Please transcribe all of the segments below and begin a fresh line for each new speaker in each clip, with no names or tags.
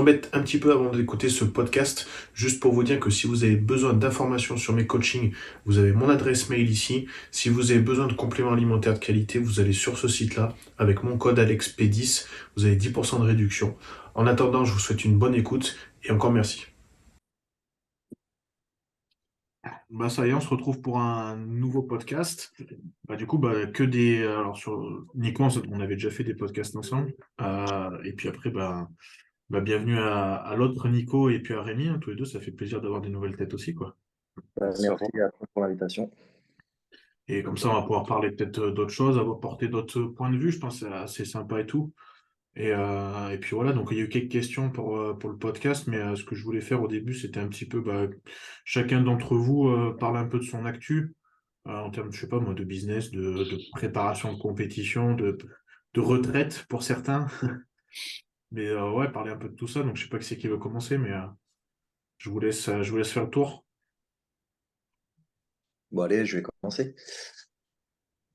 embête un petit peu avant d'écouter ce podcast, juste pour vous dire que si vous avez besoin d'informations sur mes coachings, vous avez mon adresse mail ici. Si vous avez besoin de compléments alimentaires de qualité, vous allez sur ce site-là. Avec mon code ALEXP10, vous avez 10% de réduction. En attendant, je vous souhaite une bonne écoute et encore merci. Bah ça y est, on se retrouve pour un nouveau podcast. Bah du coup, bah que des... Alors sur Nico, on avait déjà fait des podcasts ensemble. Et puis après, bah, bienvenue à l'autre Nico et puis à Rémi, hein, tous les deux, ça fait plaisir d'avoir des nouvelles têtes aussi, quoi. Merci à
Merci
vous.
à toi pour l'invitation.
Et comme ça, on va pouvoir parler peut-être d'autres choses, avoir porté d'autres points de vue, je pense que c'est assez sympa et tout. Et puis voilà, donc il y a eu quelques questions pour le podcast, mais ce que je voulais faire au début, c'était un petit peu, bah, chacun d'entre vous parle un peu de son actu, en termes, je sais pas moi, de business, de préparation de compétition, de retraite pour certains. Mais ouais, parler un peu de tout ça, donc je sais pas qui c'est qui veut commencer, mais je vous laisse faire le tour.
Bon, allez, je vais commencer.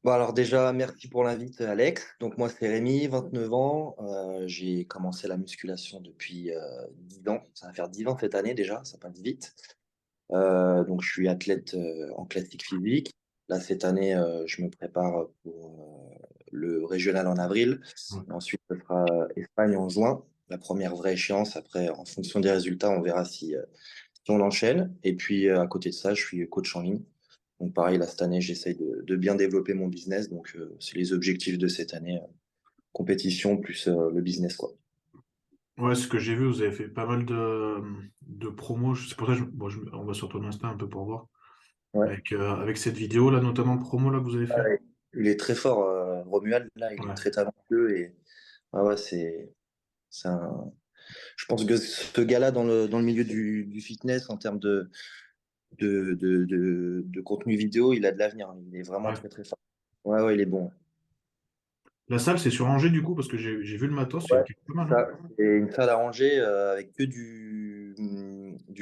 Bon, alors déjà, merci pour l'invite, Alex. Donc, moi, c'est Rémi, 29 ans. J'ai commencé la musculation depuis 10 ans. Ça va faire 10 ans cette année déjà, ça passe vite. Donc, je suis athlète en classique physique. Là, cette année, je me prépare pour le régional en avril.
Ouais.
Et ensuite, ce sera Espagne en juin, la première vraie échéance. Après, en fonction des résultats, on verra si on enchaîne. Et puis, à côté de ça, je suis coach en ligne. Donc, pareil, là, cette année, j'essaye de bien développer mon business. Donc, c'est les objectifs de cette année, compétition plus le business, quoi.
Ouais, ce que j'ai vu, vous avez fait pas mal de promos. C'est pour ça que on va sur ton Insta un peu pour voir.
Ouais.
Avec cette vidéo là, notamment promo là que vous avez fait.
Ouais. Il est très fort, Romuald, là, il est
Ouais.
très talentueux et ouais, c'est un... Je pense que ce gars-là, dans le milieu du fitness, en termes de contenu vidéo, il a de l'avenir. Il est vraiment
Ouais.
très, très fort. Ouais, ouais, il est bon.
La salle, c'est sur Angers du coup, parce que j'ai vu le matos, il y
Ouais,
a quelque pas mal, hein.
ça, c'est une salle à Angers avec que du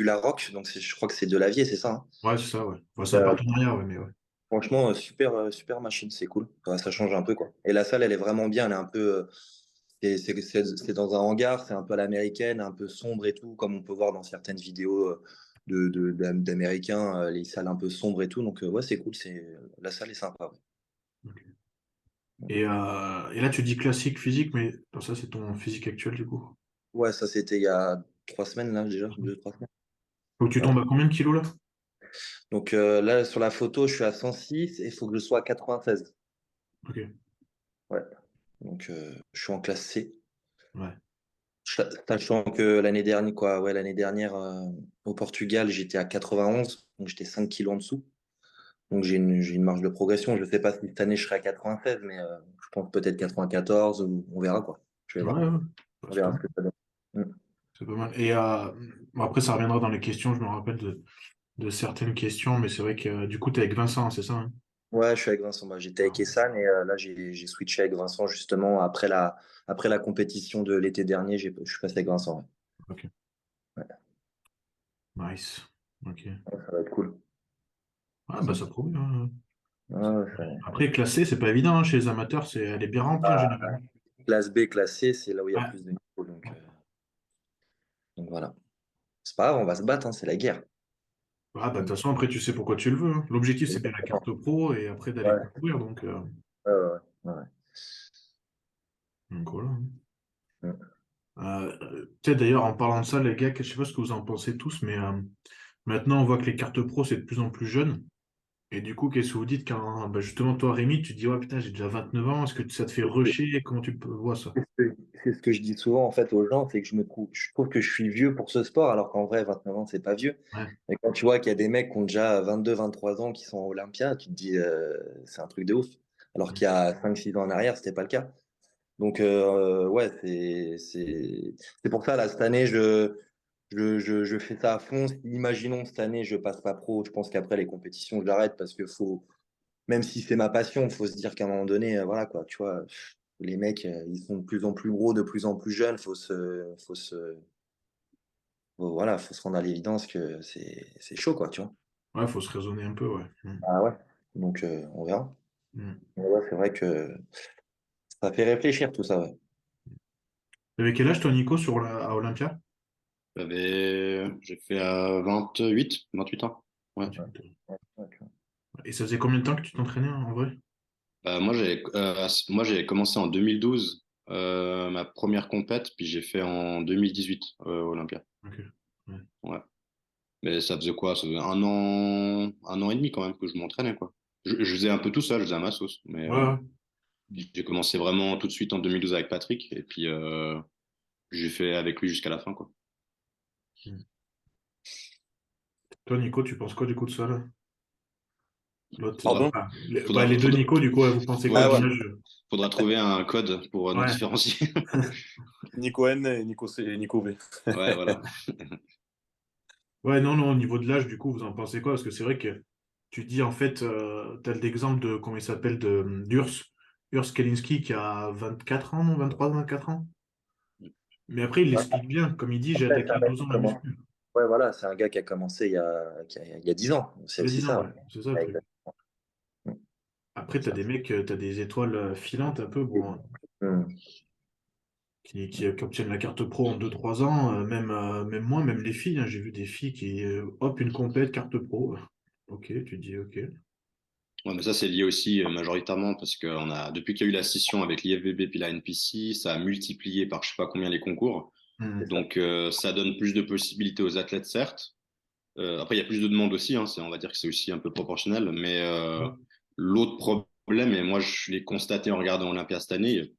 Larocque, donc je crois que c'est de Lavier, c'est ça, hein.
Ouais, c'est ça, ouais. Enfin, c'est un
Euh,
partenariat, ouais, mais ouais.
Franchement, super, super machine, c'est cool. Ouais, ça change un peu, quoi. Et la salle, elle est vraiment bien, elle est un peu. C'est dans un hangar, c'est un peu à l'américaine, un peu sombre et tout, comme on peut voir dans certaines vidéos d'Américains, les salles un peu sombres et tout. Donc, ouais, c'est cool, la salle est sympa.
Ok. Et là, tu dis classique physique, mais ça, c'est ton physique actuel du coup.
Ouais, ça, c'était il y a 3 semaines, là, déjà, 2, 3 semaines.
Faut que tu
Ouais.
tombes à combien de kilos là?
Donc, là, sur la photo, je suis à 106 et il faut que je sois à 96.
Ok.
Ouais. Donc, je suis en classe C.
Ouais.
Sachant que l'année dernière, quoi, ouais, l'année dernière, au Portugal, j'étais à 91, donc j'étais 5 kilos en dessous. Donc j'ai une marge de progression. Je ne sais pas si cette année je serai à 96, mais je pense peut-être 94, ou on verra quoi. Je vais
Ouais,
voir.
ouais. Bah,
On
c'est pas
verra ce
mal.
que ça donne. Mm.
C'est pas mal. Bon, après, ça reviendra dans les questions, je me rappelle de certaines questions, mais c'est vrai que du coup, tu es avec Vincent, c'est ça, hein.
Ouais, je suis avec Vincent. Bah, j'étais avec Essan et là j'ai switché avec Vincent justement après la compétition de l'été dernier. Je suis passé avec Vincent.
Ok.
Ouais.
Nice. Ok.
Ouais, ça va être cool.
Ah, bah, ça promet, hein.
Ouais, ouais,
Après, classé, c'est pas évident, hein, chez les amateurs, elle est bien remplie en général.
classe B, classe C, c'est là où il y a
Ouais.
plus de niveaux. Donc voilà. C'est pas grave, on va se battre, hein, c'est la guerre.
Ah, bah, de
Mm.
toute façon, après, tu sais pourquoi tu le veux, hein. L'objectif, c'est bien la
Exactement.
carte pro et après d'aller
Ouais,
concourir.
ouais, ouais, ouais.
Donc voilà, hein.
Mm.
Peut-être d'ailleurs, en parlant de ça, les gars, je sais pas ce que vous en pensez tous, mais maintenant, on voit que les cartes pro, c'est de plus en plus jeune. Et du coup, qu'est-ce que vous dites quand, bah, justement, toi, Rémi, tu te dis, ouais, putain, j'ai déjà 29 ans, est-ce que ça te fait rusher? Comment tu vois ça?
C'est ce que je dis souvent en fait aux gens, c'est que je trouve que je suis vieux pour ce sport, alors qu'en vrai, 29 ans, c'est pas vieux.
Ouais.
Et quand tu vois qu'il y a des mecs qui ont déjà 22, 23 ans qui sont à Olympia, tu te dis, c'est un truc de ouf. Alors qu'il y a 5, 6 ans en arrière, c'était pas le cas. Donc, ouais, c'est pour ça, là, cette année, je fais ça à fond. Si, imaginons, cette année, je passe pas pro, je pense qu'après les compétitions, je l'arrête parce que même si c'est ma passion, il faut se dire qu'à un moment donné, voilà quoi, tu vois, les mecs, ils sont de plus en plus gros, de plus en plus jeunes, voilà, faut se rendre à l'évidence que c'est chaud, quoi, tu vois.
Ouais, faut se raisonner un peu, ouais.
Ah ouais. Donc, on verra.
Mm.
Mais ouais, c'est vrai que ça fait réfléchir tout ça, ouais.
Avec quel âge, toi, Nico, à Olympia?
J'ai fait à 28 ans. Ouais.
Et ça faisait combien de temps que tu t'entraînais en vrai?
Moi, j'ai commencé en 2012, ma première compète, puis j'ai fait en 2018 Olympia.
Ok. Ouais.
Ouais. Mais ça faisait quoi? Ça faisait 1 an et demi quand même que je m'entraînais, quoi. Je faisais un peu tout seul, je faisais à ma sauce. Mais
Ouais, ouais.
j'ai commencé vraiment tout de suite en 2012 avec Patrick, et puis j'ai fait avec lui jusqu'à la fin, quoi.
Hmm. Toi, Nico, tu penses quoi du coup de ça là? L'autre,
Faudra,
Pardon?
les deux
faudra,
Nico, du coup, vous pensez quoi
Ah
de
ouais,
l'image?
faudra trouver un code pour nous
Ouais.
différencier.
Nico N et Nico C et Nico V.
Ouais, voilà.
Ouais, non, non, au niveau de l'âge, du coup, vous en pensez quoi? Parce que c'est vrai que tu dis, en fait, tu as l'exemple de, comment il s'appelle, Urs Kalinski qui a 24 ans, non, 23, 24 ans. Mais après, il
Ouais,
l'explique bien. Comme il dit, j'ai
après,
attaqué
c'est un
à
mec
12 ans
qui
la
commence.
muscu.
Ouais, voilà, c'est un gars qui a commencé il y a 10 ans. C'est
Il y a
aussi
10 ans,
ça.
ouais. C'est ça le
Ouais,
truc.
exactement.
Après, tu as
Ça.
des mecs, tu as des étoiles filantes un peu, bon,
Hmm.
qui obtiennent la carte pro en 2 3 ans, même moi, même les filles, hein, j'ai vu des filles qui, hop, une compète, carte pro. Ok, tu dis ok.
Ouais, mais ça, c'est lié aussi majoritairement parce que depuis qu'il y a eu la scission avec l'IFBB puis la NPC, ça a multiplié par je sais pas combien les concours.
C'est
Hmm.
ça.
Donc, ça donne plus de possibilités aux athlètes, certes. Après, il y a plus de demandes aussi, hein, on va dire que c'est aussi un peu proportionnel. Mais
Ouais.
l'autre problème, et moi je l'ai constaté en regardant Olympia cette année,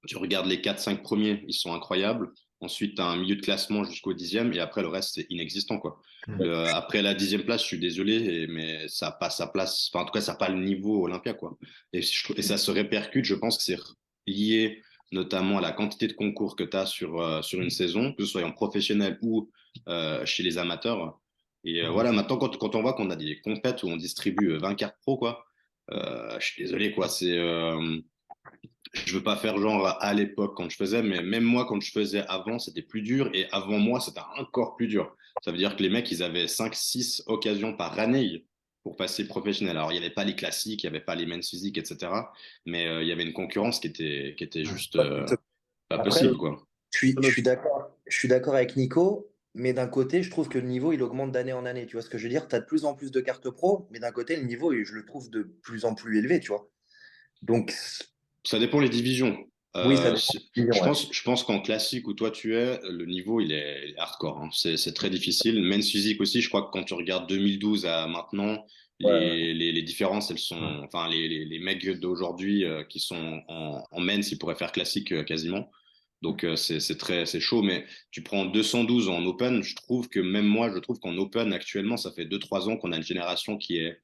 tu regardes les 4 5 premiers, ils sont incroyables. Ensuite, tu as un milieu de classement jusqu'au 10e, et après, le reste, c'est inexistant, quoi.
Hmm.
Après la 10e place, je suis désolé, mais ça n'a pas sa place. Enfin, en tout cas, ça n'a pas le niveau Olympia, quoi. Et ça se répercute, je pense que c'est lié notamment à la quantité de concours que tu as sur une saison, que ce soit en professionnel ou chez les amateurs. Et
Ouais.
voilà, maintenant, quand on voit qu'on a des compètes où on distribue 20 cartes pro, quoi, je suis désolé, quoi. Je veux pas faire genre à l'époque quand je faisais, mais même moi quand je faisais avant, c'était plus dur et avant moi, c'était encore plus dur. Ça veut dire que les mecs, ils avaient 5 6 occasions par année pour passer professionnel. Alors, il n'y avait pas les classiques, il n'y avait pas les men's physiques, etc. Mais il y avait une concurrence qui était juste pas
Après,
possible, quoi.
je suis d'accord avec Nico, mais d'un côté, je trouve que le niveau, il augmente d'année en année. Tu vois ce que je veux dire? Tu as de plus en plus de cartes pro, mais d'un côté, le niveau, je le trouve de plus en plus élevé, tu vois. Donc,
Ça dépend les divisions.
oui, ça dépend des
Je
divisions, ouais.
pense, je pense qu'en classique où toi tu es, le niveau il est hardcore, hein. C'est très difficile. Men's physique aussi, je crois que quand tu regardes 2012 à maintenant,
Ouais, ouais.
les différences, elles
Ouais.
sont, enfin les mecs d'aujourd'hui qui sont en men's, ils pourraient faire classique quasiment. Donc c'est chaud. Mais tu prends 212 en open, je trouve que même moi, je trouve qu'en open actuellement, ça fait 2 3 ans qu'on a une génération qui est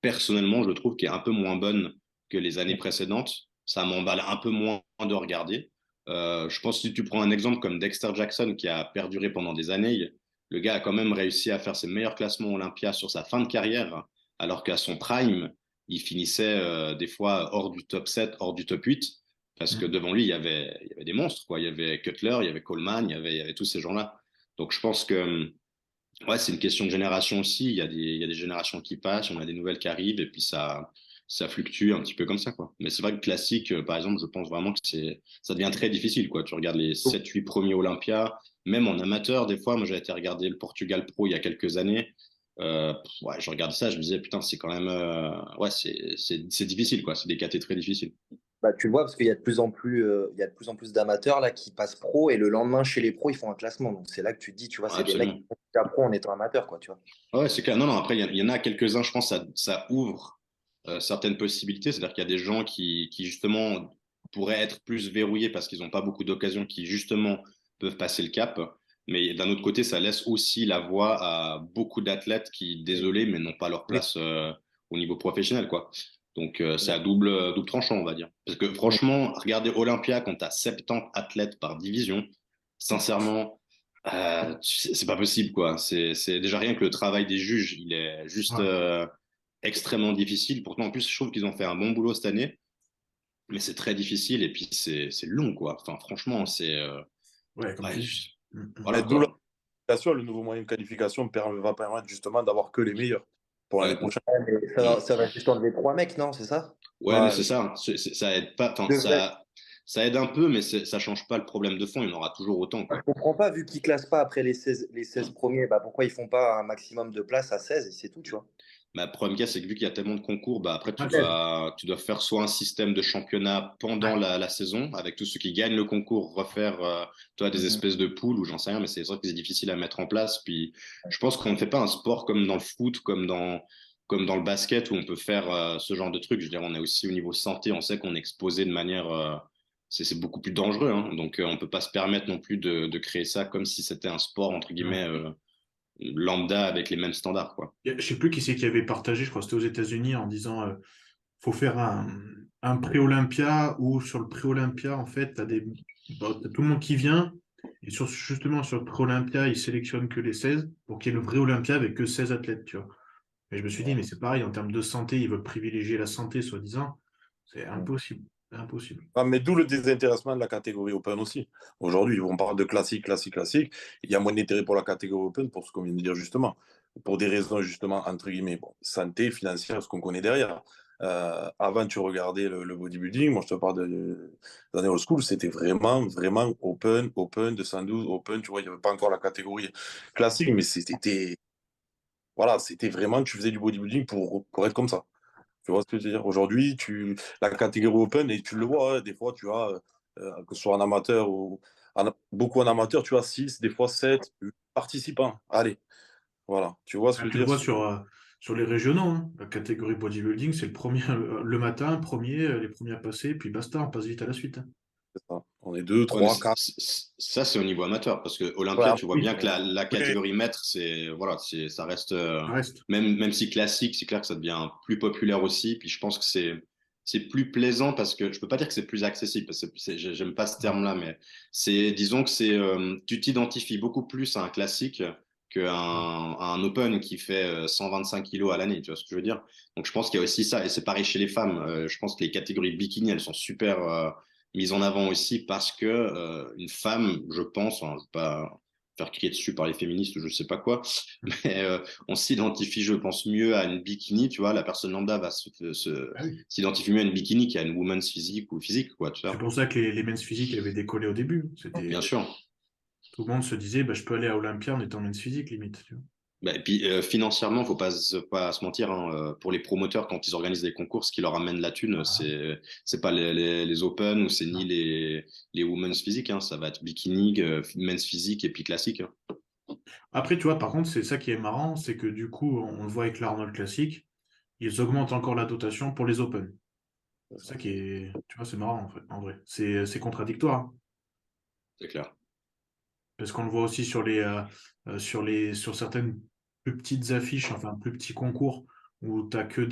personnellement, je trouve, qui est un peu moins bonne que les années précédentes. Ça m'emballe un peu moins de regarder. Je pense que si tu prends un exemple comme Dexter Jackson, qui a perduré pendant des années, le gars a quand même réussi à faire ses meilleurs classements Olympia sur sa fin de carrière, alors qu'à son prime, il finissait des fois hors du top 7, hors du top 8, parce que
Hmm.
devant lui, il y avait des monstres, quoi. Il y avait Cutler, il y avait Coleman, il y avait tous ces gens-là. Donc je pense que ouais, c'est une question de génération aussi. Il y a des générations qui passent, on a des nouvelles qui arrivent, et puis ça fluctue un petit peu comme ça, quoi. Mais c'est vrai que classique, par exemple, je pense vraiment que ça devient très difficile, quoi. Tu regardes les 7 8 premiers Olympia, même en amateur, des fois, moi j'ai été regarder le Portugal Pro il y a quelques années. Ouais, je regardais ça, je me disais, putain, c'est quand même, ouais, c'est difficile, quoi. C'est des catés très difficiles.
Bah, tu le vois parce qu'il y a de plus en plus, il y a de plus en plus d'amateurs là qui passent pro et le lendemain chez les pros ils font un classement. Donc c'est là que tu te dis, tu vois,
Ouais,
c'est des mecs
absolument.
qui font déjà pro en étant amateurs, quoi, tu vois.
Ouais, c'est clair. Non, non, après, il y en a quelques-uns, je pense, ça ouvre certaines possibilités. C'est-à-dire qu'il y a des gens qui, justement, pourraient être plus verrouillés parce qu'ils n'ont pas beaucoup d'occasions, qui, justement, peuvent passer le cap. Mais d'un autre côté, ça laisse aussi la voie à beaucoup d'athlètes qui, désolé, mais n'ont pas leur
Oui.
place au niveau professionnel, quoi. Donc, c'est à double tranchant, on va dire. Parce que, franchement, regarder Olympia quand tu as 70 athlètes par division, sincèrement, c'est pas possible, quoi. C'est déjà rien que le travail des juges, il est juste
Ouais.
extrêmement difficile. Pourtant, en plus, je trouve qu'ils ont fait un bon boulot cette année, mais c'est très difficile et puis c'est long, quoi. Enfin, franchement,
Ouais, comme
ouais,
tu dis. Hmm, hmm.
voilà,
Mais d'où la
quoi.
qualification, le nouveau moyen de qualification va permettre justement d'avoir que les meilleurs pour l'année
Ouais,
prochaine.
Ouais, mais
mm.
ça va juste enlever trois mecs, non, c'est ça?
Ouais, mais
Ouais,
c'est ça. Ça aide pas. Enfin,
Devrait-
ça. ça aide un peu, mais ça change pas le problème de fond. Il y en aura toujours autant,
Je
quoi.
comprends pas, vu qu'ils classent pas après les 16 premiers, bah, pourquoi ils font pas un maximum de place à 16 et c'est tout, tu vois.
Mais le problème qu'il y a, c'est que vu qu'il y a tellement de concours, bah après,
Ouais, c'est-
tu dois faire soit un système de championnat pendant
ouais.
la saison, avec tous ceux qui gagnent le concours, refaire toi, des
Mhm.
espèces de poules ou j'en sais rien, mais c'est vrai que c'est difficile à mettre en place. Puis je pense qu'on ne fait pas un sport comme dans le foot, comme dans le basket, où on peut faire ce genre de trucs. Je veux dire, on est aussi au niveau santé, on sait qu'on est exposé de manière. C'est beaucoup plus dangereux, hein. Donc on ne peut pas se permettre non plus de créer ça comme si c'était un sport, entre guillemets, lambda avec les mêmes standards, quoi.
Je sais plus qui c'est qui avait partagé, je crois que c'était aux États-Unis, en disant faut faire un pré-Olympia où sur le pré-Olympia, en fait, t'as tout le monde qui vient. Et justement, sur le pré-Olympia, ils sélectionnent que les 16 pour qu'il y ait le vrai Olympia avec que 16 athlètes, tu vois. Et je me suis dit, mais c'est pareil, en termes de santé, ils veulent privilégier la santé, soi-disant. C'est impossible. C'est impossible.
Ah, mais d'où le désintéressement de la catégorie Open aussi. Aujourd'hui, on parle de classique, classique, classique. Il y a moins d'intérêt pour la catégorie Open pour ce qu'on vient de dire justement. Pour des raisons justement, entre guillemets, bon, santé, financière, ce qu'on connaît derrière. Avant, tu regardais le bodybuilding. Moi, je te parle des années old school. C'était vraiment, vraiment Open, Open, 212, Open. Tu vois, il n'y avait pas encore la catégorie classique, mais c'était, voilà, c'était vraiment, tu faisais du bodybuilding pour être comme ça. Tu vois ce que je veux dire? Aujourd'hui, la catégorie Open, et tu le vois, hein, des fois, tu as, que ce soit en amateur ou beaucoup en amateur, tu as 6 des fois 7 participants. Allez, voilà. Tu vois ce
Ah,
que je
tu le
veux dire?
vois sur les régionaux, hein. La catégorie bodybuilding, c'est le premier, le matin, premier, les premiers à passer, puis basta, on passe vite à la suite, hein.
C'est ça. On est 2
Ouais, mais
3 4.
ça, c'est au niveau amateur, parce que
Ouais,
Olympia, tu vois
Oui,
bien que la
oui,
catégorie maître, voilà, ça reste,
ça reste.
même si classique, c'est clair que ça devient plus populaire aussi. Puis je pense que c'est plus plaisant parce que je peux pas dire que c'est plus accessible, parce que j'aime pas ce terme-là, mais disons que tu t'identifies beaucoup plus à un classique à un open qui fait 125 kilos à l'année, tu vois ce que je veux dire? Donc je pense qu'il y a aussi ça, et c'est pareil chez les femmes. Je pense que les catégories bikini, elles sont super, mise en avant aussi parce que une femme, je pense, hein, je ne vais pas faire crier dessus par les féministes ou je ne sais pas quoi, mais on s'identifie, je pense, mieux à une bikini, tu vois, la personne lambda va
Ah oui.
s'identifie mieux à une bikini qu'à une woman's physique ou physique, quoi, tu
C'est
vois.
pour ça que les men's physique avaient décollé au début.
Bien
C'était,
sûr.
tout le monde se disait, bah, je peux aller à Olympia en étant men's physique, limite, tu vois.
Bah, et puis financièrement, faut pas se mentir, hein, pour les promoteurs, quand ils organisent des concours, ce qui leur amène la thune, c'est pas les Open ou c'est ni les Women's Physique, hein, ça va être bikini, men's physique et puis classique, hein.
Après, tu vois, par contre, c'est ça qui est marrant, c'est que du coup, on le voit avec l'Arnold Classic, ils augmentent encore la dotation pour les Open. C'est ça qui est, tu vois, c'est marrant, en fait, en vrai. C'est contradictoire, hein.
C'est clair.
Parce qu'on le voit aussi sur certaines plus petites affiches, enfin plus petits concours, où tu as que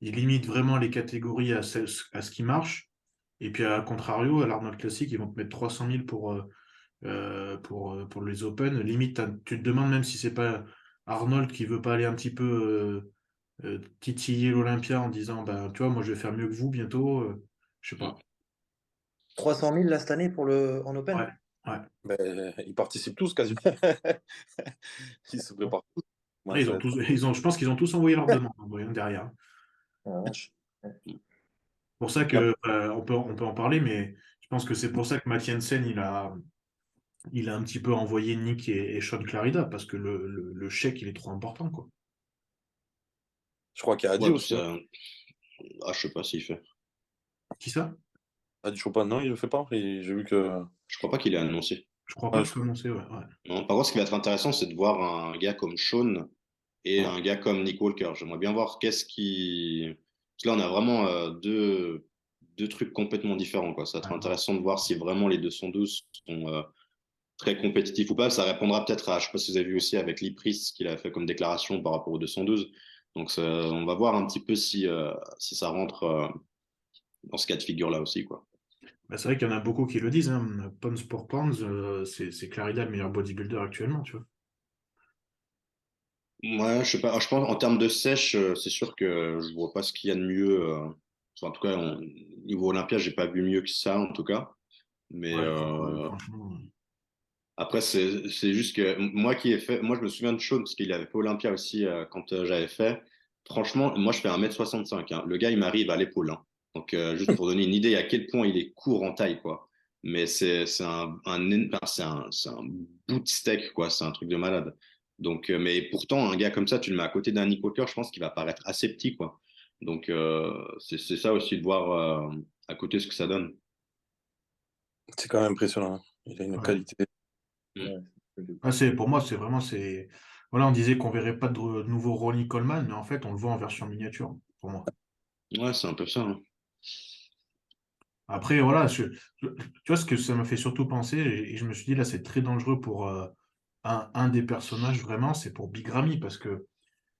ils limitent vraiment les catégories à ce qui marche. Et puis à contrario, à l'Arnold Classic, ils vont te mettre 300 000 pour les Open. Limite, tu te demandes même si c'est pas Arnold qui veut pas aller un petit peu titiller l'Olympia en disant, bah, tu vois, moi je vais faire mieux que vous bientôt. Je sais pas.
300 000 là cette année en
Ouais,
Open?
ouais.
ben, ils participent tous quasiment. Ils se préparent tous. Ouais,
Ouais,
ça va être-
je pense qu'ils ont tous envoyé leur demande en vrai, hein, derrière.
Ah, la vache.
Pour ça
La-
que on peut en parler, mais je pense que c'est pour ça que Matt Jensen, il a un petit peu envoyé Nick et Sean Clarida, parce que le chèque, il est trop important, quoi.
Je crois qu'il y a Adi
Ouais,
aussi, hein.
ah, je sais pas s'il fait.
Qui ça?
Adi Chopin, non, il le fait pas. Et j'ai vu que.
Je crois pas qu'il ait annoncé.
Je crois pas
Ouais,
que ce soit annoncé, ouais. Ouais.
Non, par contre, ce qui va être intéressant, c'est de voir un gars comme Sean et
ouais.
un gars comme Nick Walker. J'aimerais bien voir qu'est-ce qui. Parce que là, on a vraiment deux trucs complètement différents, quoi. Ça va être
Ouais.
intéressant de voir si vraiment les 212 sont très compétitifs ou pas. Ça répondra peut-être à, je sais pas si vous avez vu aussi avec Lee Priest, ce qu'il a fait comme déclaration par rapport aux 212. Donc, on va voir un petit peu si ça rentre dans ce cas de figure-là aussi, quoi.
Bah, c'est vrai qu'il y en a beaucoup qui le disent, hein. Pons pour Pons, c'est Clarida le meilleur bodybuilder actuellement, tu vois.
Ouais, je sais pas. Je pense en termes de sèche, c'est sûr que je vois pas ce qu'il y a de mieux. Enfin, en tout cas, niveau Olympia, j'ai pas vu mieux que ça, en tout cas. Mais
Ouais, franchement.
après, c'est juste que moi qui ai fait, moi je me souviens de Sean parce qu'il avait fait Olympia aussi quand j'avais fait. Franchement, moi je fais 1m65, hein. Le gars, il m'arrive à l'épaule, hein. Donc, juste pour donner une idée à quel point il est court en taille, quoi. Mais c'est un bout de steak, quoi. C'est un truc de malade. Donc, mais pourtant, un gars comme ça, tu le mets à côté d'un Nick Walker, je pense qu'il va paraître assez petit, quoi. Donc, c'est ça aussi de voir à côté ce que ça donne.
C'est quand même impressionnant, hein. Il a une
Ouais.
qualité.
Mm.
Ah, pour moi, c'est vraiment, voilà, on disait qu'on verrait pas de nouveau Ronnie Coleman, mais en fait, on le voit en version miniature, pour moi.
Ouais, c'est un peu ça, hein.
Après, voilà, tu vois ce que ça m'a fait surtout penser, et je me suis dit, là, c'est très dangereux pour un des personnages, vraiment, c'est pour Big Ramy, parce que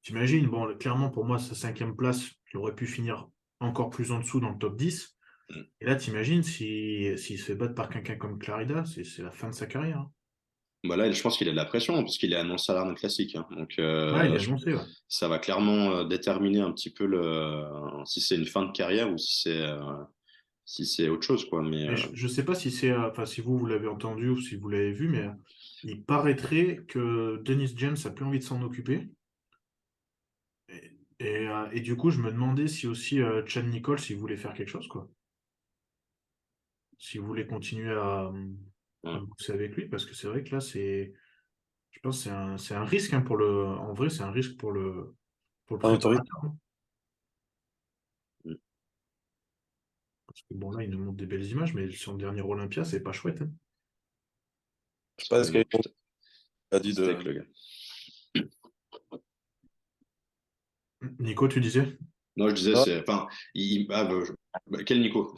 t'imagines, bon, clairement, pour moi, sa 5e place, il aurait pu finir encore plus en dessous dans le top 10.
Mm.
Et là, t'imagines, s'il se fait battre par quelqu'un comme Clarida, c'est la fin de sa carrière, hein.
Bah là, je pense qu'il a de la pression parce qu'il est annoncé à l'arme classique, hein. Donc,
Ouais, il est annoncé, ouais.
ça va clairement déterminer un petit peu si c'est une fin de carrière ou si c'est autre chose, quoi. Mais
Mais je sais pas si c'est, enfin, si vous l'avez entendu ou si vous l'avez vu, mais il paraîtrait que Dennis James a plus envie de s'en occuper. Et du coup, je me demandais si aussi Chad Nichols, s'il voulait faire quelque chose, quoi. S'il voulait continuer à
ouais.
bosser avec lui, parce que c'est vrai que là, je pense que c'est un risque, hein, en vrai, c'est un risque pour le
En autorité.
préparateur, hein.
Mm.
Parce que bon, là, il nous montre des belles images, mais son dernier Olympia, c'est pas chouette, hein.
Je sais pas ce qu'il
Non, putain,
a dit
steak,
de.
le gars.
Nico, tu disais?
Non, je disais,
Non,
c'est. Enfin, quel Nico?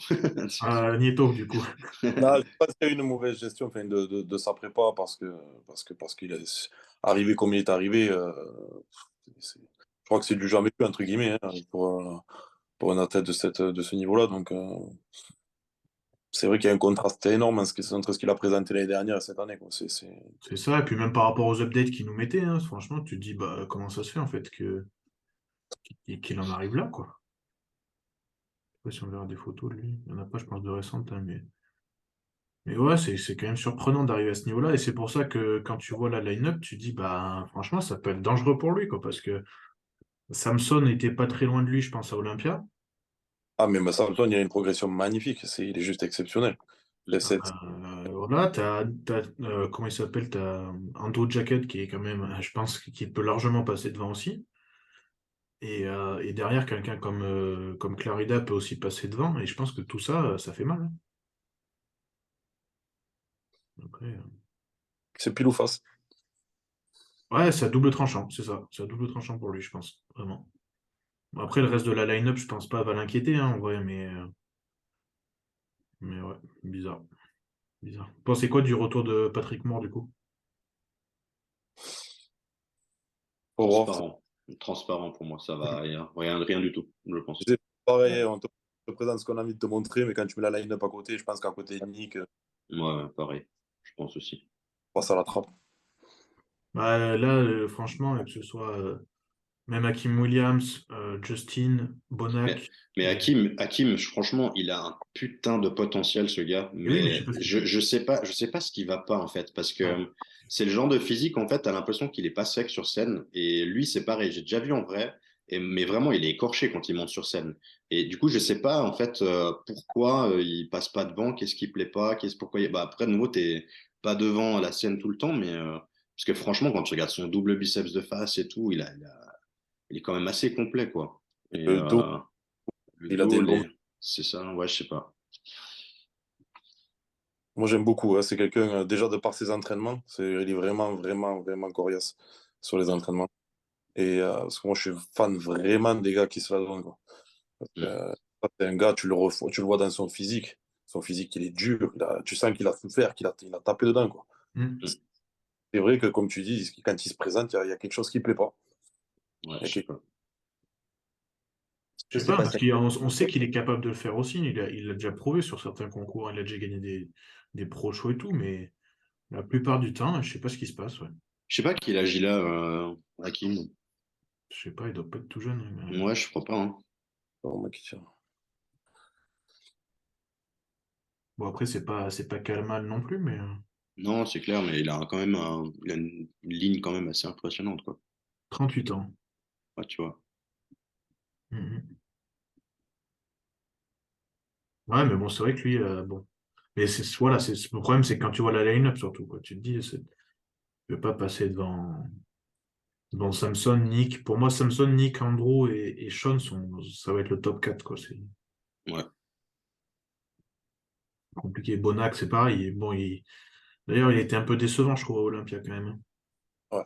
Nieto, du coup.
non, je pense qu'il y a eu une mauvaise gestion, enfin, de sa prépa parce qu'il est arrivé comme il est arrivé. Je crois que c'est du jamais vu, entre guillemets, hein, pour un athlète de ce niveau-là. Donc, c'est vrai qu'il y a un contraste énorme entre ce qu'il a présenté l'année dernière et cette année, quoi.
C'est ça, et puis même par rapport aux updates qu'ils nous mettaient, hein, franchement, tu te dis, bah, comment ça se fait, en fait, qu'il en arrive là, quoi. Je sais pas si on verra des photos de lui. Il n'y en a pas, je pense, de récentes, hein, mais ouais, c'est quand même surprenant d'arriver à ce niveau-là, et c'est pour ça que quand tu vois la line-up, tu dis, bah, franchement, ça peut être dangereux pour lui, quoi, parce que Samson n'était pas très loin de lui, je pense, à Olympia.
Ah, mais Samson, il a une progression magnifique. Il est juste exceptionnel.
Voilà, comment il s'appelle? T'as Andrew Jacket qui est quand même, je pense, qui peut largement passer devant aussi. Et derrière, quelqu'un comme Clarida peut aussi passer devant. Et je pense que tout ça, ça fait mal, hein. Après,
C'est pile ou face.
ouais, c'est à double tranchant, c'est ça. C'est à double tranchant pour lui, je pense. Vraiment. Bon, après, le reste de la line-up, je pense pas va l'inquiéter, hein, en vrai, mais ouais, bizarre. Bizarre. Vous pensez quoi du retour de Patrick Moore, du coup?
Faut voir.
Transparent. Transparent pour moi, ça va. Rien du tout, je pense.
C'est pareil, on te présente ce qu'on a envie de te montrer, mais quand tu mets la line-up à côté, je pense qu'à côté de Nick,
Ouais, pareil. Je pense aussi.
on passe à la trappe.
Bah, là, franchement, que ce soit même Hakim Williams, Justin,
Mais,
Bonac.
mais
Et,
Hakim, franchement, il a un putain de potentiel, ce gars.
et oui, mais je sais
Mais
pas ce qu'il fait.
je sais pas ce qui va pas, en fait, parce que
Ouais.
c'est le genre de physique, en fait, t'as l'impression qu'il est pas sec sur scène. Et lui, c'est pareil. J'ai déjà vu en vrai. Mais vraiment, il est écorché quand il monte sur scène. Et du coup, je sais pas, en fait, pourquoi il passe pas devant, qu'est-ce qui plaît pas, pourquoi bah, après, de nouveau, t'es pas devant la scène tout le temps, mais parce que franchement, quand tu regardes son double biceps de face et tout, il est quand même assez complet, quoi. Et
Le dos,
le
il a des
dos,
longs.
c'est ça, ouais, je sais pas.
Moi, j'aime beaucoup, hein. C'est quelqu'un, déjà de par ses entraînements, il est vraiment, vraiment, vraiment coriace sur les entraînements. Et parce que moi, je suis fan vraiment des gars qui se la donnent, quoi.
Mm.
C'est un gars, tu le vois dans son physique. Son physique, il est dur. Tu sens qu'il a souffert, il a tapé dedans, quoi.
Hmm.
Mm.
C'est vrai que, comme tu dis, quand il se présente, il y a quelque chose qui ne plaît pas.
Ouais,
Il y a
je sais
quelque-
pas.
Je
Je
sais
sais
pas,
pas
parce
si
qu'on sait qu'il est capable de le faire aussi. Il l'a déjà prouvé sur certains concours. Il a déjà gagné des pro shows et tout, mais la plupart du temps, je sais pas ce qui se passe. Ouais.
Je sais pas qui est agit là, Hakim.
Je sais pas, il doit pas être tout jeune, hein,
Ouais, je crois pas, hein.
Oh, mec, tiens.
bon, après, c'est pas Kalman non plus, mais
Non, c'est clair, mais il a une ligne quand même assez impressionnante, quoi.
38 ans.
Ouais, tu vois.
Mhm. Ouais, mais bon, c'est vrai que lui, bon. Mais voilà, le problème, c'est quand tu vois la line-up surtout, quoi. Tu te dis, tu ne peux pas passer devant Samson, Nick. Pour moi, Samson, Nick, Andrew et Sean, ça va être le top 4, quoi. C'est
Ouais.
compliqué. Bonac, c'est pareil. Et bon, d'ailleurs, il était un peu décevant, je trouve, à Olympia quand même, hein.
Ouais.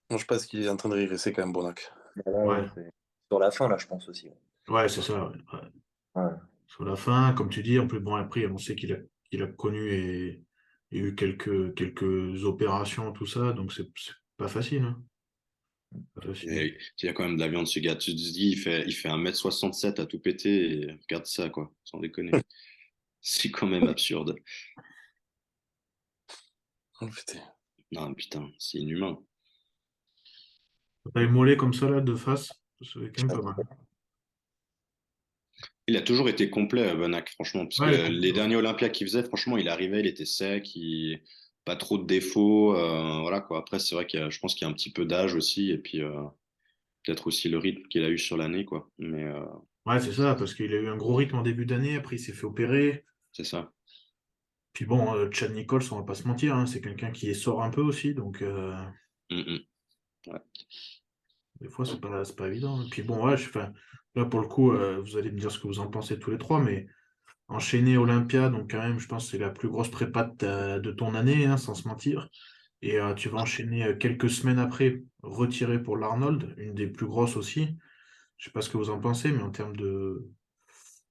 Moi, je pense qu'il est en train de régresser quand même, Bonac.
Ouais,
Ouais,
c'est sur la fin, là, je pense aussi.
ouais, c'est ça. Ouais. Ouais.
Ouais.
Sur la fin, comme tu dis, en plus, bon, après, on sait qu'il a connu et eu quelques opérations, tout ça, donc c'est pas facile, hein. Pas facile.
Il y a quand même de la viande, ce gars. Tu te dis, il fait 1m67 à tout péter, et regarde ça, quoi, sans déconner. C'est quand même absurde.
Oh, putain.
Non, putain, c'est inhumain.
T'as les mollets comme ça, là, de face, c'est quand même pas mal.
Il a toujours été complet, Bonac, franchement, parce
Ouais,
que
complet,
les
ouais.
derniers Olympiades qu'il faisait, franchement, il arrivait, il était sec, pas trop de défauts, voilà quoi. Après, c'est vrai je pense qu'il y a un petit peu d'âge aussi, et puis peut-être aussi le rythme qu'il a eu sur l'année, quoi. Mais
Ouais, c'est ça, parce qu'il a eu un gros rythme en début d'année, après il s'est fait opérer.
c'est ça.
Puis bon, Chad Nichols, on va pas se mentir, hein, c'est quelqu'un qui sort un peu aussi, donc
Mm, mm. Ouais.
des fois c'est pas évident. Puis bon, ouais, enfin, là pour le coup, vous allez me dire ce que vous en pensez tous les trois, mais enchaîner Olympia, donc quand même, je pense que c'est la plus grosse prépa de ton année, hein, sans se mentir. Et tu vas enchaîner quelques semaines après, retiré pour l'Arnold, une des plus grosses aussi. Je sais pas ce que vous en pensez, mais en termes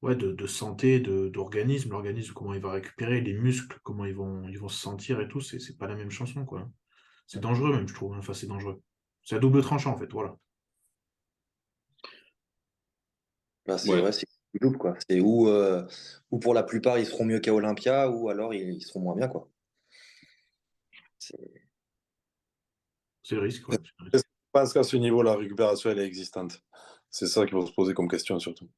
ouais, de santé, d'organisme, l'organisme, comment il va récupérer, les muscles, comment ils vont se sentir et tout, c'est pas la même chanson, quoi. C'est dangereux même, je trouve, hein. Enfin, c'est dangereux. C'est à double tranchant, en fait, voilà.
Bah, c'est
Ouais.
ouais, c'est double, quoi. C'est ou pour la plupart, ils seront mieux qu'à Olympia, ou alors ils seront moins bien, quoi. C'est-
C'est le risque, ouais. C'est le
Est-ce
risque.
que tu penses qu'à ce niveau, la récupération, elle est existante? C'est ça qu'il faut se poser comme question, surtout.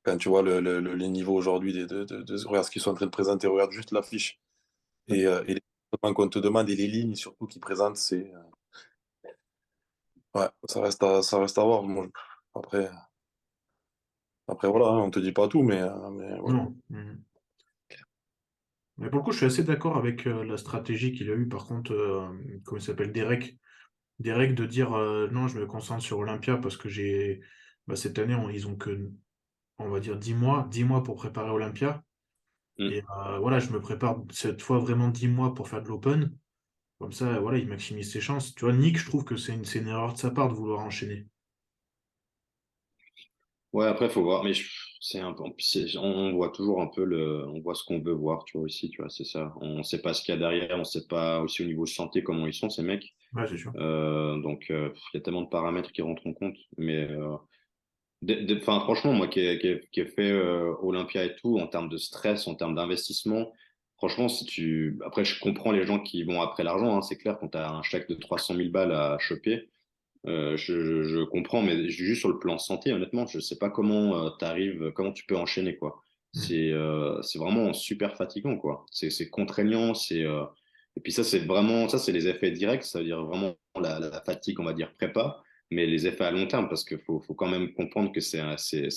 Quand tu vois les niveaux aujourd'hui, regarde ce qu'ils sont en train de présenter, regarde juste l'affiche. Et les équipements qu'on te demande et les lignes surtout qu'ils présentent, ouais, ça reste à voir. Après, après voilà, hein, on te dit pas tout, mais voilà.
Non. Mhm. Mais pour le coup, je suis assez d'accord avec la stratégie qu'il a eue, par contre, comment il s'appelle, Derek. Derek de dire non, je me concentre sur Olympia parce que cette année, ils ont que, on va dire, 10 mois pour préparer Olympia.
Mm.
Et voilà, je me prépare cette fois vraiment 10 mois pour faire de l'Open. Comme ça, voilà, il maximise ses chances. Tu vois, Nick, je trouve que c'est une erreur de sa part de vouloir enchaîner.
Ouais, après, faut voir, mais c'est un peu, on voit toujours un peu on voit ce qu'on veut voir, tu vois, aussi, tu vois, c'est ça. On sait pas ce qu'il y a derrière, on sait pas aussi au niveau santé comment ils sont, ces mecs.
Ouais, c'est sûr.
Donc, il y a tellement de paramètres qui rentrent en compte. Mais, enfin, franchement, moi qui ai fait Olympia et tout, en termes de stress, en termes d'investissement, franchement, après, je comprends les gens qui vont après l'argent, hein, c'est clair, quand tu as un chèque de 300 000 balles à choper. Je comprends, mais juste sur le plan santé, honnêtement, je sais pas comment comment tu peux enchaîner, quoi.
Mm.
C'est vraiment super fatigant, quoi. C'est contraignant, et puis ça, c'est vraiment, ça, c'est les effets directs, ça veut dire vraiment la fatigue, on va dire prépa, mais les effets à long terme, parce qu'il faut quand même comprendre que ça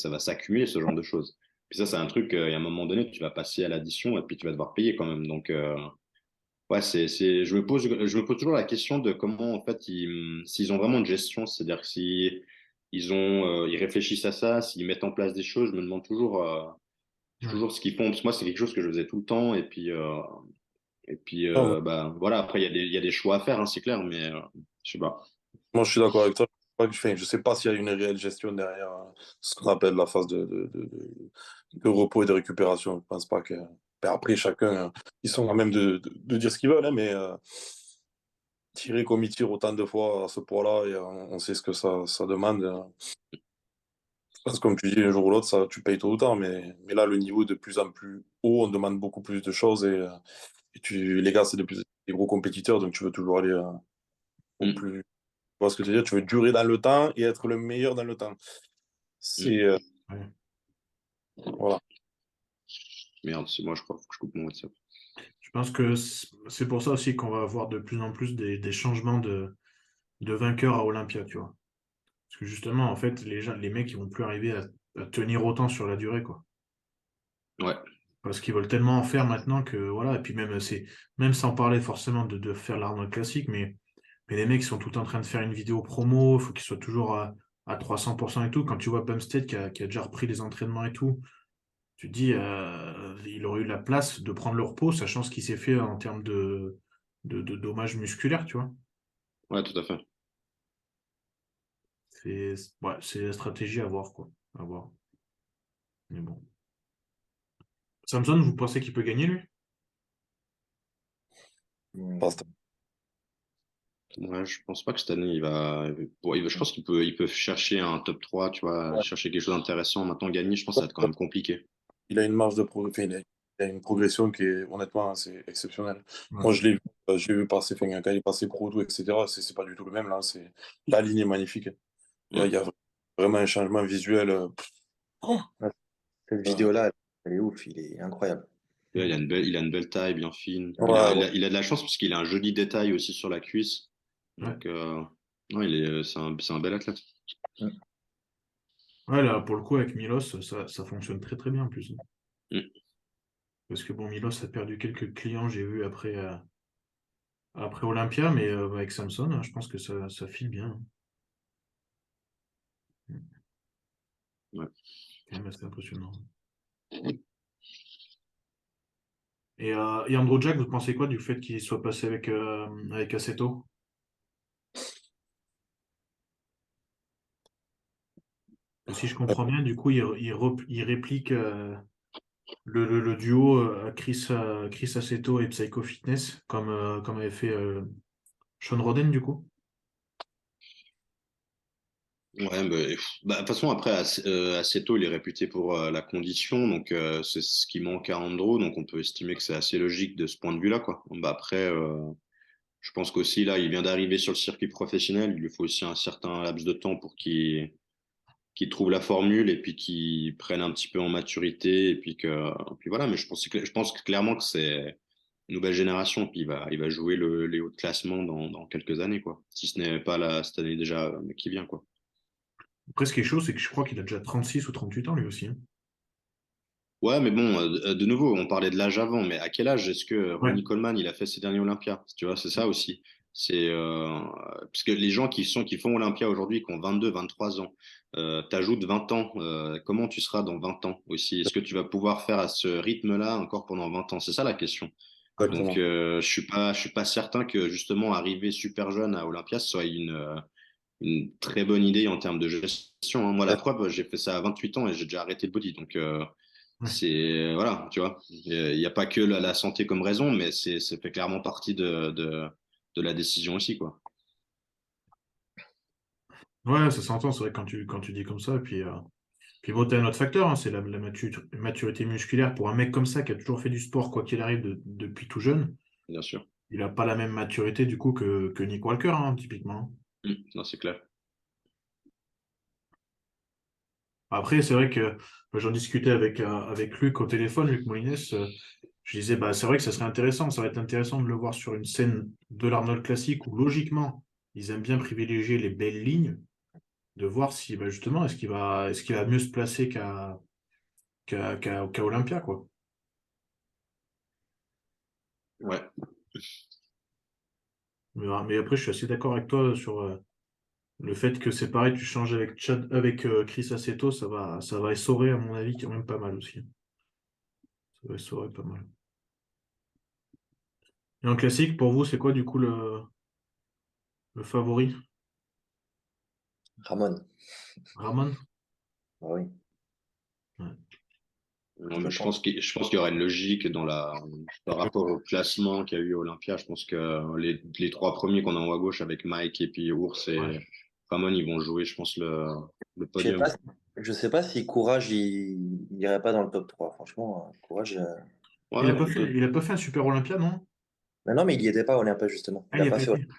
va s'accumuler, ce genre de choses. Puis ça, c'est un truc, il y a un moment donné, tu vas passer à l'addition et puis tu vas devoir payer quand même. Donc, ouais, je me pose toujours la question de comment, en fait, s'ils ont vraiment une gestion, c'est-à-dire que si ils réfléchissent à ça, s'ils mettent en place des choses, je me demande
Ouais.
toujours ce qu'ils font. Parce que moi, c'est quelque chose que je faisais tout le temps, et puis,
Non, moi,
bah, voilà, après, il y a des choix à faire, hein, c'est clair, mais je sais pas.
moi, je suis d'accord avec toi. Enfin, je sais pas s'il y a une réelle gestion derrière ce qu'on appelle la phase de repos et de récupération. Je pense pas que. Ben, après, chacun, ils sont à même de dire ce qu'ils veulent, hein, mais tirer comme ils tirent autant de fois à ce poids-là, et on sait ce que ça demande. Je pense, comme tu dis, un jour ou l'autre, tu payes tôt ou tard, mais là, le niveau est de plus en plus haut, on demande beaucoup plus de choses, et les gars, c'est de plus des gros compétiteurs, donc tu veux toujours aller au
Mm,
plus. Tu vois ce que je veux dire? Tu veux durer dans le temps et être le meilleur dans le temps.
mm.
C'est.
Ouais.
Voilà.
Merde, c'est moi, je crois, faut que je coupe mon WhatsApp.
Je pense que c'est pour ça aussi qu'on va avoir de plus en plus des changements de vainqueurs à Olympia, tu vois. Parce que justement, en fait, les mecs, ils vont plus arriver à tenir autant sur la durée, quoi.
Ouais,
Parce qu'ils veulent tellement en faire maintenant que voilà, et puis même sans parler forcément de faire l'Arnold classique, mais les mecs sont tout en train de faire une vidéo promo, il faut qu'ils soient toujours à 300% et tout. Quand tu vois Bumstead qui a déjà repris les entraînements et tout, tu te dis il aurait eu la place de prendre le repos, sachant ce qui s'est fait en termes de dommages musculaires, tu vois.
ouais, tout à fait.
C'est la stratégie à voir, quoi. À voir. Mais bon. Samson, vous pensez qu'il peut gagner, lui?
Hmm.
Ouais, je pense pas que cette année, je pense il peut chercher un top 3, tu vois,
Ouais.
chercher quelque chose d'intéressant. Maintenant, gagner, je pense que ça va être quand même compliqué.
Il a une marge de progression, il a une progression qui est honnêtement assez exceptionnelle.
Ouais.
Moi, je l'ai vu passer, enfin, quand il est passé pro, tout, etc. C'est pas du tout le même là. La ligne est magnifique.
Ouais.
Il y a vraiment un changement visuel. Oh,
Ouais, cette
euh,
vidéo-là, elle est ouf, il est incroyable.
Ouais, il a une belle taille, bien fine.
Ouais, ouais.
Il a de la chance parce qu'il a un joli détail aussi sur la cuisse.
Ouais.
Donc, non, c'est un bel athlète.
Hmm.
Ouais, là, pour le coup, avec Milos, ça fonctionne très très bien en plus, hein.
Mm.
Parce que bon, Milos a perdu quelques clients, j'ai vu après Olympia, mais avec Samson, hein, je pense que ça file bien, hein.
Ouais.
C'est quand même assez impressionnant. Et Andrew Jack, vous pensez quoi du fait qu'il soit passé avec Assetto? Si je comprends bien, du coup, il réplique le duo Chris Assetto et Psycho Fitness, comme avait fait Sean Roden, du coup.
Ouais, de toute façon, après, Assetto, il est réputé pour la condition, donc c'est ce qui manque à Andro, donc on peut estimer que c'est assez logique de ce point de vue-là, quoi. Bah, après, je pense qu'aussi, là, il vient d'arriver sur le circuit professionnel, il lui faut aussi un certain laps de temps pour qu'il trouve la formule et puis qu'il prenne un petit peu en maturité, puis voilà, mais je pense clairement que c'est une nouvelle génération, puis il va jouer les hauts de classement dans quelques années, quoi. Si ce n'est pas cette année déjà, mais qui vient, quoi.
Après, ce qui est chaud, c'est que je crois qu'il a déjà 36 ou 38 ans, lui aussi, hein.
Ouais, mais bon, de nouveau, on parlait de l'âge avant, mais à quel âge est-ce que
Ouais.
Ronnie Coleman il a fait ses derniers Olympia? Tu vois, c'est ça aussi. C'est parce que les gens qui font Olympia aujourd'hui, qui ont 22, 23 ans, t'ajoutes 20 ans. Comment tu seras dans 20 ans aussi? Est-ce que tu vas pouvoir faire à ce rythme-là encore pendant 20 ans? C'est ça la question. Donc,
exactement.
je suis pas certain que justement arriver super jeune à Olympia ce soit une très bonne idée en termes de gestion, hein. Moi, la preuve, j'ai fait ça à 28 ans et j'ai déjà arrêté le body. Donc,
Ouais.
voilà, tu vois. Il n'y a pas que la santé comme raison, mais ça fait clairement partie de la décision aussi, quoi.
Ouais, ça s'entend, c'est vrai quand tu dis comme ça. Et puis bon, t'as un autre facteur, hein, c'est la maturité musculaire pour un mec comme ça qui a toujours fait du sport, quoi qu'il arrive, depuis tout jeune.
Bien sûr.
Il n'a pas la même maturité du coup que Nick Walker, hein, typiquement.
Non, c'est clair.
Après, c'est vrai que j'en discutais avec Luc au téléphone, Luc Molines. Je disais, bah, c'est vrai que ça serait intéressant. Ça va être intéressant de le voir sur une scène de l'Arnold classique où, logiquement, ils aiment bien privilégier les belles lignes, de voir si, bah, justement, est-ce qu'il va mieux se placer qu'à Olympia, quoi.
Ouais.
Mais après, je suis assez d'accord avec toi sur le fait que c'est pareil, tu changes avec Chris Aceto, ça va essorer, à mon avis, quand même pas mal aussi. Ça va essorer pas mal. Et en classique, pour vous, c'est quoi du coup le favori?
Ramon.
Ramon?
Ah oui,
Ouais.
Non,
je
mais
pense.
je pense qu'il y aurait une logique par rapport au classement qu'il y a eu à Olympia. Je pense que les trois premiers qu'on a en haut à gauche avec Mike et puis Ours
Ouais.
et Ramon, ils vont jouer, je pense, le
Je sais
podium.
pas, je sais pas si Courage il irait pas dans le top 3. Franchement, Courage.
Il a
Ouais,
pas
il
fait,
peut.
il a pas fait un super Olympia, non?
Non, non, mais il y était pas, Olympia justement.
Ah,
Il
il
a
n'y a
pas
pas
fait.
été.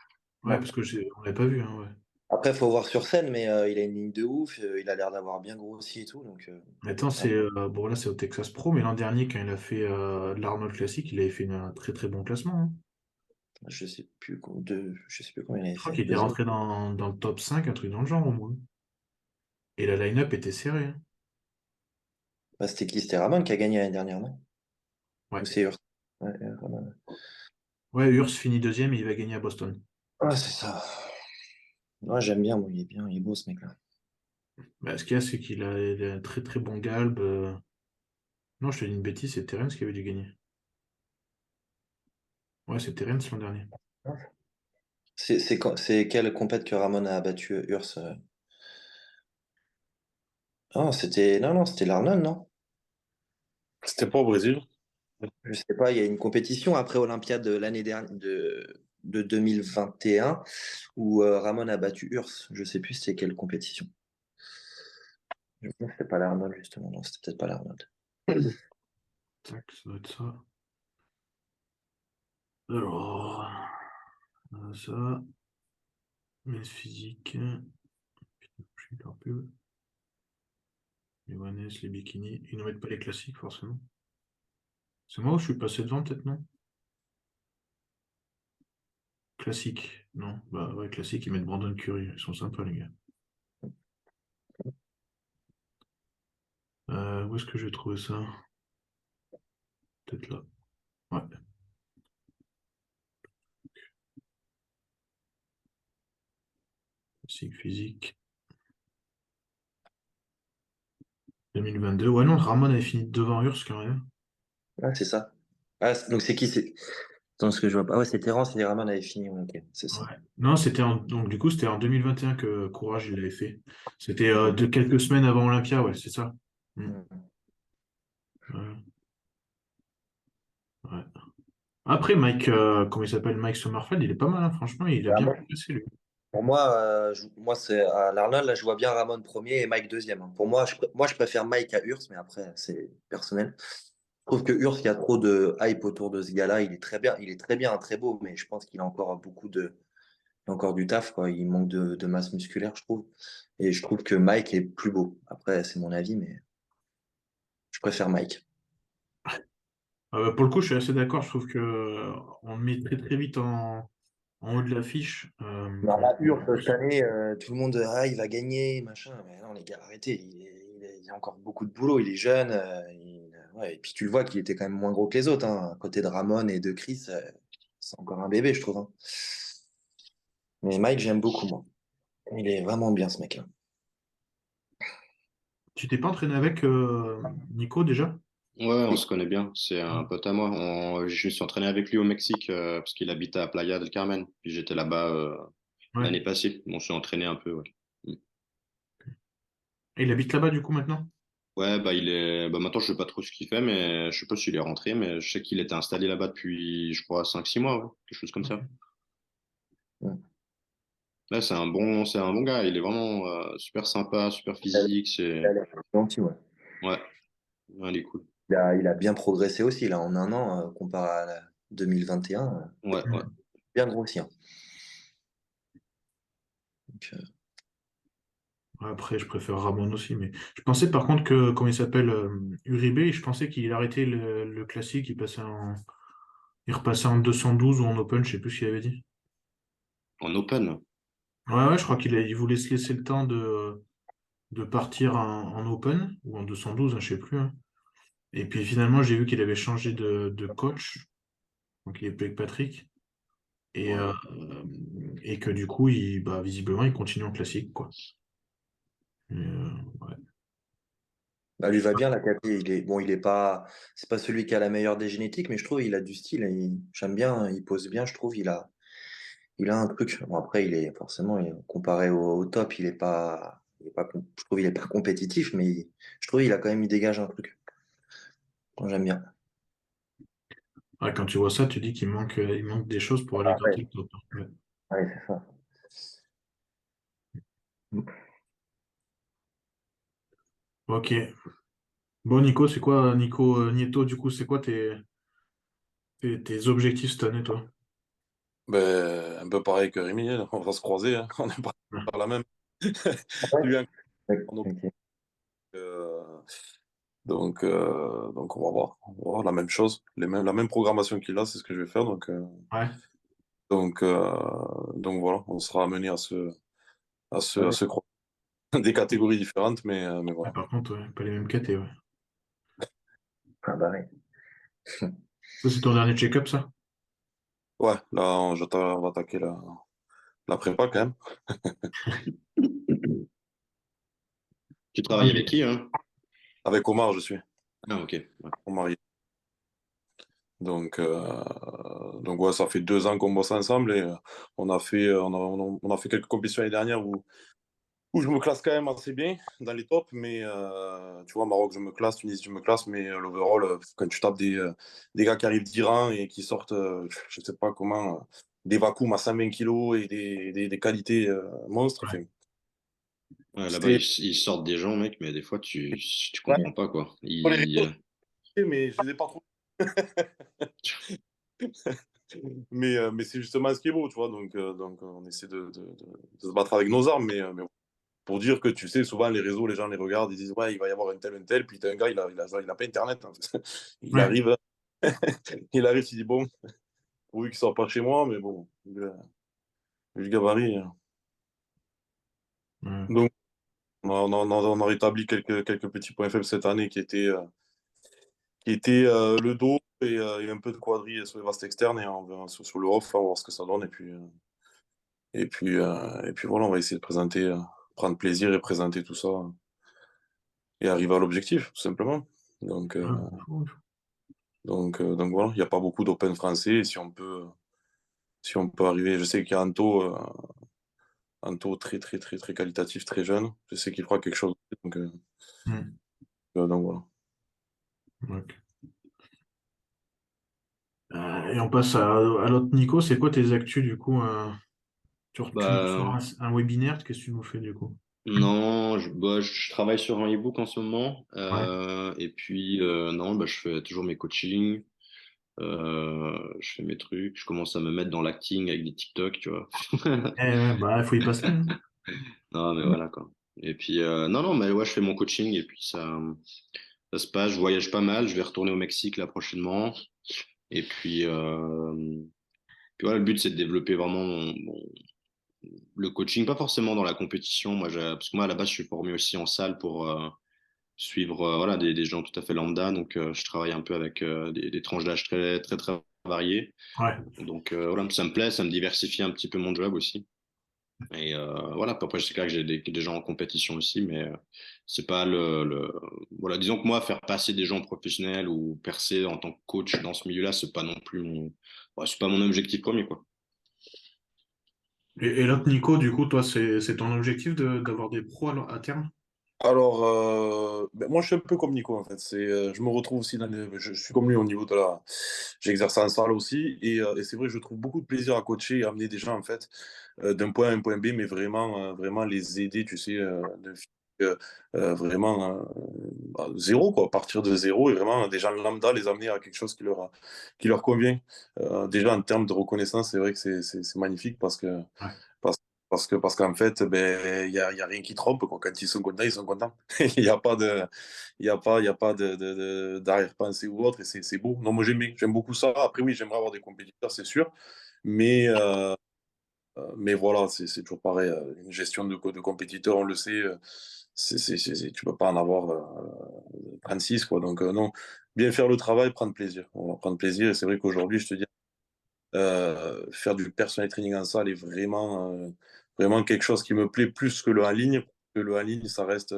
Ouais,
Non.
parce que on l'avait pas vu, hein, ouais.
Après, faut voir sur scène, mais il a une ligne de ouf. Il a l'air d'avoir bien grossi et tout. Donc,
Attends, bon, là, c'est au Texas Pro, mais l'an dernier, quand il a fait de l'Arnold Classic, il avait fait un très très bon classement, hein.
je sais plus combien il avait
Je crois
fait.
qu'il était
Deuxième.
rentré dans le top 5, un truc dans le genre, au moins. Et la line-up était serrée, hein.
Bah, c'était qui? C'était Ramon qui a gagné l'année dernière, non?
Ouais.
Ou c'est Hurst? Ouais, Ramon.
Ouais, Urs finit deuxième et il va gagner à Boston.
Ah, c'est ça. Ouais, j'aime bien, moi, il est beau ce mec-là.
Bah, ce qu'il y a, c'est il a un très très bon galbe. Non, je te dis une bêtise, c'est Terence qui avait dû gagner. Ouais, c'est Terence l'an dernier.
C'est quelle compète que Ramon a battu Urs? Ah, c'était l'Arnold, non?
C'était pas au Brésil.
Je sais pas, il y a une compétition après Olympia de l'année dernière de 2021 où Ramon a battu Urs. Je sais plus c'était quelle compétition. Je pense que c'était pas l'Arnold justement, non, c'était peut-être pas l'Arnold.
Tac, ça doit être ça. Alors, ça, mes physiques. Putain, je suis un peu. Les Vannes, les bikinis. Ils ne mettent pas les classiques, forcément. C'est moi où je suis passé devant, peut-être, non? Classique. Non, bah ouais, classique, ils mettent Brandon Curry. Ils sont sympas, les gars. Où est-ce que j'ai trouvé ça? Peut-être là. Ouais. Classique physique. 2022. Ouais, non, Ramon avait fini devant Urs quand même.
Ah, c'est ça. Ah, donc c'est qui? C'est dans ce que je vois pas. Ah ouais, c'est Terence et Ramon avait fini. Ouais, ok, c'est ça.
Ouais. Non, donc du coup, c'était en 2021 que Courage, il l'avait fait. C'était de quelques semaines avant Olympia, ouais, c'est ça. Mm.
Mm.
Ouais, ouais. Après, comment il s'appelle? Mike Sommerfeld, il est pas mal, hein, franchement, il a
Bah,
bien
moi,
progressé, lui.
pour moi, moi c'est à l'Arnold, là, je vois bien Ramon premier et Mike deuxième, hein. Pour moi, moi, je préfère Mike à Urs, mais après, c'est personnel. Je trouve que Urs, il y a trop de hype autour de ce gars-là. Il est très bien, très beau, mais je pense qu'il a encore il a encore du taf, quoi. Il manque de masse musculaire, je trouve. Et je trouve que Mike est plus beau. Après, c'est mon avis, mais je préfère Mike.
Pour le coup, je suis assez d'accord. Je trouve que on le met très très vite en haut de l'affiche.
Non, là, Urs, cette année, tout le monde, ah, il va gagner, machin. Mais non, les gars, arrêtez. Il a encore beaucoup de boulot. Il est jeune. Ouais, et puis tu le vois qu'il était quand même moins gros que les autres, hein. À côté de Ramon et de Chris, c'est encore un bébé, je trouve, hein. Mais Mike, j'aime beaucoup, moi. Il est vraiment bien, ce mec-là.
Tu t'es pas entraîné avec Nico déjà?
Ouais, on se connaît bien. C'est un pote à moi. Je me suis entraîné avec lui au Mexique parce qu'il habitait à Playa del Carmen. Puis j'étais là-bas
Ouais.
l'année passée. On s'est entraîné un peu. Ouais.
Et il habite là-bas du coup maintenant?
Ouais, bah il est. Bah maintenant je sais pas trop ce qu'il fait, mais je sais pas s'il est rentré, mais je sais qu'il était installé là-bas depuis, je crois, 5 6 mois, ouais. Quelque chose comme
Ok.
ça.
Ouais.
Là, c'est un bon gars. Il est vraiment super sympa, super physique.
Il a l'air gentil, ouais.
Ouais, ouais, il est cool.
Il a bien progressé aussi, là, en un an, comparé à 2021.
Ouais, ouais.
Mm.
Bien grossi, hein. Donc,
Après, je préfère Ramon aussi, mais je pensais par contre que, comment il s'appelle, Uribe, je pensais qu'il arrêtait le classique, il repassait en 212 ou en open, je sais plus ce qu'il avait dit.
En open.
Ouais, ouais, je crois il voulait se laisser le temps de partir en open, ou en 212, hein, je sais plus, hein. Et puis finalement, j'ai vu qu'il avait changé de coach, donc il est avec Patrick, et,
ouais.
euh, et que du coup, bah, visiblement, il continue en classique, quoi. Ouais.
Bah, lui va bien, la KT. Bon, c'est pas celui qui a la meilleure des génétiques, mais je trouve il a du style. J'aime bien, il pose bien, je trouve. Il a un truc. Bon, après, forcément, comparé au top, je trouve il est pas compétitif, mais je trouve il dégage un truc. Moi, j'aime bien.
Ouais, quand tu vois ça, tu dis il manque des choses pour aller
Ah,
gratter
ouais,
le top, hein. Ouais.
ouais, c'est ça.
Ok. Bon, Nico, c'est quoi, Nico Nieto, du coup, c'est quoi tes objectifs cette année, toi?
Ben, un peu pareil que Rémi, hein, on va se croiser, hein. On n'est
Ouais.
pas la même.
Ouais.
Lui, un
Ok,
en open,
ok.
donc on va voir. On va voir la même chose. La même programmation qu'il a, c'est ce que je vais faire.
Ouais.
Donc, euh, donc voilà, on sera amené à
Ouais.
se croiser. Des catégories différentes, mais
Ouais,
voilà.
par contre, ouais, pas les mêmes catés, ouais.
Ah bah ouais.
Ça, c'est ton dernier check-up, ça?
Ouais, là, on va attaquer la prépa quand même.
Tu
Ah,
travailles avec qui, hein?
Avec Omar, je suis.
Ah, ok. Ouais.
Omar. Donc ouais, ça fait 2 ans qu'on bosse ensemble et on a fait quelques compétitions l'année dernière où je me classe quand même assez bien dans les tops, mais tu vois, Maroc, je me classe, Tunisie, je me classe, mais l'overall, quand tu tapes des gars qui arrivent d'Iran et qui sortent, je sais pas comment, des vacuums à 120 kilos et des qualités monstres,
ouais.
enfin,
Ouais, là-bas,
c'était
ils sortent des gens, mec, mais des fois, tu
ouais,
comprends pas, quoi.
sur les réseaux, mais je les ai pas trop. Mais c'est justement ce qui est beau, tu vois, donc on essaie de se battre avec nos armes, mais pour dire que tu sais, souvent les réseaux, les gens les regardent, ils disent ouais, il va y avoir un tel, puis t'as un gars, il a pas internet, hein. Il
Ouais.
arrive, il arrive, il dit bon, pourvu qu'il sort pas de chez moi, mais bon, vu le gabarit, hein.
Ouais.
Donc on a rétabli quelques petits points faibles cette année qui étaient le dos et un peu de quadri sur les vastes externes, et on verra sur le off, on va voir ce que ça donne, et puis voilà, on va essayer de présenter, prendre plaisir et présenter tout ça et arriver à l'objectif, tout simplement. Donc,
Ouais,
euh, donc voilà, il n'y a pas beaucoup d'Open français. Et si on peut arriver, je sais qu'il y a Anto très, très, très, très qualitatif, très jeune. Je sais qu'il fera quelque chose.
Mm.
Donc voilà.
Ok. Et on passe à l'autre Nico. C'est quoi tes actus, du coup? Tu nous
Bah,
feras un webinaire. Qu'est-ce que tu nous fais, du coup?
non, je travaille sur un e-book en ce moment.
Ouais.
Et puis, non, bah, je fais toujours mes coachings. Je fais mes trucs. Je commence à me mettre dans l'acting avec des TikTok, tu vois.
Ouais, bah, il faut y passer, hein.
Non, mais voilà, quoi. Et puis, non, non, mais ouais, je fais mon coaching et puis ça se passe. Je voyage pas mal. Je vais retourner au Mexique là prochainement. Et puis voilà, le but, c'est de développer vraiment le coaching, pas forcément dans la compétition. Parce que moi, à la base, je suis formé aussi en salle pour suivre voilà, des gens tout à fait lambda. Donc, je travaille un peu avec des tranches d'âge très, très, très variées.
Ouais.
Donc, voilà, ça me plaît, ça me diversifie un petit peu mon job aussi. Et voilà, puis après, c'est clair que j'ai des gens en compétition aussi, mais c'est pas Voilà, disons que moi, faire passer des gens professionnels ou percer en tant que coach dans ce milieu-là, c'est pas non plus ouais, c'est pas mon objectif premier, quoi.
Et l'autre Nico, du coup, toi, c'est ton objectif d'avoir des pros à terme?
Alors, ben, moi, je suis un peu comme Nico, en fait. Je me retrouve aussi je suis comme lui au niveau de la. J'exerce en salle aussi. Et c'est vrai que je trouve beaucoup de plaisir à coacher et à amener des gens, en fait, d'un point A à un point B, mais vraiment, vraiment les aider, tu sais, vraiment zéro, quoi. Partir de zéro et vraiment des gens lambda, les amener à quelque chose qui leur convient. Déjà, en termes de reconnaissance, c'est vrai que c'est magnifique
Ouais.
parce, parce qu'en fait, ben, il y a rien qui trompe, quoi. Quand ils sont contents, ils sont contents. Il n'y a pas d'arrière-pensée ou autre, et c'est beau. Non, moi, j'aime beaucoup ça. Après, oui, j'aimerais avoir des compétiteurs, c'est sûr. Mais, voilà, c'est toujours pareil. Une gestion de compétiteurs, on le sait, tu peux pas en avoir 36, quoi. Donc, non, bien faire le travail, prendre plaisir. On va prendre plaisir. Et c'est vrai qu'aujourd'hui, je te dis, faire du personal training en salle est vraiment quelque chose qui me plaît plus que le en ligne. Que le en ligne, ça reste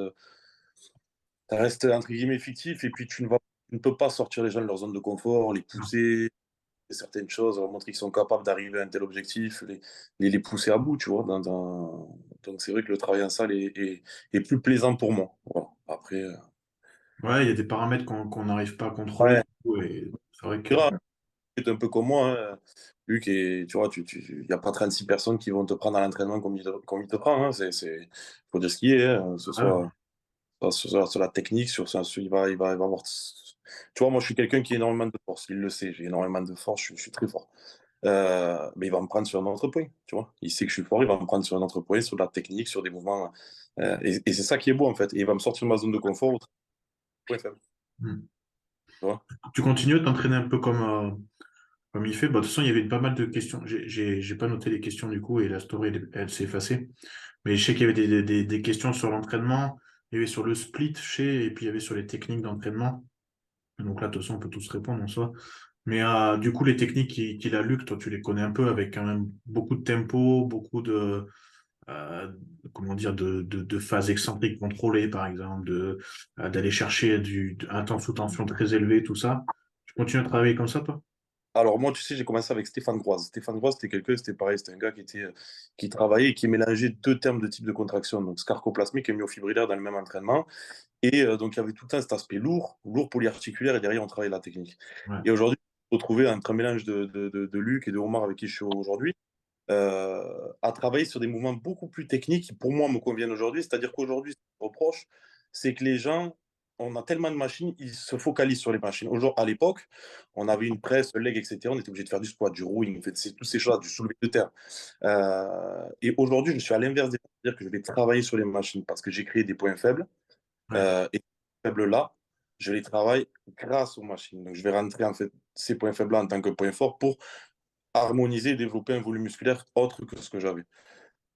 entre guillemets fictif, et puis tu ne peux pas sortir les gens de leur zone de confort, les pousser certaines choses, leur montrer qu'ils sont capables d'arriver à un tel objectif, les pousser à bout, tu vois. Donc c'est vrai que le travail en salle est plus plaisant pour moi. Voilà. Après,
Ouais, il y a des paramètres qu'on n'arrive pas à contrôler,
ouais,
du coup, et c'est vrai que.
tu es un peu comme moi, hein. Luc, et tu vois, il n'y a pas 36 personnes qui vont te prendre à l'entraînement comme il te prend, hein. Faut dire ce qui est, hein. Ce
Ah,
soit sur la technique, il va avoir. Tu vois, moi, je suis quelqu'un qui a énormément de force. Il le sait, j'ai énormément de force, je suis très fort. Mais il va me prendre sur un autre point, tu vois. Il sait que je suis fort, il va me prendre sur un autre point, sur de la technique, sur des mouvements. Et c'est ça qui est beau, en fait. Et il va me sortir de ma zone de confort au point faible,
hmm.
tu vois.
Tu continues à t'entraîner un peu comme il fait. Bah, de toute façon, il y avait pas mal de questions. J'ai pas noté les questions, du coup, et la story, elle s'est effacée. Mais je sais qu'il y avait des questions sur l'entraînement. Il y avait sur le split, et puis il y avait sur les techniques d'entraînement. Donc là, de toute façon, on peut tous répondre en soi. Mais du coup, les techniques qu'il a, Luc, toi, tu les connais un peu avec quand même beaucoup de tempo, beaucoup euh, comment dire, de phases excentriques contrôlées, par exemple, d'aller chercher un temps sous tension très élevé, tout ça. Tu continues à travailler comme ça, toi?
Alors moi, tu sais, j'ai commencé avec Stéphane Groise. Stéphane Groise, c'était pareil, c'était un gars qui travaillait et qui mélangeait deux termes de type de contraction, donc scarcoplasmique et myofibrillaire dans le même entraînement. Et donc, il y avait tout le temps cet aspect lourd polyarticulaire, et derrière, on travaille la technique.
Ouais,
Et aujourd'hui, je me retrouvais entre un mélange de Luc et de Omar avec qui je suis aujourd'hui, à travailler sur des mouvements beaucoup plus techniques qui, pour moi, me conviennent aujourd'hui. C'est-à-dire qu'aujourd'hui, ce que je reproche, c'est que les gens, on a tellement de machines, ils se focalisent sur les machines. À l'époque, on avait une presse, leg, etc. On était obligé de faire du squat, du rowing, en fait, c'est toutes ces choses, du soulevé de terre. Et aujourd'hui, je suis à l'inverse, c'est-à-dire que je vais travailler sur les machines parce que j'ai créé des points faibles.
ouais,
Et ces faibles-là, je les travaille grâce aux machines. Donc, je vais rentrer en fait ces points faibles-là en tant que points forts pour harmoniser et développer un volume musculaire autre que ce que j'avais.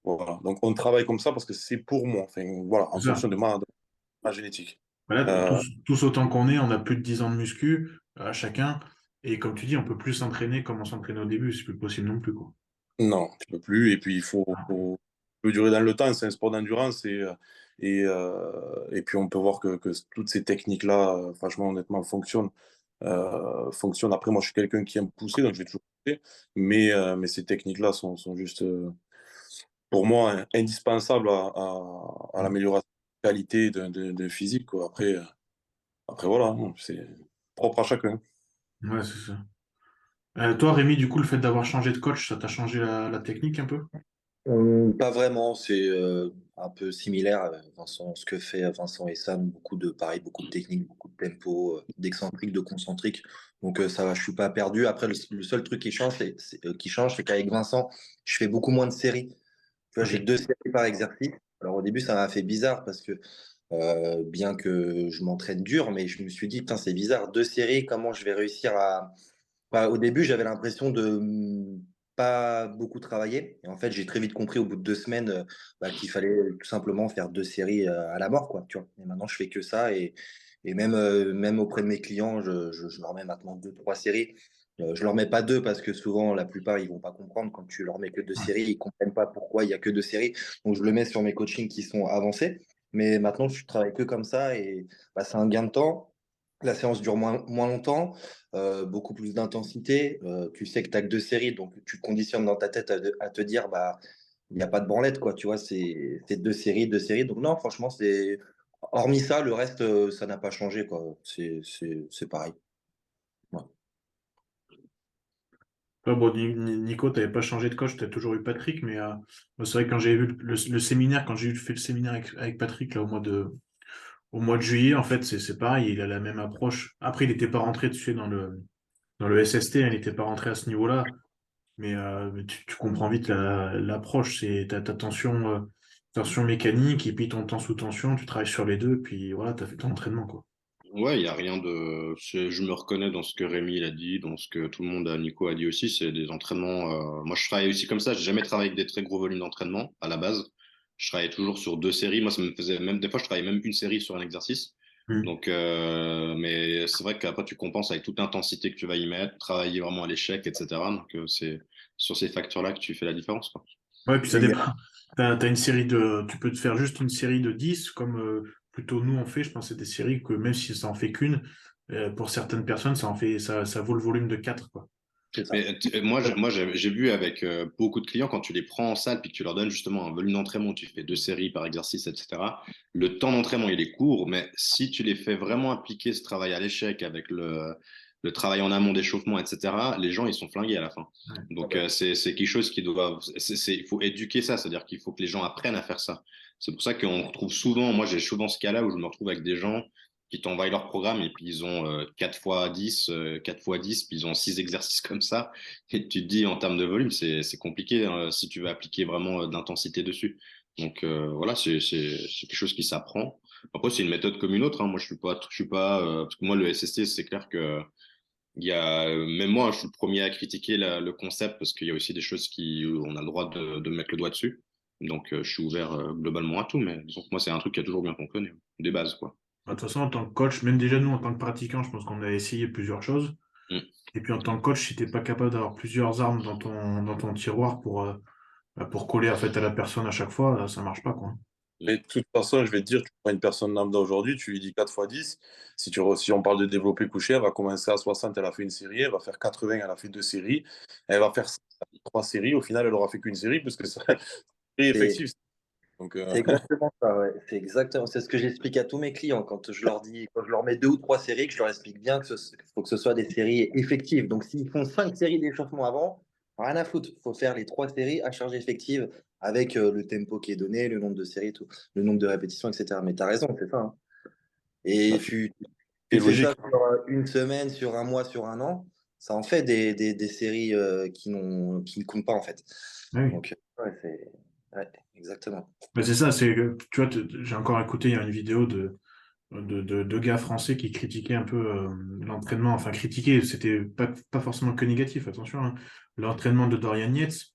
Voilà. Donc, on travaille comme ça parce que c'est pour moi. Enfin, voilà, en
c'est ça.
fonction de ma génétique.
Voilà,
Euh,
tous autant qu'on est, on a plus de 10 ans de muscu, chacun. Et comme tu dis, on peut plus s'entraîner comme on s'entraînait au début. C'est plus possible non plus, quoi.
non, tu peux plus. Et puis, faut durer dans le temps. C'est un sport d'endurance. Et puis, on peut voir que toutes ces techniques-là, franchement, honnêtement, fonctionnent. Après, moi, je suis quelqu'un qui aime pousser, donc je vais toujours pousser. Mais ces techniques-là sont juste, pour moi, indispensables à
Mm.
l'amélioration de la qualité de physique, quoi. Après, voilà, hein, c'est propre à chacun.
Ouais, c'est ça. Toi, Rémi, du coup, le fait d'avoir changé de coach, ça t'a changé la technique un peu?
Pas vraiment, c'est un peu similaire, Vincent, ce que fait Vincent et Sam, pareil, beaucoup de techniques, beaucoup de tempo, d'excentrique, de concentrique. Donc ça va, je suis pas perdu. Après, le seul truc qui change, c'est qu'avec Vincent, je fais beaucoup moins de séries. Tu vois,
Ok.
j'ai 2 séries par exercice. Alors au début, ça m'a fait bizarre parce que bien que je m'entraîne dur, mais je me suis dit, putain, c'est bizarre, 2 séries, comment je vais réussir à. Bah, au début, j'avais l'impression de pas beaucoup travailler. Et en fait, j'ai très vite compris au bout de 2 semaines qu'il fallait tout simplement faire 2 séries à la mort, quoi, tu vois. Et maintenant, je fais que ça. Et même auprès de mes clients, je leur mets maintenant 2, 3 séries. Je leur mets pas deux parce que souvent, la plupart, ils vont pas comprendre. Quand tu leur mets que deux
Ouais.
séries, ils comprennent pas pourquoi il y a que 2 séries. Donc, je le mets sur mes coachings qui sont avancés. Mais maintenant, je travaille que comme ça et bah, c'est un gain de temps. La séance dure moins longtemps, beaucoup plus d'intensité. Tu sais que tu n'as que 2 séries, donc tu te conditionnes dans ta tête à te dire, bah, il n'y a pas de branlette, quoi. Tu vois, c'est 2 séries, 2 séries. Donc non, franchement, hormis ça, le reste, ça n'a pas changé, quoi. C'est pareil. Ouais.
Ouais, bon, Nico, t'avais pas changé de coach, t'as toujours eu Patrick, mais moi, c'est vrai que quand j'ai vu le séminaire, quand j'ai fait le séminaire avec Patrick là, au mois de juillet, en fait, c'est pareil, il a la même approche. Après, il n'était pas rentré dessus dans le SST, hein, il n'était pas rentré à ce niveau-là, mais tu comprends vite l'approche, c'est ta tension mécanique, et puis ton temps sous tension, tu travailles sur les deux, puis voilà, tu as fait ton entraînement, quoi.
Ouais, il n'y a rien de. Je me reconnais dans ce que Rémi il a dit, dans ce que tout le monde, Nico a dit aussi. C'est des entraînements. Moi, je travaille aussi comme ça. J'ai jamais travaillé avec des très gros volumes d'entraînement à la base. Je travaillais toujours sur 2 séries. Moi, ça me faisait même des fois, je travaillais même une série sur un exercice.
Mm.
Donc, mais c'est vrai qu'après, tu compenses avec toute l'intensité que tu vas y mettre, travailler vraiment à l'échec, etc. Donc, c'est sur ces facteurs-là que tu fais la différence, quoi.
Ouais, puis ça
Et il y
dépend.
a-
T'as une tu peux te faire juste une série de 10 comme plutôt nous on fait. Je pense que c'est des séries que même si ça en fait qu'une, pour certaines personnes, ça vaut le volume de 4 quoi.
c'est ça.
Mais j'ai vu avec beaucoup de clients, quand tu les prends en salle puis que tu leur donnes justement un volume d'entraînement, tu fais 2 séries par exercice, etc. Le temps d'entraînement, il est court, mais si tu les fais vraiment appliquer ce travail à l'échec avec le travail en amont d'échauffement, etc., les gens, ils sont flingués à la fin.
Ouais.
Ah
Donc,
bah,
c'est quelque chose qui doit. Il faut éduquer ça, c'est-à-dire qu'il faut que les gens apprennent à faire ça. C'est pour ça qu'on retrouve souvent, moi, j'ai souvent ce cas-là où je me retrouve avec des gens qui t'envoient leur programme et puis ils ont 4 fois 10, 4 fois 10, puis ils ont 6 exercices comme ça. Et tu te dis, en termes de volume, c'est compliqué si tu veux appliquer vraiment d'intensité dessus. Donc voilà, c'est quelque chose qui s'apprend. Après, c'est une méthode comme une autre, hein. Moi, je suis pas parce que moi, le SST, c'est clair que même moi, je suis le premier à critiquer le concept parce qu'il y a aussi des choses où on a le droit de mettre le doigt dessus. Donc, je suis ouvert globalement à tout, mais disons que moi, c'est un truc qui a toujours bien fonctionné, des bases, quoi.
Bah, de toute façon, en tant que coach, même déjà nous, en tant que pratiquants, je pense qu'on a essayé plusieurs choses.
Mm.
Et puis en tant que coach, si tu n'es pas capable d'avoir plusieurs armes dans ton tiroir pour coller en fait, à la personne à chaque fois, ça ne marche pas, quoi.
Et de toute façon, je vais te dire, tu prends une personne lambda aujourd'hui, tu lui dis 4 fois 10. Si on parle de développer couché, elle va commencer à 60, elle a fait une série, elle va faire 80, elle a fait 2 séries, elle va faire 3 séries, au final, elle aura fait qu'une série, parce que ça est
C'est
effectif. Donc,
c'est exactement ça, ouais. C'est ce que j'explique à tous mes clients quand je leur dis, quand je leur mets 2 ou 3 séries, que je leur explique bien qu'il faut que ce soit des séries effectives. Donc, s'ils font 5 séries d'échauffement avant, rien à foutre. Il faut faire les 3 séries à charge effective avec le tempo qui est donné, le nombre de séries, tout, le nombre de répétitions, etc. Mais tu as raison, c'est ça, hein. Et
bah,
tu
c'est
fais
logique.
ça sur une semaine, sur un mois, sur un an, ça en fait des séries qui ne comptent pas, en fait.
Ah oui.
Donc, ouais, ouais, exactement.
Mais c'est ça, tu vois, j'ai encore écouté, il y a une vidéo de deux gars français qui critiquaient un peu l'entraînement, enfin critiquaient, c'était pas forcément que négatif, attention, hein, l'entraînement de Dorian Yates,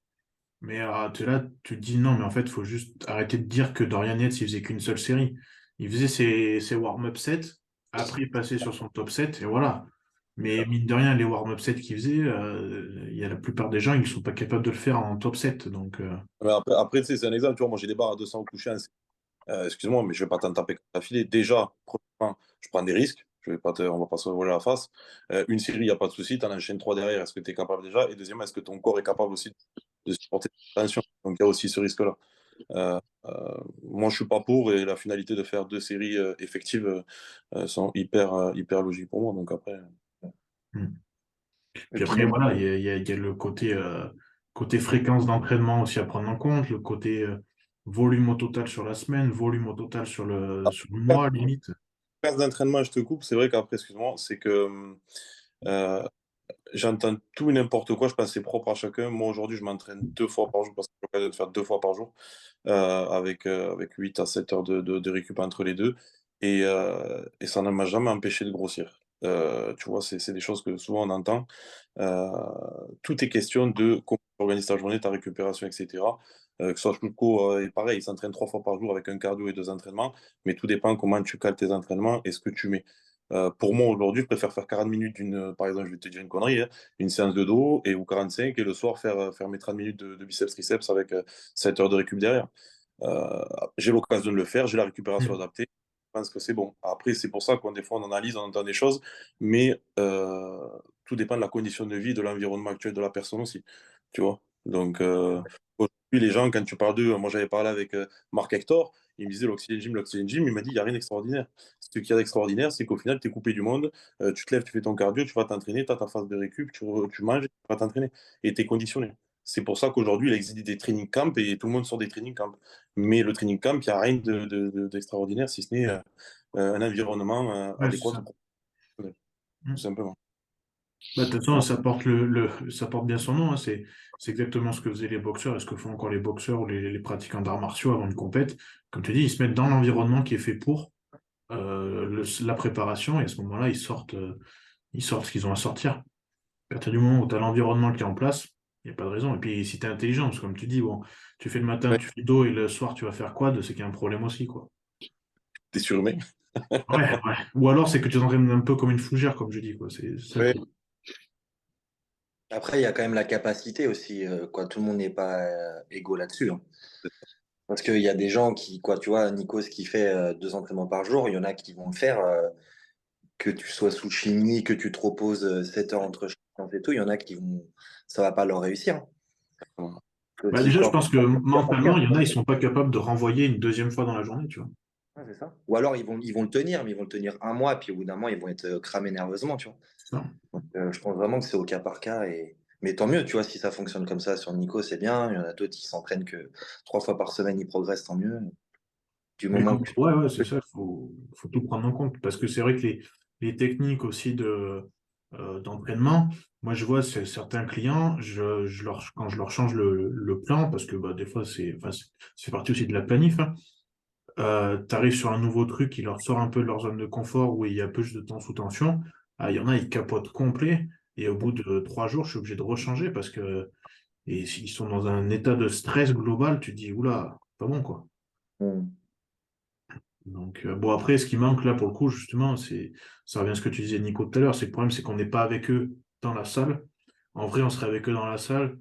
mais là, tu te dis non, mais en fait, il faut juste arrêter de dire que Dorian Yates, il faisait qu'une seule série. Il faisait ses warm-up sets, après il passait sur son top set, et voilà. Mais mine de rien, les warm-up sets qu'il faisait, il y a la plupart des gens, ils ne sont pas capables de le faire en top set, donc...
Mais après, tu sais, c'est un exemple, tu vois, moi j'ai des barres à 200 au coucher, excuse-moi, mais je vais pas t'en taper à filer. Déjà, premièrement, je prends des risques. On va pas se voiler la face. Une série, il n'y a pas de souci. Tu en enchaînes 3 derrière. Est-ce que tu es capable déjà? Et deuxièmement, est-ce que ton corps est capable aussi de supporter cette tension? Donc, il y a aussi ce risque-là. Moi, je suis pas pour. Et la finalité de faire 2 séries effectives sont hyper logiques pour moi. Donc, après.
hmm.
Et
Puis
puis
après,
même,
voilà, il y a le côté fréquence d'entraînement aussi à prendre en compte, le côté volume au total sur la semaine, volume au total sur le mois, limite.
Phase d'entraînement, je te coupe. C'est vrai qu'après, excuse-moi, c'est que euh, j'entends tout et n'importe quoi. Je pense que c'est propre à chacun. Moi, aujourd'hui, je m'entraîne 2 fois par jour parce que j'ai l'occasion de faire 2 fois par jour avec 8 à 7 heures de récup entre les deux. Et ça ne m'a jamais empêché de grossir. Tu vois, c'est des choses que souvent on entend. Euh, Tout est question de comment tu organises ta journée, ta récupération, etc. Que ce soit Choukko, et pareil, il s'entraîne 3 fois par jour avec un cardio et 2 entraînements, mais tout dépend comment tu cales tes entraînements et ce que tu mets. Pour moi, aujourd'hui, je préfère faire 40 minutes par exemple, je vais te dire une connerie, hein, une séance de dos ou 45, et le soir faire mes 30 minutes de biceps triceps avec 7 heures de récup derrière. Euh, j'ai l'occasion de le faire, j'ai la récupération
Hmm.
adaptée. Je pense que c'est bon. Après, c'est pour ça qu'on des fois on analyse, on entend des choses, mais tout dépend de la condition de vie, de l'environnement actuel de la personne aussi. Tu vois? Donc, aujourd'hui, les gens, quand tu parles d'eux, moi j'avais parlé avec Marc Hector, il me disait l'Oxygen Gym, il m'a dit, il n'y a rien d'extraordinaire. Ce qu'il y a d'extraordinaire, c'est qu'au final, tu es coupé du monde, tu te lèves, tu fais ton cardio, tu vas t'entraîner, tu as ta phase de récup, tu manges, tu vas t'entraîner, et tu es conditionné. C'est pour ça qu'aujourd'hui, il existe des training camps et tout le monde sort des training camps. Mais le training camp, il n'y a rien d'extraordinaire, si ce n'est un environnement
Ouais, c'est
adéquat
ça.
au professionnel, tout
Hmm.
simplement.
Bah, de toute façon,
Voilà.
ça porte bien son nom, hein. C'est exactement ce que faisaient les boxeurs et ce que font encore les boxeurs ou les pratiquants d'arts martiaux avant une compète. Comme tu dis, ils se mettent dans l'environnement qui est fait pour la préparation et à ce moment-là, ils sortent ce qu'ils ont à sortir. À partir du moment où tu as l'environnement qui est en place, il n'y a pas de raison. Et puis, si tu es intelligent, parce que comme tu dis, bon, tu fais le matin,
Ouais,
tu fais dos et le soir, tu vas faire quad, c'est qu'il y a un problème aussi, quoi.
t'es surhumain.
Ouais, ouais. Ou alors, c'est que tu t'entraînes un peu comme une fougère, comme je dis, quoi. C'est ça le
Ouais,
truc.
après, il y a quand même la capacité aussi, quoi. Tout le monde n'est pas égaux là-dessus, hein. Parce qu'il y a des gens qui, quoi, tu vois, Nikos qui fait 2 entraînements par jour, il y en a qui vont le faire, que tu sois sous chimie, que tu te reposes 7 heures entre chaque séance et tout, il y en a qui vont, ça va pas leur réussir, hein.
exactement.
C'est
Bah,
aussi
déjà, je
propre
pense que
à
mentalement,
chacun.
il y en a, ils sont pas capables de renvoyer une deuxième fois dans la journée, tu vois.
Ouais, c'est ça. Ou alors ils vont le tenir, mais ils vont le tenir un mois, puis au bout d'un mois, ils vont être cramés nerveusement, tu vois.
C'est ça.
Donc, je pense vraiment que c'est au cas par cas. Mais tant mieux, tu vois, si ça fonctionne comme ça sur Nico, c'est bien. Il y en a d'autres qui s'entraînent que 3 fois par semaine, ils progressent, tant mieux. Du
Mais
moment que...
ouais, ouais, c'est ça, il faut tout prendre en compte. Parce que c'est vrai que les techniques aussi d'entraînement, moi je vois certains clients, quand je leur change le plan, parce que bah, des fois enfin, c'est partie aussi de la planif, hein, tu arrives sur un nouveau truc qui leur sort un peu de leur zone de confort où il y a plus de temps sous tension. Ah, il y en a, ils capotent complet. Et au bout de 3 jours, je suis obligé de rechanger parce que ils sont dans un état de stress global. Tu te dis, oula, pas bon quoi.
Hmm.
Donc, bon, après, ce qui manque là, pour le coup, justement, ça revient à ce que tu disais, Nico, tout à l'heure, c'est que le problème, c'est qu'on n'est pas avec eux dans la salle. En vrai, on serait avec eux dans la salle,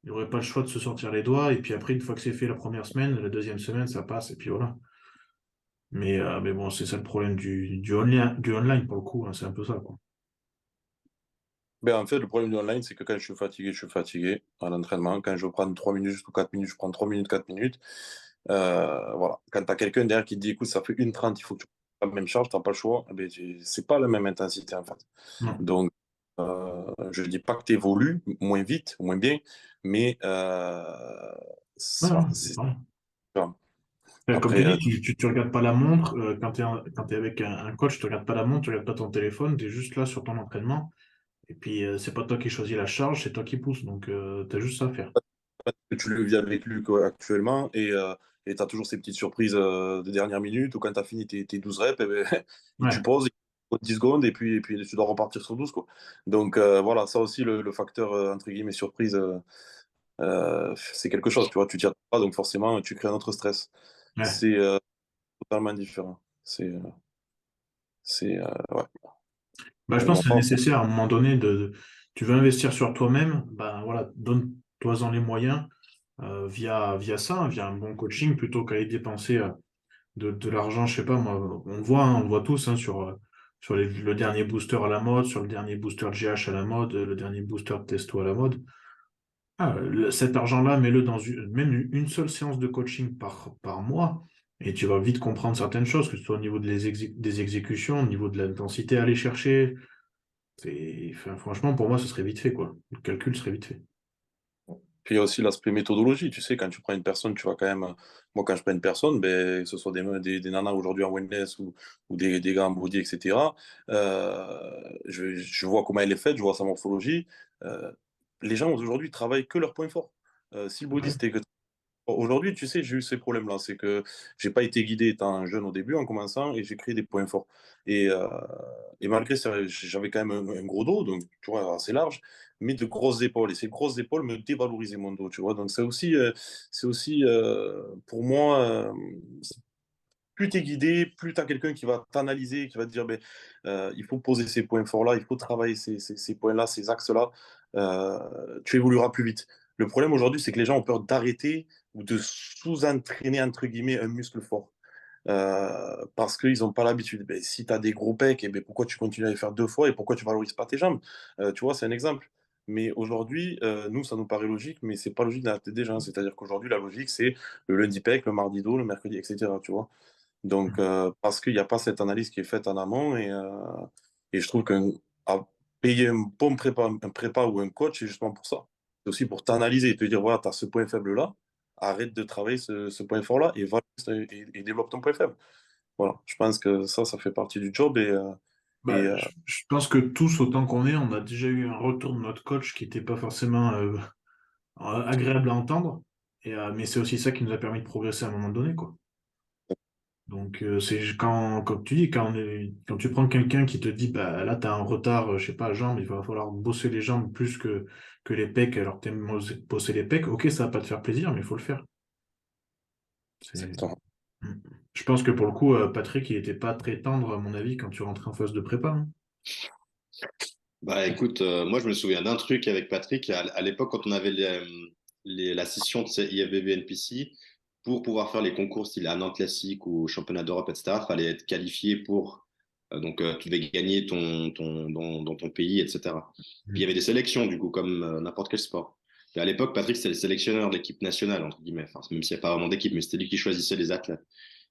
il n'y aurait pas le choix de se sortir les doigts, et puis après, une fois que c'est fait la première semaine, la deuxième semaine, ça passe, et puis voilà. Mais bon, c'est ça le problème du online, pour le coup, hein, c'est un peu ça, quoi.
Ben, en fait, le problème du online, c'est que quand je suis fatigué à l'entraînement. Quand je veux prendre 3 minutes ou 4 minutes, je prends 3 minutes, 4 minutes. Voilà. Quand tu as quelqu'un derrière qui te dit, écoute, ça fait 1h30, il faut que tu fasses la même charge, tu n'as pas le choix. Eh ben, c'est pas la même intensité, en fait.
Non.
Donc, je ne dis pas que tu évolues moins vite, moins bien, mais
Ouais,
ça,
ouais, c'est
c'est
pareil.
ça.
Comme tu
Après,
dis, tu regardes pas la montre, quand tu es avec un coach, tu regardes pas la montre, tu regardes pas ton téléphone, tu es juste là sur ton entraînement. Et puis, c'est pas toi qui choisis la charge, c'est toi qui pousse. Donc, tu as juste ça à faire.
tu le vis avec lui quoi, actuellement et tu as toujours ces petites surprises de dernière minute ou quand tu as fini tes 12 reps, eh ben, et tu
Ouais,
poses 10 secondes et puis tu dois repartir sur 12 quoi. Donc voilà, ça aussi, le facteur entre guillemets surprise, c'est quelque chose, tu vois, tu t'y attends pas, donc forcément tu crées un autre stress.
ouais.
C'est totalement différent. Ouais.
Bah, je
On
pense
n'a
que c'est
pas.
nécessaire à un moment donné tu veux investir sur toi-même, ben voilà, donne-toi-en les moyens via ça, hein, via un bon coaching, plutôt qu'aller dépenser de l'argent, je sais pas, moi, on le voit tous hein, sur le dernier booster à la mode, sur le dernier booster de GH à la mode, le dernier booster de testo à la mode. Ah, cet argent-là, mets-le dans même une seule séance de coaching par mois, et tu vas vite comprendre certaines choses, que ce soit au niveau des exécutions, au niveau de l'intensité à aller chercher. Enfin, franchement, pour moi, ce serait vite fait, quoi. Le calcul serait vite fait.
Puis il y a aussi l'aspect méthodologie. Tu sais, quand tu prends une personne, tu vas quand même. Moi, quand je prends une personne, ben, que ce soit des nanas aujourd'hui en wellness ou des gars en body, etc., je vois comment elle est faite, je vois sa morphologie. Euh, les gens aujourd'hui travaillent que leurs points forts. Si le body,
Ouais.
c'était que aujourd'hui, tu sais, j'ai eu ces problèmes-là. C'est que j'ai pas été guidé étant jeune au début en commençant et j'ai créé des points forts. Et, euh, et malgré ça, j'avais quand même un gros dos, donc tu vois, assez large, mais de grosses épaules. Et ces grosses épaules me dévalorisaient mon dos, tu vois. Donc c'est aussi pour moi, plus tu es guidé, plus tu as quelqu'un qui va t'analyser, qui va te dire, ben, il faut poser ces points forts-là, il faut travailler ces points-là, ces axes-là, tu évolueras plus vite. Le problème aujourd'hui, c'est que les gens ont peur d'arrêter ou de sous-entraîner, entre guillemets, un muscle fort. Parce qu'ils n'ont pas l'habitude. Ben, si tu as des gros pecs, eh ben, pourquoi tu continues à les faire 2 fois et pourquoi tu valorises pas tes jambes? Tu vois, c'est un exemple. Mais aujourd'hui, nous, ça nous paraît logique, mais c'est pas logique dans la tête des gens. C'est-à-dire qu'aujourd'hui, la logique, c'est le lundi pec, le mardi dos, le mercredi, etc. Tu vois? Donc, parce qu'il n'y a pas cette analyse qui est faite en amont et je trouve qu'à payer un bon prépa ou un coach, c'est justement pour ça. C'est aussi pour t'analyser et te dire, voilà, tu as ce point faible-là, arrête de travailler ce point fort-là et développe ton point faible. Voilà, je pense que ça fait partie du job et,
Bah, je pense que tous, autant qu'on est, on a déjà eu un retour de notre coach qui n'était pas forcément agréable à entendre. Mais c'est aussi ça qui nous a permis de progresser à un moment donné, quoi. Donc, comme tu dis, quand tu prends quelqu'un qui te dit, bah, là, tu as un retard, je sais pas, jambes, il va falloir bosser les jambes plus que les pecs, alors que tu aimes bosser les pecs, ok, ça va pas te faire plaisir, mais il faut le faire. C'est...
exactement.
Mm. Je pense que pour le coup, Patrick, il n'était pas très tendre, à mon avis, quand tu rentrais en phase de prépa, hein.
Bah écoute, moi je me souviens d'un truc avec Patrick, à l'époque quand on avait la scission de IFBB NPC, pour pouvoir faire les concours style à Nantes Classique ou Championnat d'Europe, etc., il fallait être qualifié pour, tu devais gagner dans ton pays, etc. Puis il y
Mm.
avait des sélections du coup, comme n'importe quel sport. Et à l'époque, Patrick c'était le sélectionneur de l'équipe nationale, entre guillemets, enfin, même s'il n'y a pas vraiment d'équipe, mais c'était lui qui choisissait les athlètes.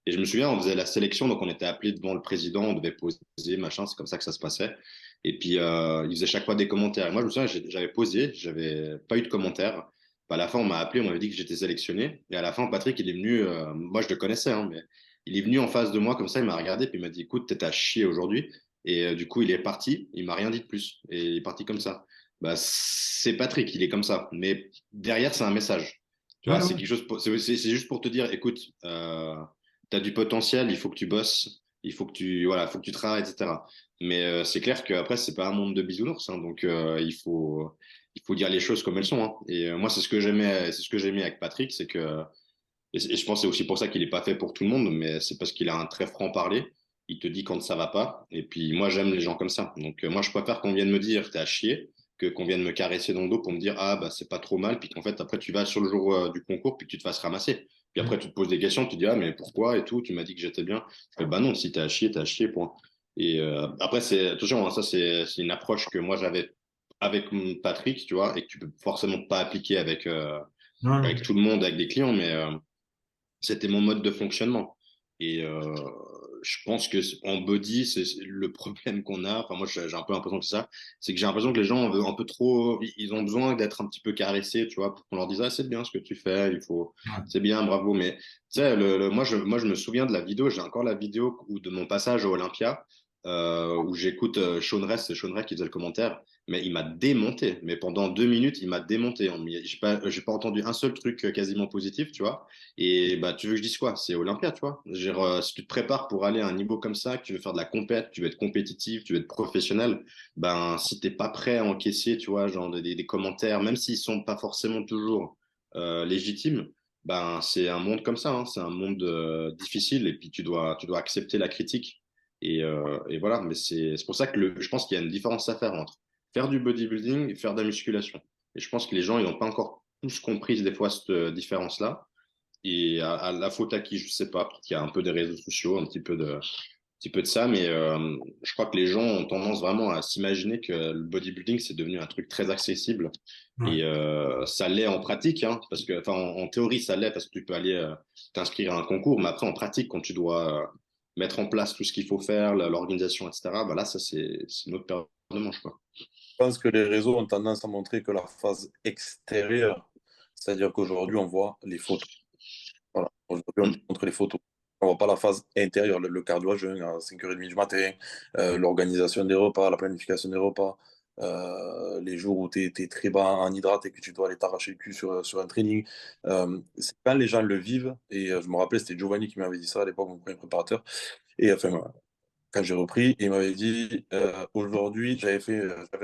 Et je me souviens, on faisait la sélection, donc on était appelé devant le président, on devait poser, machin, c'est comme ça que ça se passait. Et puis, il faisait chaque fois des commentaires. Et moi, je me souviens, j'avais posé, j'avais pas eu de commentaires. À la fin, on m'a appelé, on m'avait dit que j'étais sélectionné. Et à la fin, Patrick, il est venu, moi, je le connaissais, hein, mais il est venu en face de moi comme ça, il m'a regardé, puis il m'a dit, écoute, t'es à chier aujourd'hui. Et du coup, il est parti, il m'a rien dit de plus. Et il est parti comme ça. Bah, c'est Patrick, il est comme ça. Mais derrière, c'est un message. Tu
Ouais,
vois, c'est
ouais.
quelque chose, c'est juste pour te dire, écoute, tu as du potentiel, il faut que tu bosses, il faut que voilà, faut que tu travailles, etc. Mais c'est clair qu'après, c'est pas un monde de bisounours, hein, donc il faut dire les choses comme elles sont, hein. Et moi, c'est ce que j'aimais avec Patrick, c'est que Et je pense que c'est aussi pour ça qu'il n'est pas fait pour tout le monde, mais c'est parce qu'il a un très franc-parler. Il te dit quand ça va pas. Et puis moi, j'aime les gens comme ça. Donc moi, je préfère qu'on vienne me dire t'es à chier que qu'on vienne me caresser dans le dos pour me dire ah bah c'est pas trop mal. Puis qu'en fait, après, tu vas sur le jour du concours, puis que tu te fasses ramasser. Puis après, tu te poses des questions, tu te dis ah mais pourquoi et tout. Tu m'as dit que j'étais bien. Je fais bah non, si t'es à chier, point. Et après, attention, hein, ça c'est une approche que moi j'avais avec Patrick, tu vois, et que tu peux forcément pas appliquer
Non, non.
avec tout le monde, avec des clients, mais c'était mon mode de fonctionnement. Et je pense que en body, c'est le problème qu'on a. Enfin, moi, j'ai un peu l'impression que c'est ça. C'est que j'ai l'impression que les gens ont un peu trop, ils ont besoin d'être un petit peu caressés, tu vois, pour qu'on leur dise, ah, c'est bien ce que tu fais,
Ouais.
c'est bien, bravo. Mais, tu sais, moi, je me souviens de la vidéo, j'ai encore la vidéo de mon passage au Olympia, où j'écoute Sean Rest, c'est Sean Rest qui faisait le commentaire, mais il m'a démonté. Mais pendant 2 minutes, il m'a démonté. J'ai pas entendu un seul truc quasiment positif, tu vois. Et bah, tu veux que je dise quoi? C'est Olympia, tu vois. Genre, si tu te prépares pour aller à un niveau comme ça, que tu veux faire de la compète, tu veux être compétitif, tu veux être professionnel, ben, si t'es pas prêt à encaisser, tu vois, genre des commentaires, même s'ils sont pas forcément toujours légitimes, ben, c'est un monde comme ça, hein. C'est un monde difficile et puis tu dois accepter la critique. Et voilà, mais c'est pour ça que je pense qu'il y a une différence à faire entre faire du bodybuilding et faire de la musculation. Et je pense que les gens, ils n'ont pas encore tous compris des fois cette différence-là. Et à la faute à qui, je sais pas, peut-être qu'il y a un peu des réseaux sociaux, petit peu de ça, mais je crois que les gens ont tendance vraiment à s'imaginer que le bodybuilding, c'est devenu un truc très accessible.
Ouais.
Et ça l'est en pratique, hein, parce que, enfin, en théorie, ça l'est parce que tu peux aller t'inscrire à un concours, mais après, en pratique, quand tu dois mettre en place tout ce qu'il faut faire, l'organisation, etc., bah là, ça, c'est une autre paire de manches, quoi.
Je pense que les réseaux ont tendance à montrer que la phase extérieure, c'est-à-dire qu'aujourd'hui, on voit les photos. Voilà. Aujourd'hui, on
Mm.
te montre les photos. On voit pas la phase intérieure, le cardio à jeun à 5h30 du matin, l'organisation des repas, la planification des repas, les jours où tu es, très bas en hydrate et que tu dois aller t'arracher le cul sur un training. C'est quand les gens le vivent, et je me rappelais, c'était Giovanni qui m'avait dit ça à l'époque, mon premier préparateur, et enfin, quand j'ai repris, il m'avait dit, aujourd'hui, j'avais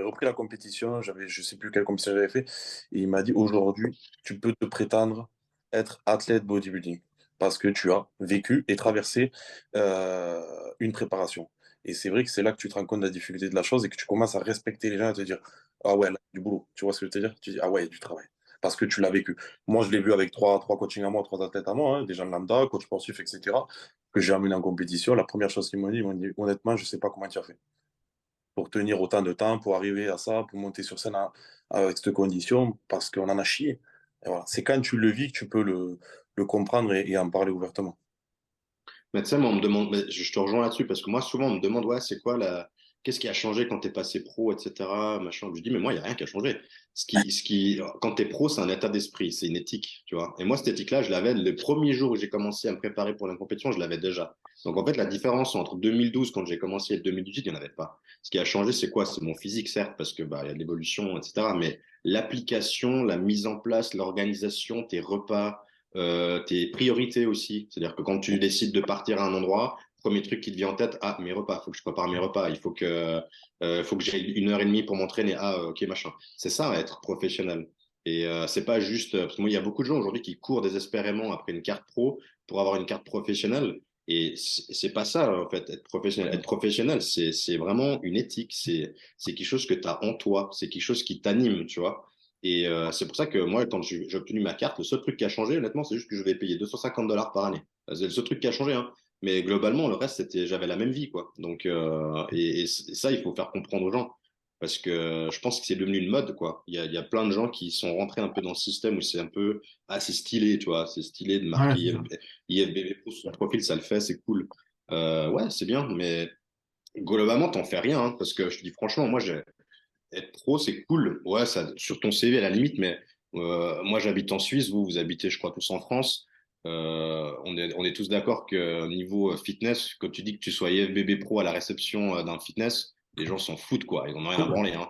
repris la compétition, je sais plus quelle compétition j'avais fait, et il m'a dit, aujourd'hui, tu peux te prétendre être athlète bodybuilding parce que tu as vécu et traversé euh, une préparation. Et c'est vrai que c'est là que tu te rends compte de la difficulté de la chose et que tu commences à respecter les gens et te dire, ah ouais, là, du boulot. Tu vois ce que je veux te dire? Tu dis, ah ouais, il y a du travail. Parce que tu l'as vécu. Moi, je l'ai vu avec trois coachings à moi, trois athlètes à moi, hein, des gens lambda, coach sportif, etc., que j'ai amené en compétition. La première chose qu'ils m'ont dit, honnêtement, je ne sais pas comment tu as fait pour tenir autant de temps, pour arriver à ça, pour monter sur scène avec cette condition, parce qu'on en a chié. Et voilà. C'est quand tu le vis que tu peux le comprendre et en parler ouvertement.
Mais tu sais, moi, on me demande, mais je te rejoins là-dessus parce que moi, souvent, on me demande, ouais, c'est quoi qu'est-ce qui a changé quand t'es passé pro, etc., machin. Je dis, mais moi, il n'y a rien qui a changé. Quand t'es pro, c'est un état d'esprit, c'est une éthique, tu vois. Et moi, cette éthique-là, je l'avais le premier jour où j'ai commencé à me préparer pour la compétition, je l'avais déjà. Donc, en fait, la différence entre 2012, quand j'ai commencé, et 2018, il n'y en avait pas. Ce qui a changé, c'est quoi? C'est mon physique, certes, parce que, bah, il y a de l'évolution, etc., mais l'application, la mise en place, l'organisation, tes repas, tes priorités aussi. C'est-à-dire que quand tu décides de partir à un endroit, premier truc qui te vient en tête, ah, mes repas, il faut que je prépare mes repas, faut que j'ai 1 heure et demie pour m'entraîner, ah, ok, machin. C'est ça, être professionnel. Et c'est pas juste, parce que moi, il y a beaucoup de gens aujourd'hui qui courent désespérément après une carte pro pour avoir une carte professionnelle. Et c'est pas ça, en fait, être professionnel. Être professionnel, c'est vraiment une éthique, c'est quelque chose que tu as en toi, c'est quelque chose qui t'anime, tu vois. Et c'est pour ça que moi, quand j'ai obtenu ma carte, le seul truc qui a changé, honnêtement, c'est juste que je vais payer 250 $ par année. C'est le seul truc qui a changé, hein. Mais globalement, le reste, j'avais la même vie, quoi. Donc, et ça, il faut faire comprendre aux gens. Parce que je pense que c'est devenu une mode, quoi. Il y a plein de gens qui sont rentrés un peu dans ce système où c'est un peu, ah, c'est stylé, tu vois. C'est stylé de
Ouais,
marquer
c'est ça.
IFBB Pro sur son profil, ça le fait, c'est cool. Ouais, c'est bien, mais globalement, t'en fais rien, hein, parce que je te dis franchement, moi, être pro, c'est cool. Ouais, ça, sur ton CV à la limite, mais moi j'habite en Suisse, vous habitez, je crois, tous en France. On est tous d'accord que niveau fitness, quand tu dis que tu sois IFBB pro à la réception d'un fitness, les gens s'en foutent, quoi. Ils n'en ont rien à
Ouais.
branler, hein.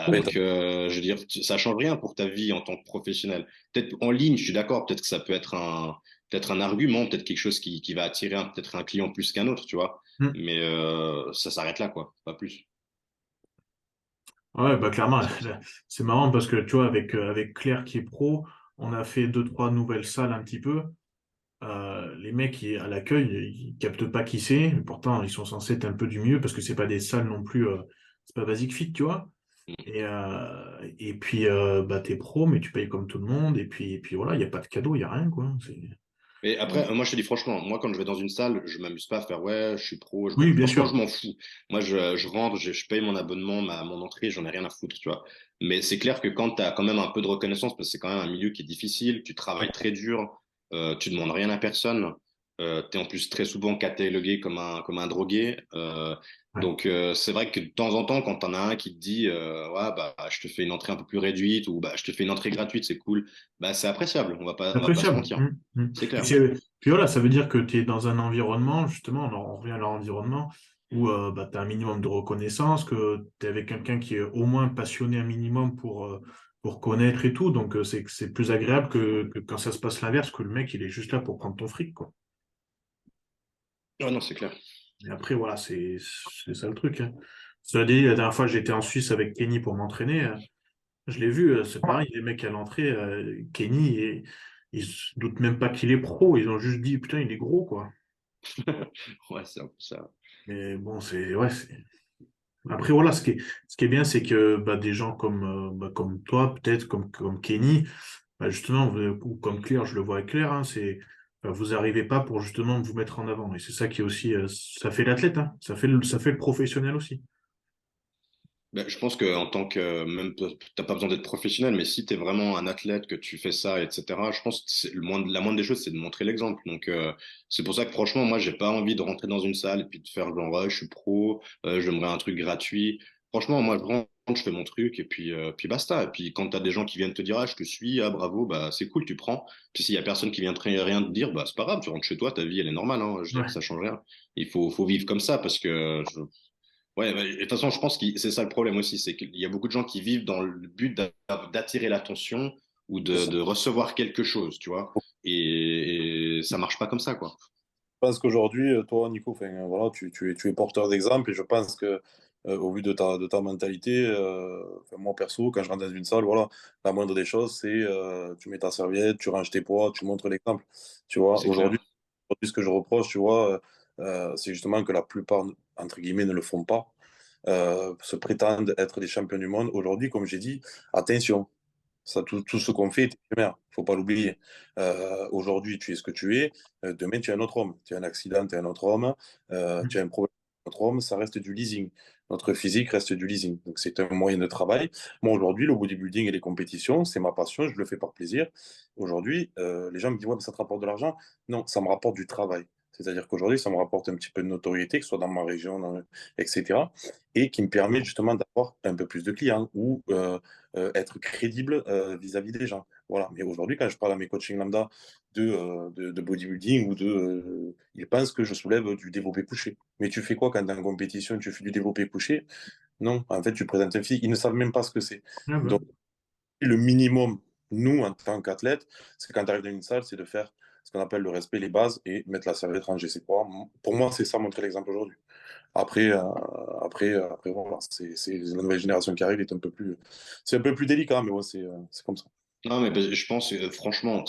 Oui,
Donc, je veux dire, ça change rien pour ta vie en tant que professionnel. Peut-être en ligne, je suis d'accord, peut-être que ça peut être peut-être un argument, peut-être quelque chose qui va attirer peut-être un client plus qu'un autre, tu vois.
Mm.
Mais ça s'arrête là, quoi, pas plus.
Ouais, bah clairement,
C'est pour ça.
c'est marrant parce que tu vois, avec Claire qui est pro, on a fait deux, trois nouvelles salles un petit peu. les mecs à l'accueil, ils captent pas qui c'est. Pourtant, ils sont censés être un peu du mieux parce que c'est pas des salles non plus. C'est pas Basic Fit, tu vois. Et puis, bah, t'es pro, mais tu payes comme tout le monde. Et puis voilà, il n'y a pas de cadeau, il n'y a rien, quoi.
Mais après, moi, je te dis franchement, moi, quand je vais dans une salle, je m'amuse pas à faire ouais, je suis pro.
Oui, bien
Franchement,
sûr.
je m'en fous. Moi, je rentre, je paye mon abonnement, mon entrée, j'en ai rien à foutre, tu vois. Mais c'est clair que quand tu as quand même un peu de reconnaissance, parce que c'est quand même un milieu qui est difficile, tu travailles très dur, tu demandes rien à personne, tu es en plus très souvent catalogué comme un drogué.
Ouais.
Donc, c'est vrai que de temps en temps, quand t'en as un qui te dit ouais, bah, je te fais une entrée un peu plus réduite ou bah, je te fais une entrée gratuite, c'est cool, bah, c'est appréciable, on va pas se
Appréciable.
mentir. C'est
Puis,
clair.
puis voilà, ça veut dire que tu es dans un environnement, justement, on revient à l'environnement, où bah, tu as un minimum de reconnaissance, que tu es avec quelqu'un qui est au moins passionné un minimum pour connaître et tout. Donc, c'est plus agréable que quand ça se passe l'inverse, que le mec, il est juste là pour prendre ton fric, quoi.
Ah non, c'est clair.
Et après, voilà, c'est ça le truc, hein. Cela dit, la dernière fois, j'étais en Suisse avec Kenny pour m'entraîner. Je l'ai vu, c'est pareil, les mecs à l'entrée, Kenny, ils se doutent même pas qu'il est pro, ils ont juste dit, putain, il est gros, quoi.
Ouais, c'est un peu ça.
Mais bon, ouais, après, voilà, ce qui est bien, c'est que bah, des gens comme toi, peut-être, comme Kenny, bah, justement, ou comme Claire, je le vois avec Claire, hein, vous n'arrivez pas pour justement vous mettre en avant. Et c'est ça qui est aussi, ça fait l'athlète, hein, ça fait le professionnel aussi.
Ben, je pense que en tant que même t'as pas besoin d'être professionnel, mais si tu es vraiment un athlète, que tu fais ça, etc. Je pense que la moindre des choses, c'est de montrer l'exemple. Donc c'est pour ça que franchement, moi, j'ai pas envie de rentrer dans une salle et puis de faire genre ouais, je suis pro, j'aimerais un truc gratuit. Franchement, moi, je rentre, je fais mon truc et puis basta. Et puis quand t'as des gens qui viennent te dire ah je te suis, ah bravo, bah c'est cool, tu prends. Puis s'il y a personne qui vient rien te dire, bah c'est pas grave, tu rentres chez toi, ta vie elle est normale. Hein, je veux dire,
Ouais.
ça change rien. Faut vivre comme ça parce que ouais, bah, de toute façon, je pense que c'est ça le problème aussi, c'est qu'il y a beaucoup de gens qui vivent dans le but d'attirer l'attention ou
C'est ça.
de recevoir quelque chose, tu vois. Et ça marche pas comme ça, quoi.
Je pense qu'aujourd'hui, toi, Nico, enfin, voilà, tu es porteur d'exemple et je pense que, au vu de ta mentalité, enfin, moi perso, quand je rentre dans une salle, voilà, la moindre des choses, c'est tu mets ta serviette, tu ranges tes poids, tu montres l'exemple. Tu vois,
C'est clair.
aujourd'hui, ce que je reproche, tu vois, c'est justement que la plupart, entre guillemets, ne le font pas, se prétendent être des champions du monde. Aujourd'hui, comme j'ai dit, attention. Ça, tout ce qu'on fait est éphémère, il ne faut pas l'oublier. Aujourd'hui, tu es ce que tu es. Demain, tu es un autre homme. Tu as un accident, tu es un autre homme. Tu as un problème, un autre homme. Ça reste du leasing. Notre physique reste du leasing. Donc, c'est un moyen de travail. Moi, aujourd'hui, le bodybuilding et les compétitions, c'est ma passion. Je le fais par plaisir. Aujourd'hui, les gens me disent, ouais, mais ça te rapporte de l'argent. Non, ça me rapporte du travail. C'est-à-dire qu'aujourd'hui, ça me rapporte un petit peu de notoriété, que ce soit dans ma région, etc. Et qui me permet justement d'avoir un peu plus de clients ou être crédible vis-à-vis des gens. Voilà. Mais aujourd'hui, quand je parle à mes coachings lambda de bodybuilding ils pensent que je soulève du développé couché. Mais tu fais quoi quand tu es en compétition, tu fais du développé couché? Non, en fait, tu présentes un physique. Ils ne savent même pas ce que c'est.
Ah bah,
Donc, le minimum, nous, en tant qu'athlètes, c'est quand tu arrives dans une salle, c'est de faire ce qu'on appelle le respect, les bases et mettre la serviette, ranger ses poids. Pour moi, c'est ça, montrer l'exemple aujourd'hui. Après, après voilà, c'est la nouvelle génération qui arrive est c'est un peu plus délicat, mais ouais, c'est comme ça.
Non, mais je pense, franchement,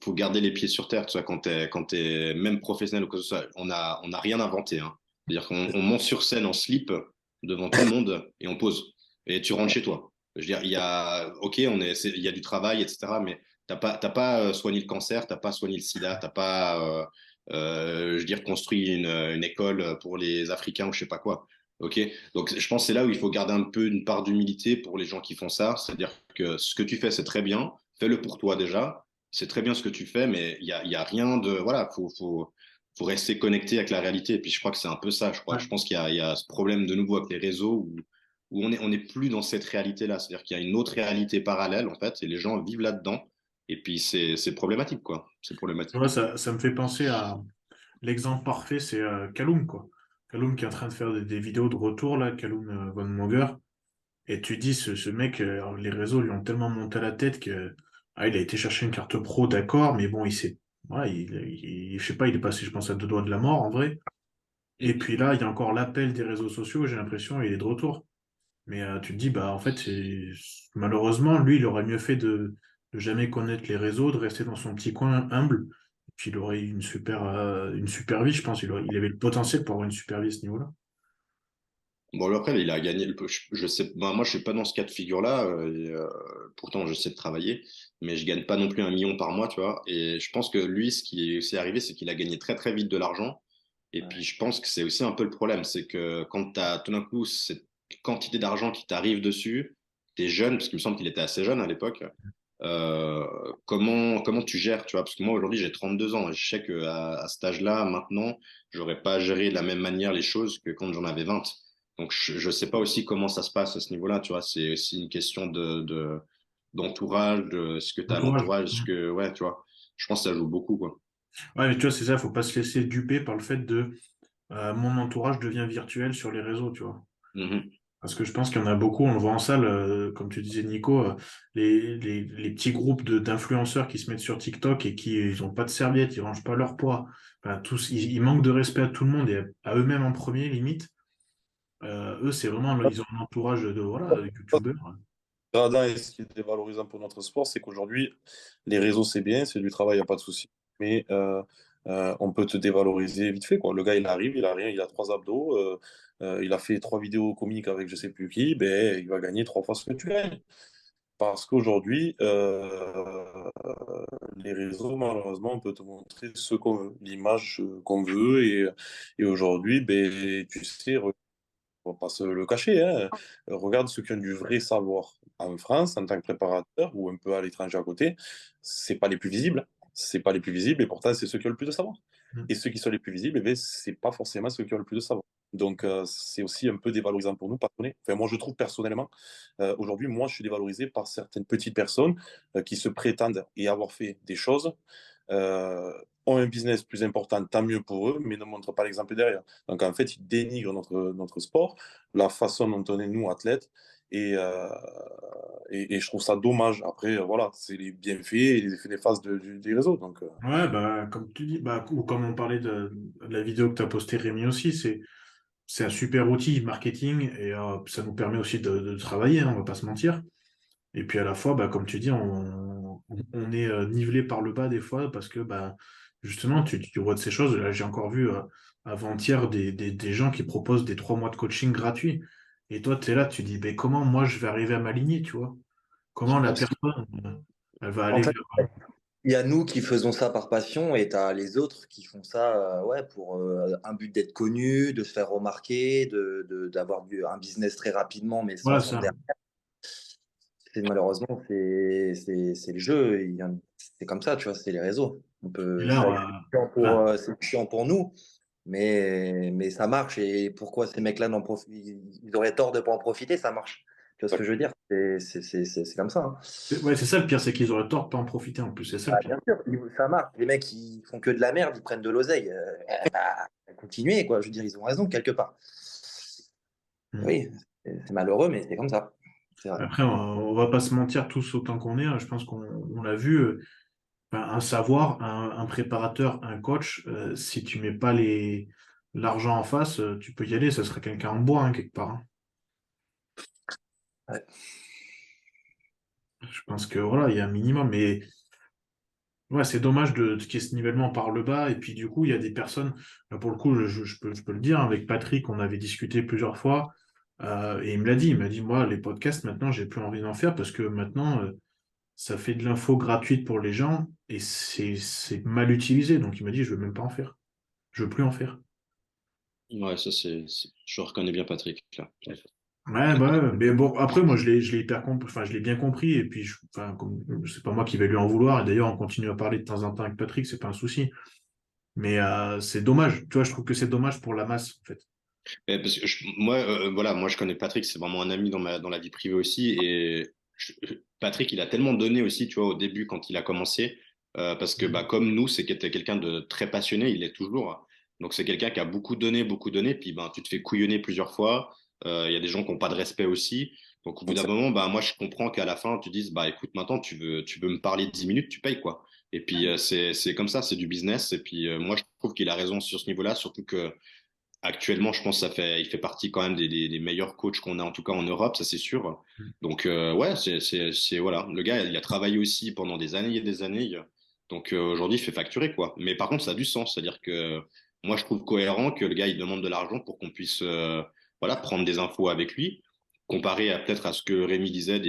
faut garder les pieds sur terre, tu vois, quand t'es même professionnel ou quoi que ce soit, on a rien inventé, hein. C'est-à-dire qu'on monte sur scène en slip devant tout le monde et on pose. Et tu rentres chez toi. Je veux dire, ok, il y a du travail, etc., mais t'as pas soigné le cancer, t'as pas soigné le sida, t'as pas, je veux dire, construit une école pour les Africains ou je sais pas quoi. Ok, donc je pense que c'est là où il faut garder un peu une part d'humilité pour les gens qui font ça, c'est-à-dire que ce que tu fais, c'est très bien, fais-le pour toi déjà, c'est très bien ce que tu fais, mais il y a rien de... Voilà, faut rester connecté avec la réalité, et puis je crois que c'est un peu ça, je crois.
ouais.
Je pense il y a ce problème de nouveau avec les réseaux où on est plus dans cette réalité-là, c'est-à-dire qu'il y a une autre réalité parallèle, en fait, et les gens vivent là-dedans, et puis c'est problématique, quoi. C'est
Tu vois,
problématique.
ça me fait penser à l'exemple parfait, c'est Kaloum, quoi. Kaloum qui est en train de faire des vidéos de retour, là, Kaloum Von Monger. Et tu dis, ce mec, les réseaux lui ont tellement monté à la tête que il a été chercher une carte pro, d'accord, mais bon, ouais, je sais pas, il est passé, je pense, à deux doigts de la mort, en vrai. Et puis là, il y a encore l'appel des réseaux sociaux, j'ai l'impression, il est de retour. Mais tu te dis, bah, en fait, malheureusement, lui, il aurait mieux fait de jamais connaître les réseaux, de rester dans son petit coin humble. Et puis il aurait eu une super vie, je pense. Il avait le potentiel pour avoir une super vie à ce niveau-là.
Bon, lui, après, il a gagné je sais, ben, moi, je suis pas dans ce cas de figure-là. Pourtant, je sais de travailler, mais je gagne pas non plus 1 million par mois, tu vois. Et je pense que lui, ce qui est aussi arrivé, c'est qu'il a gagné très, très vite de l'argent. Et puis,
Ouais.
je pense que c'est aussi un peu le problème, c'est que quand tu as tout d'un coup cette quantité d'argent qui t'arrive dessus, tu es jeune, parce qu'il me semble qu'il était assez jeune à l'époque. euh, comment tu gères, tu vois? Parce que moi, aujourd'hui, j'ai 32 ans et je sais qu'à cet âge-là, maintenant, j'aurais pas géré de la même manière les choses que quand j'en avais 20. Donc, je sais pas aussi comment ça se passe à ce niveau-là, tu vois. C'est aussi une question d'entourage, de ce que tu as à
Entourage.
l'entourage, ouais, tu vois. Je pense que ça joue beaucoup, quoi.
Ouais, mais tu vois, c'est ça, faut pas se laisser duper par le fait de mon entourage devient virtuel sur les réseaux, tu vois.
Mhm.
Parce que je pense qu'il y en a beaucoup, on le voit en salle, comme tu disais Nico, les petits groupes d'influenceurs qui se mettent sur TikTok et qui ils ont pas de serviette, ils rangent pas leur poids. Enfin, tous, ils manquent de respect à tout le monde et à eux-mêmes en premier, limite. Eux, c'est vraiment, ils ont un entourage de voilà, de youtubeurs.
Gradin, et ce qui est dévalorisant pour notre sport, c'est qu'aujourd'hui, les réseaux, c'est bien, c'est du travail, il n'y a pas de souci. Mais on peut te dévaloriser vite fait, quoi. Le gars, il arrive, il a rien, il a 3 abdos, il a fait 3 vidéos comiques avec je sais plus qui, ben, il va gagner 3 fois ce que tu gagnes. Parce qu'aujourd'hui, les réseaux, malheureusement, on peut te montrer ce qu'on veut, l'image qu'on veut. Et aujourd'hui, ben, tu sais, on va pas se le cacher, hein. Regarde ceux qui ont du vrai savoir en France en tant que préparateur ou un peu à l'étranger à côté, c'est pas les plus visibles. C'est pas les plus visibles et pourtant c'est ceux qui ont le plus de savoir. Et ceux qui sont les plus visibles, eh ben, c'est pas forcément ceux qui ont le plus de savoir. Donc c'est aussi un peu dévalorisant pour nous, passionnés. Enfin, moi je trouve personnellement, aujourd'hui, moi je suis dévalorisé par certaines petites personnes qui se prétendent et avoir fait des choses, euh, ont un business plus important, tant mieux pour eux, mais ne montrent pas l'exemple derrière. Donc en fait, ils dénigrent notre sport, la façon dont on est, nous, athlètes, et, euh, et je trouve ça dommage. Après, voilà, c'est les bienfaits et les effets néfastes des réseaux. Donc,
Ouais, bah, comme tu dis, bah, ou comme on parlait de la vidéo que tu as postée, Rémi aussi, c'est un super outil marketing et ça nous permet aussi de travailler, hein, on va pas se mentir. Et puis à la fois, bah, comme tu dis, on est nivelé par le bas des fois parce que bah, justement, tu vois de ces choses. Là, j'ai encore vu avant-hier des gens qui proposent des 3 mois de coaching gratuits. Et toi, tu es là, tu dis, ben, comment moi je vais arriver à m'aligner, tu vois? Comment la
Parce que,
personne, elle va
en
aller
fait,
vers...
il y a nous qui faisons ça par passion et tu as les autres qui font ça ouais, pour un but d'être connu, de se faire remarquer, d'avoir un business très rapidement, mais sans
Voilà
fond
ça.
derrière. Malheureusement, c'est le jeu. C'est comme ça, tu vois, c'est les réseaux.
Et
C'est
là,
vrai que
enfin,
c'est chiant pour nous, mais ça marche. Et pourquoi ces mecs-là ils auraient tort de ne pas en profiter, ça marche. Tu vois ce que je veux dire? C'est comme ça, hein.
ouais, c'est ça le pire, c'est qu'ils auraient tort de pas en profiter en plus. C'est ça le
Ah,
pire.
bien sûr, ça marche. Les mecs, ils font que de la merde, ils prennent de l'oseille. Continuez, quoi. Je veux dire, ils ont raison quelque part.
Mm.
Oui, c'est malheureux, mais c'est comme ça. C'est vrai.
Après, on va pas se mentir tous autant qu'on est, hein. Je pense qu'on l'a vu. Enfin, un savoir, un préparateur, un coach, si tu mets pas l'argent en face, tu peux y aller, ce serait quelqu'un en bois, hein, quelque part, hein.
Ouais.
Je pense que voilà, il y a un minimum, mais ouais, c'est dommage qu'il y ait ce nivellement par le bas. Et puis du coup, il y a des personnes, là, pour le coup, je peux le dire, hein, avec Patrick, on avait discuté plusieurs fois, et il m'a dit, moi, les podcasts, maintenant, j'ai plus envie d'en faire parce que maintenant, ça fait de l'info gratuite pour les gens et c'est mal utilisé. Donc il m'a dit, je veux même pas en faire. Je veux plus en faire.
Ouais, ça, je reconnais bien Patrick, là.
Ouais, bah, ouais, mais bon, après, moi, je l'ai enfin, je l'ai bien compris, et puis, enfin, c'est pas moi qui vais lui en vouloir, et d'ailleurs, on continue à parler de temps en temps avec Patrick, c'est pas un souci. Mais c'est dommage, tu vois, je trouve que c'est dommage pour la masse, en fait.
Mais parce que moi, voilà, moi je connais Patrick, c'est vraiment un ami dans la vie privée aussi. Et Patrick, il a tellement donné aussi, tu vois, au début quand il a commencé, parce que bah, comme nous, c'est quelqu'un de très passionné, il est toujours. Donc c'est quelqu'un qui a beaucoup donné, puis ben, tu te fais couillonner plusieurs fois. Il y a des gens qui n'ont pas de respect aussi. Donc au bout d'un moment, bah, moi je comprends qu'à la fin, tu dises, bah écoute, maintenant tu veux me parler 10 minutes, tu payes quoi. Et puis c'est comme ça, c'est du business. Et puis moi je trouve qu'il a raison sur ce niveau-là, surtout que actuellement, je pense que il fait partie quand même des meilleurs coachs qu'on a, en tout cas en Europe, ça c'est sûr.
Mm.
Donc, ouais, voilà. Le gars, il a travaillé aussi pendant des années et des années. Donc, aujourd'hui, il fait facturer, quoi. Mais par contre, ça a du sens. C'est-à-dire que moi, je trouve cohérent que le gars, il demande de l'argent pour qu'on puisse, voilà, prendre des infos avec lui, comparé à peut-être à ce que Rémi disait,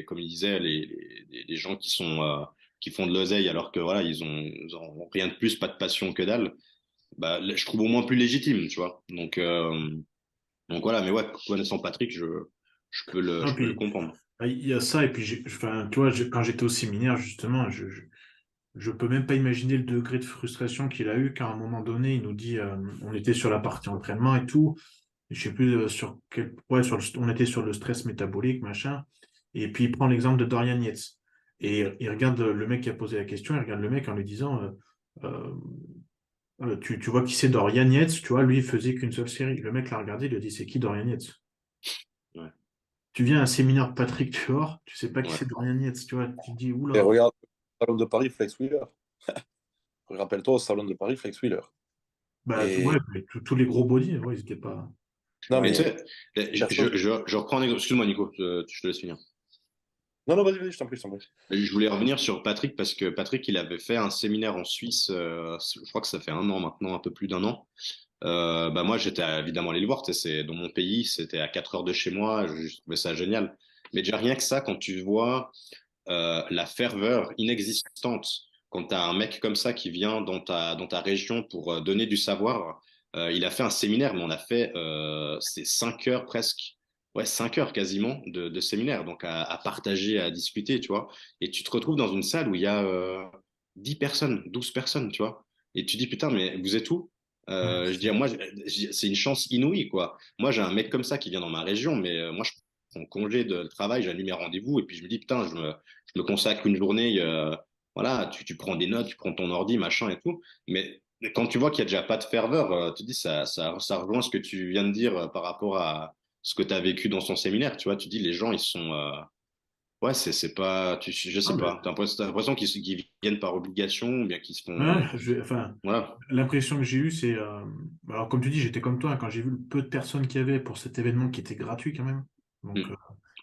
comme il disait, les gens qui font de l'oseille alors que, voilà, ils ont rien de plus, pas de passion que dalle. Bah, je trouve au moins plus légitime, tu vois. Donc voilà, mais ouais, connaissant Patrick,
Non,
je peux le
puis,
comprendre.
il y a ça, et puis, enfin, tu vois, quand j'étais au séminaire, justement, je peux même pas imaginer le degré de frustration qu'il a eu quand à un moment donné, il nous dit, on était sur la partie entraînement et tout, je sais plus sur quel, ouais, on était sur le stress métabolique, machin, et puis il prend l'exemple de Dorian Yates. Et il regarde le mec qui a posé la question, il regarde le mec en lui disant, euh, tu vois qui c'est Dorian Yates, tu vois, lui, il faisait qu'une seule série. Le mec l'a regardé, il lui a dit, c'est qui Dorian Yates?
Ouais,
Tu viens à un séminaire de Patrick Tuor, tu sais pas qui c'est
ouais.
Dorian Yates, tu vois, tu te dis,
Et
oula.
regarde, au Salon de Paris, Flex Wheeler. Rappelle-toi, au Salon de Paris, Flex Wheeler.
Bah,
Et
ouais, mais tous les gros body, ouais, ils étaient pas.
non,
Mais tu
mais
sais,
personne.
je reprends un exemple. Excuse-moi, Nico, je te laisse finir.
Non, non, vas-y, vas-y, je t'en prie, je t'en prie.
Je voulais revenir sur Patrick parce que Patrick, il avait fait un séminaire en Suisse, je crois que ça fait un an maintenant, un peu plus d'un an. Bah moi, j'étais évidemment allé le voir, tu sais, c'est dans mon pays, c'était à 4 heures de chez moi, je trouvais ça génial. Mais déjà rien que ça, quand tu vois la ferveur inexistante quand tu as un mec comme ça qui vient dans ta région pour donner du savoir. Il a fait un séminaire, mais on a fait c'est 5 heures presque, ouais, 5 heures quasiment de séminaire, donc à partager, à discuter, tu vois. Et tu te retrouves dans une salle où il y a 10 personnes, 12 personnes, tu vois. Et tu dis, putain, mais vous êtes où?
Ouais,
Je dis, moi, c'est une chance inouïe, quoi. Moi, j'ai un mec comme ça qui vient dans ma région, mais moi, je prends congé de travail, j'annule mes rendez-vous, et puis je me dis, putain, je me consacre une journée, voilà, tu prends des notes, tu prends ton ordi, machin et tout. Mais quand tu vois qu'il n'y a déjà pas de ferveur, tu te dis, ça rejoint ce que tu viens de dire par rapport à ce que tu as vécu dans son séminaire. Tu vois, tu dis, les gens, ils sont. Ouais, c'est pas. Je
ah,
sais
mais,
pas. T'as l'impression qu'ils viennent par obligation ou bien qu'ils se
ouais,
font.
enfin,
Voilà.
l'impression que j'ai eue, c'est. Alors, comme tu dis, j'étais comme toi, hein, quand j'ai vu le peu de personnes qu'il y avait pour cet événement qui était gratuit quand même. Donc,
Mm.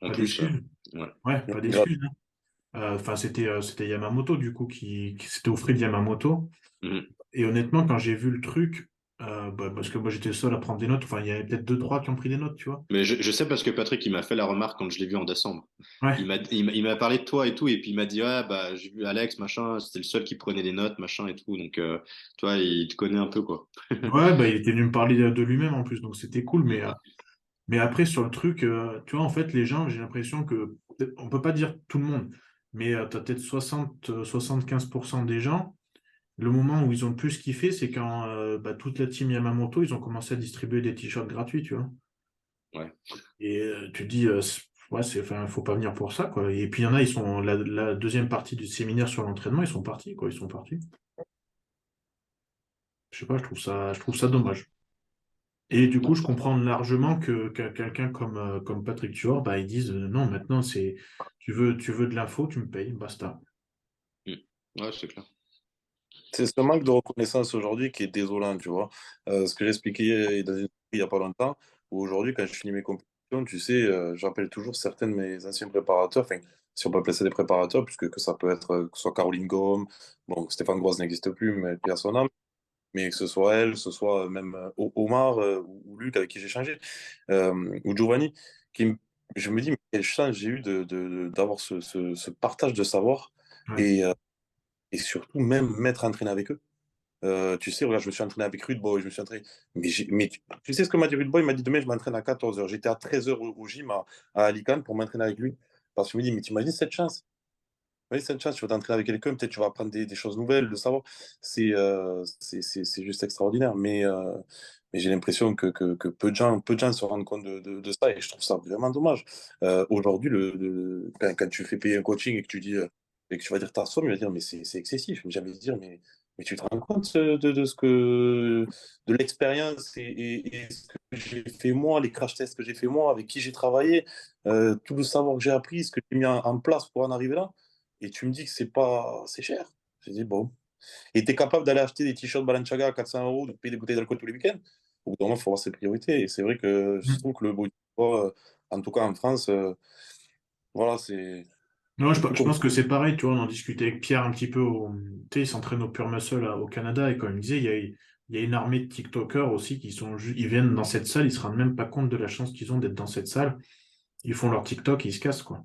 En
pas
plus,
d'excuses.
ouais.
Ouais, pas d'excuses, hein. Enfin, c'était Yamamoto, du coup, qui s'était offert de Yamamoto.
Mhm.
Et honnêtement, quand j'ai vu le truc, bah, parce que moi, j'étais le seul à prendre des notes, enfin, il y avait peut-être deux, trois qui ont pris des notes, tu vois.
Mais je sais parce que Patrick, il m'a fait la remarque quand je l'ai vu en décembre.
Ouais.
Il m'a parlé de toi et tout, et puis il m'a dit, ouais, bah, j'ai vu Alex, machin, c'était le seul qui prenait des notes, machin et tout. Donc, tu vois, il te connaît un peu, quoi.
Ouais, bah, il était venu me parler de lui-même en plus, donc c'était cool.
Mm.
Mais après, sur le truc, tu vois, en fait, les gens, j'ai l'impression que, on peut pas dire tout le monde, mais tu as peut-être 75% des gens, le moment où ils ont le plus kiffé, c'est quand bah, toute la team Yamamoto, ils ont commencé à distribuer des t-shirts gratuits, tu vois.
Ouais.
Et tu te dis, ouais, enfin, faut pas venir pour ça, quoi. Et puis il y en a, ils sont, la deuxième partie du séminaire sur l'entraînement, ils sont partis, quoi. Ils sont partis. Je sais pas, je trouve ça dommage. Et du coup, je comprends largement que quelqu'un comme Patrick Tuor, bah, ils disent non, maintenant, c'est tu veux de l'info, tu me payes, basta.
Mm. Ouais, c'est clair.
C'est ce manque de reconnaissance aujourd'hui qui est désolant, tu vois. Ce que j'expliquais dans une il n'y a pas longtemps, où aujourd'hui, quand je finis mes compétitions, tu sais, j'appelle toujours certains de mes anciens préparateurs, enfin, si on peut appeler ça des préparateurs, puisque que ça peut être que ce soit Caroline Gaume, bon, Stéphane Groise n'existe plus, mais paix à son âme, mais que ce soit elle, que ce soit même Omar ou Luc avec qui j'ai changé, ou Giovanni, je me dis, mais quelle chance j'ai eu d'avoir ce partage de savoir
Ouais.
et, euh, et surtout même m'être entraîné avec eux. Tu sais, regarde, je me suis entraîné avec Rude Boy, je me suis entraîné. Mais tu sais ce que m'a dit Rude Boy? Il m'a dit demain, je m'entraîne à 14 heures. J'étais à 13 heures au gym à Alicante pour m'entraîner avec lui. Parce qu'il me dit, mais t'imagines cette chance? Oui, cette chance, tu vas t'entraîner avec quelqu'un, peut-être tu vas apprendre des choses nouvelles, le savoir. C'est juste extraordinaire. Mais j'ai l'impression que peu de gens se rendent compte de ça et je trouve ça vraiment dommage. Aujourd'hui, quand tu fais payer un coaching et que tu dis et que tu vas dire ta somme, il va dire mais c'est excessif. Mais j'avais dire mais tu te rends compte de ce que de l'expérience et ce que j'ai fait moi, les crash tests que j'ai fait moi, avec qui j'ai travaillé, tout le savoir que j'ai appris, ce que j'ai mis en place pour en arriver là. Et tu me dis que c'est cher. J'ai dit, bon. Et tu es capable d'aller acheter des t-shirts Balenciaga à 400 euros, de payer des bouteilles d'alcool tous les week-ends. Au bout d'un moment, il faut avoir ses priorités. Et c'est vrai que je
Mm.
trouve que le body sport, en tout cas en France, voilà, c'est
Non,
plus
je pense que
compliqué.
c'est pareil, tu vois, on en discutait avec Pierre un petit peu, tu sais, il s'entraîne au Pure Muscle au Canada, et comme il me disait, il y a une armée de TikTokers aussi qui ils viennent dans cette salle, ils se rendent même pas compte de la chance qu'ils ont d'être dans cette salle, ils font leur TikTok et ils se cassent, quoi.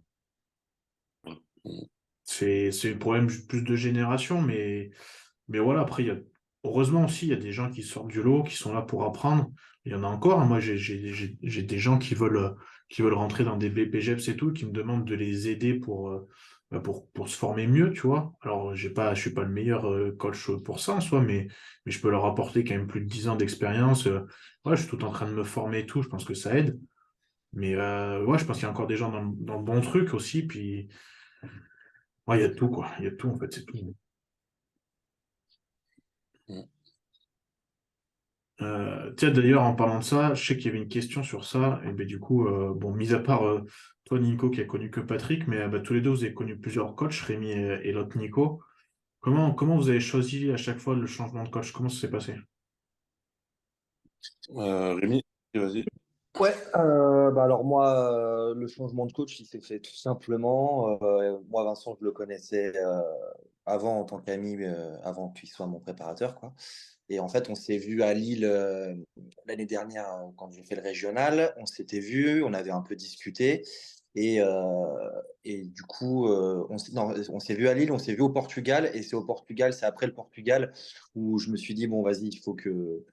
C'est le problème plus de génération, mais voilà, après, heureusement aussi, il y a des gens qui sortent du lot, qui sont là pour apprendre. Il y en a encore, hein. Moi, j'ai des gens qui veulent rentrer dans des BPGEPS et tout, qui me demandent de les aider pour se former mieux, tu vois. Alors, je suis pas le meilleur coach pour ça en soi, mais je peux leur apporter quand même plus de 10 ans d'expérience. Ouais, je suis tout en train de me former et tout, je pense que ça aide. Mais ouais, je pense qu'il y a encore des gens dans le bon truc aussi, puis ouais, il y a de tout, quoi. Il y a de tout, en fait, c'est tout.
Mm.
Tiens, d'ailleurs, en parlant de ça, je sais qu'il y avait une question sur ça. Et ben, du coup, bon, mis à part toi, Nico, qui a connu que Patrick, mais bah, tous les deux, vous avez connu plusieurs coachs, Rémi et l'autre Nico. Comment vous avez choisi à chaque fois le changement de coach? Comment ça s'est passé?
Rémi, vas-y.
Ouais, bah alors moi, le changement de coach, il s'est fait tout simplement. Moi, Vincent, je le connaissais avant en tant qu'ami, avant qu'il soit mon préparateur, quoi. Et en fait, on s'est vu à Lille l'année dernière quand j'ai fait le régional. On s'était vu, on avait un peu discuté. Et, du coup, non, on s'est vu à Lille, on s'est vu au Portugal. Et c'est au Portugal, c'est après le Portugal où je me suis dit, bon, vas-y, il faut que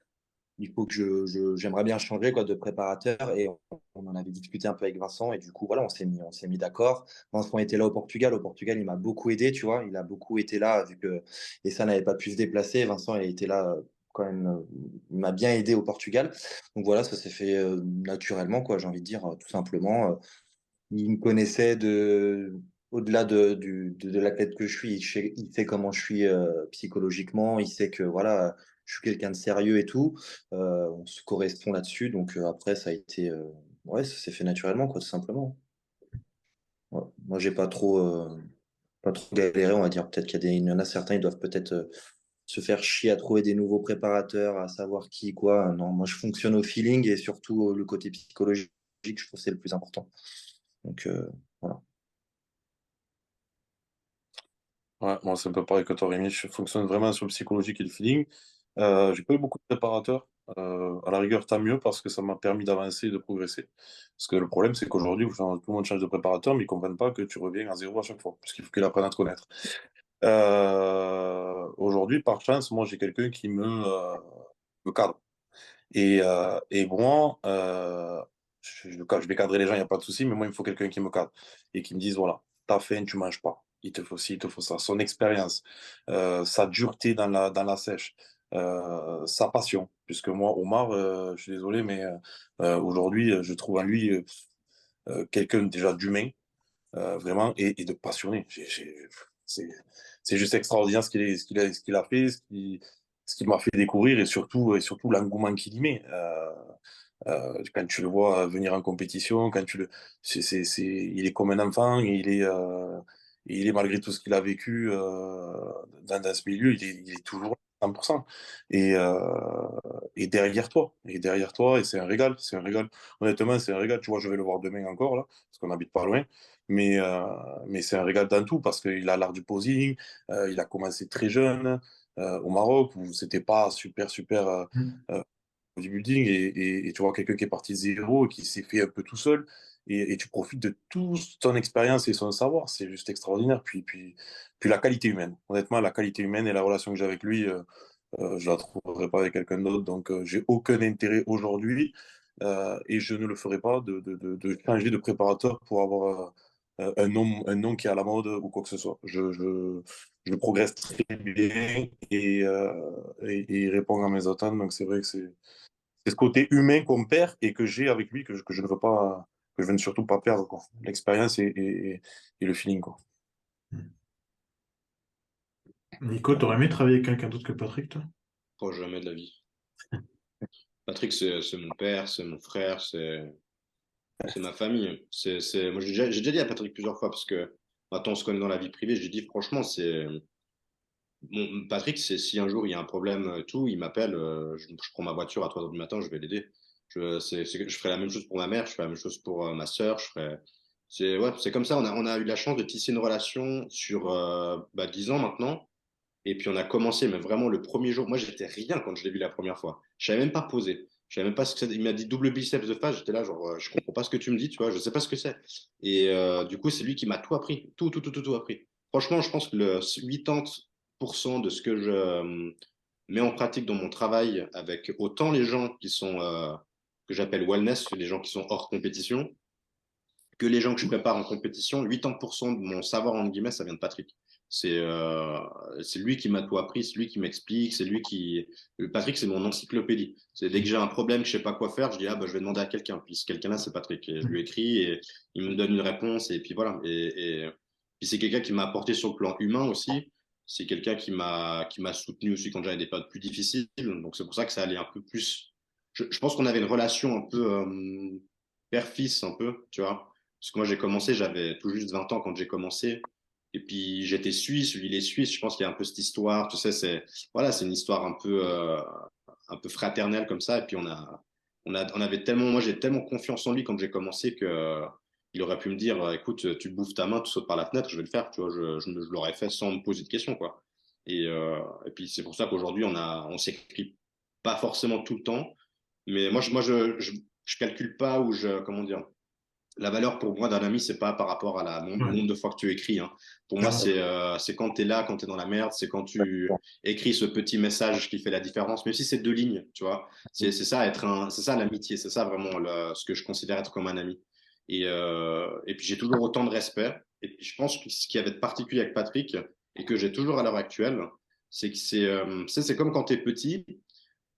j'aimerais bien changer quoi, de préparateur. Et on en avait discuté un peu avec Vincent. Et du coup, voilà, on s'est mis d'accord. Vincent était là au Portugal. Au Portugal, il m'a beaucoup aidé, tu vois. Il a beaucoup été là, vu que et ça n'avait pas pu se déplacer. Vincent a été là quand même. Il m'a bien aidé au Portugal. Donc voilà, ça s'est fait naturellement, quoi, j'ai envie de dire, tout simplement. Il me connaissait au-delà de l'athlète que je suis, il sait comment je suis psychologiquement, il sait que voilà, je suis quelqu'un de sérieux et tout. On se correspond là-dessus, donc après ça a été, ouais, ça s'est fait naturellement, quoi, tout simplement. Ouais. Moi, j'ai pas trop galéré, on va dire. Peut-être il y en a certains, ils doivent peut-être se faire chier à trouver des nouveaux préparateurs, à savoir qui, quoi. Non, moi, je fonctionne au feeling et surtout le côté psychologique, je trouve que c'est le plus important. Donc, voilà.
Ouais, moi, c'est un peu pareil que toi, Rémi. Je fonctionne vraiment sur le psychologique et le feeling. J'ai pas eu beaucoup de préparateurs. À la rigueur, tant mieux parce que ça m'a permis d'avancer et de progresser. Parce que le problème, c'est qu'aujourd'hui, tout le monde change de préparateur, mais ils comprennent pas que tu reviens à zéro à chaque fois, parce qu'il faut qu'il apprenne à te connaître. Aujourd'hui, par chance, moi, j'ai quelqu'un qui me cadre. Et moi, je vais cadrer les gens, il n'y a pas de souci, mais moi, il me faut quelqu'un qui me cadre et qui me dise, voilà, t'as faim, tu manges pas. Il te faut ci, il te faut ça. Son expérience, sa dureté dans la sèche, sa passion. Puisque moi, Omar, je suis désolé, mais aujourd'hui, je trouve en lui quelqu'un déjà d'humain, vraiment, et de passionné. C'est, c'est juste extraordinaire ce qu'il a fait, ce qu'il m'a fait découvrir et surtout l'engouement qu'il y met. Quand tu le vois venir en compétition, quand tu le, il est comme un enfant, il est malgré tout ce qu'il a vécu dans ce milieu, il est toujours à 100%. Et, euh, et derrière toi, et c'est un régal. Honnêtement, c'est un régal. Tu vois, je vais le voir demain encore là, parce qu'on n'habite pas loin. Mais c'est un régal dans tout parce qu'il a l'art du posing. Il a commencé très jeune au Maroc où c'était pas super euh, bodybuilding et tu vois quelqu'un qui est parti de zéro et qui s'est fait un peu tout seul et tu profites de toute son expérience et son savoir, c'est juste extraordinaire. Puis la qualité humaine, honnêtement, la qualité humaine et la relation que j'ai avec lui, je la trouverai pas avec quelqu'un d'autre, donc j'ai aucun intérêt aujourd'hui et je ne le ferai pas de changer de préparateur pour avoir un nom qui est à la mode ou quoi que ce soit. Je progresse très bien et il répond à mes attentes, donc c'est vrai que c'est ce côté humain qu'on perd et que j'ai avec lui que je ne veux pas, que je veux surtout pas perdre, quoi. L'expérience et le feeling, quoi.
Nico, t'aurais aimé travailler avec quelqu'un d'autre que Patrick, toi?
Pas jamais de la vie. Patrick, c'est mon père, c'est mon frère, c'est ma famille. Moi, j'ai déjà dit à Patrick plusieurs fois, parce que maintenant on se connaît dans la vie privée, j'ai dit franchement, Patrick, c'est si un jour il y a un problème, tout, il m'appelle, je prends ma voiture à 3 heures du matin, je vais l'aider. Je ferai la même chose pour ma mère, je ferai la même chose pour ma sœur, c'est comme ça, on a eu la chance de tisser une relation sur 10 ans maintenant. Et puis on a commencé, mais vraiment le premier jour, moi j'étais rien quand je l'ai vu la première fois. Je savais même pas poser. Je savais même pas ce que c'était. Il m'a dit double biceps de face, j'étais là, genre, je comprends pas ce que tu me dis, tu vois, je sais pas ce que c'est. Et du coup, c'est lui qui m'a tout appris, tout appris. Franchement, je pense que le 80% de ce que je mets en pratique dans mon travail avec autant les gens qui sont, que j'appelle wellness, les gens qui sont hors compétition, que les gens que je prépare en compétition, 80% de mon savoir, en guillemets, ça vient de Patrick. C'est lui qui m'a tout appris, c'est lui qui m'explique, c'est lui qui. Patrick, c'est mon encyclopédie. C'est dès que j'ai un problème, je sais pas quoi faire, je dis ah bah je vais demander à quelqu'un. Puis ce quelqu'un-là, c'est Patrick. Et je lui écris et il me donne une réponse et puis voilà. Et puis c'est quelqu'un qui m'a apporté sur le plan humain aussi. C'est quelqu'un qui m'a soutenu aussi quand j'avais des périodes plus difficiles. Donc c'est pour ça que ça allait un peu plus. Je pense qu'on avait une relation un peu père-fils un peu, tu vois. Parce que moi, j'ai commencé, j'avais tout juste 20 ans quand j'ai commencé. Et puis, j'étais suisse, lui, il est suisse. Je pense qu'il y a un peu cette histoire, tu sais, voilà, c'est une histoire un peu fraternelle comme ça. Et puis, on avait tellement, moi, j'ai tellement confiance en lui quand j'ai commencé que, il aurait pu me dire, écoute, tu bouffes ta main, tu sautes par la fenêtre, je vais le faire, tu vois, je l'aurais fait sans me poser de questions, quoi. Et puis, c'est pour ça qu'aujourd'hui, on s'écrit pas forcément tout le temps. Mais je calcule pas ou comment dire, la valeur pour moi d'un ami, c'est pas par rapport à le
Ouais,
nombre de fois que tu écris. Hein. Pour moi,
clairement.
c'est quand tu es là, quand tu es dans la merde, c'est quand tu écris ce petit message qui fait la différence, même si c'est 2 lignes, tu vois. C'est ça, c'est ça l'amitié, c'est ça vraiment ce que je considère être comme un ami. Et puis j'ai toujours autant de respect. Et puis je pense que ce qui avait de particulier avec Patrick, et que j'ai toujours à l'heure actuelle, c'est que c'est comme quand tu es petit,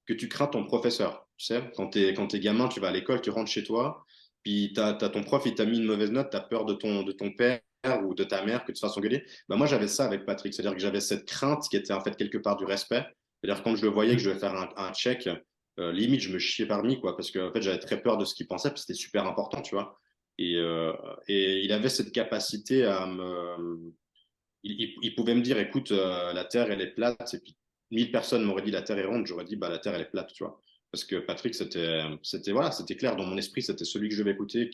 que tu crains ton professeur. Tu sais, quand t'es gamin, tu vas à l'école, tu rentres chez toi, puis t'as ton prof, il t'a mis une mauvaise note, tu as peur de ton père ou de ta mère que tu te fasses engueuler. Bah, moi, j'avais ça avec Patrick, c'est-à-dire que j'avais cette crainte qui était en fait quelque part du respect. C'est-à-dire quand je le voyais que je devais faire un check, limite, je me chiais parmi, quoi, parce que en fait, j'avais très peur de ce qu'il pensait, puis c'était super important, tu vois. Et, euh, et il avait cette capacité à il pouvait me dire, écoute, la Terre, elle est plate. Et puis, 1000 personnes m'auraient dit, la Terre est ronde. J'aurais dit, bah, la Terre, elle est plate, tu vois. Parce que Patrick, voilà, c'était clair dans mon esprit, c'était celui que je vais écouter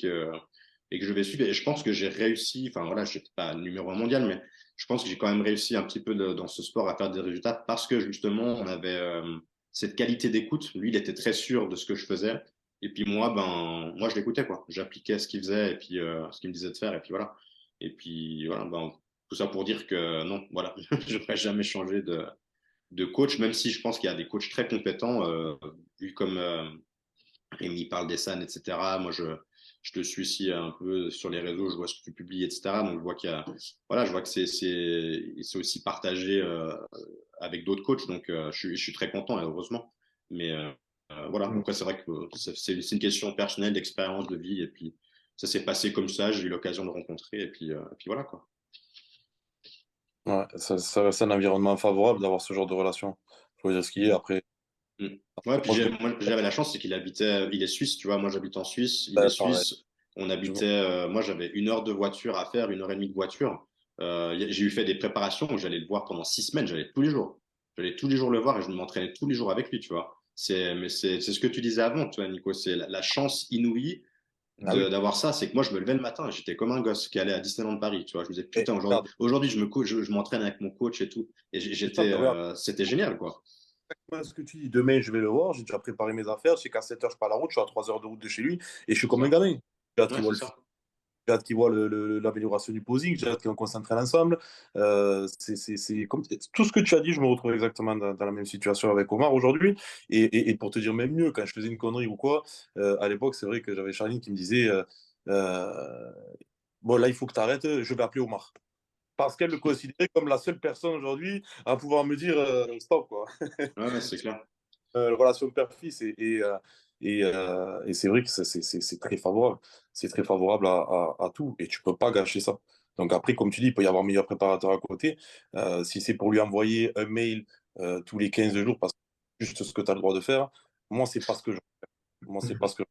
et que je vais suivre. Et je pense que j'ai réussi, enfin, voilà, je n'étais pas numéro 1 mondial, mais je pense que j'ai quand même réussi un petit peu dans ce sport à faire des résultats parce que justement, on avait cette qualité d'écoute. Lui, il était très sûr de ce que je faisais. Et puis moi, je l'écoutais, quoi. J'appliquais ce qu'il faisait et puis ce qu'il me disait de faire. Et puis voilà. Et puis voilà, tout ça pour dire que non, voilà, je n'aurais jamais changé de coach, même si je pense qu'il y a des coachs très compétents, vu comme Rémi parle des SAN, etc. Moi, je te suis aussi un peu sur les réseaux, je vois ce que tu publies, etc. Donc, je vois voilà, je vois que c'est aussi partagé avec d'autres coachs. Donc, je suis très content, heureusement. Mais voilà,
Mm.
après, c'est vrai que c'est une question personnelle, d'expérience, de vie. Et puis, ça s'est passé comme ça, j'ai eu l'occasion de rencontrer. Et puis voilà, quoi.
Ouais, ça reste un environnement favorable d'avoir ce genre de relation. Faut dire ce qu'il est. Après,
Mm. Ouais, puis
moi,
moi, j'avais la chance, c'est il est suisse, tu vois. Moi, j'habite en Suisse, il est
pareil.
suisse. Moi, j'avais 1 heure de voiture à faire, 1 heure et demie de voiture. J'ai eu fait des préparations où j'allais le voir pendant 6 semaines, j'allais tous les jours. J'allais tous les jours le voir et je m'entraînais tous les jours avec lui, tu vois. Mais c'est ce que tu disais avant, tu vois, Nico. C'est la chance inouïe
Ah oui.
d'avoir ça. C'est que moi, je me levais le matin et j'étais comme un gosse qui allait à Disneyland Paris, tu vois. Je me disais,
Et
putain,
regarde,
aujourd'hui, je m'entraîne avec mon coach et tout. Et
c'est ça, regarde.
c'était génial, quoi.
Moi, ce que tu dis, demain, je vais le voir. J'ai déjà préparé mes affaires. Je sais qu'à 7 heures, je pars à la route. Je suis à 3 heures de route de chez lui. Et je suis
C'est
comme un
ça.
gamin. J'ai hâte
Ouais,
qu'il voit
c'est
le
ça.
j'ai hâte qu'il voit l'amélioration du posing, j'ai hâte qu'on s'entraîne ensemble. Comme, tout ce que tu as dit, je me retrouve exactement dans la même situation avec Omar aujourd'hui. Et pour te dire même mieux, quand je faisais une connerie ou quoi, à l'époque, c'est vrai que j'avais Charline qui me disait euh, bon, là, il faut que tu arrêtes, je vais appeler Omar. Parce qu'elle le considérait comme la seule personne aujourd'hui à pouvoir me dire stop, quoi.
Ouais, ouais, c'est clair.
Relation père-fils et c'est vrai que c'est très favorable. C'est très favorable à tout et tu peux pas gâcher ça. Donc après, comme tu dis, il peut y avoir un meilleur préparateur à côté. Si c'est pour lui envoyer un mail tous les 15 jours parce que c'est juste ce que tu as le droit de faire, moi, c'est pas ce que je moi, c'est pas ce que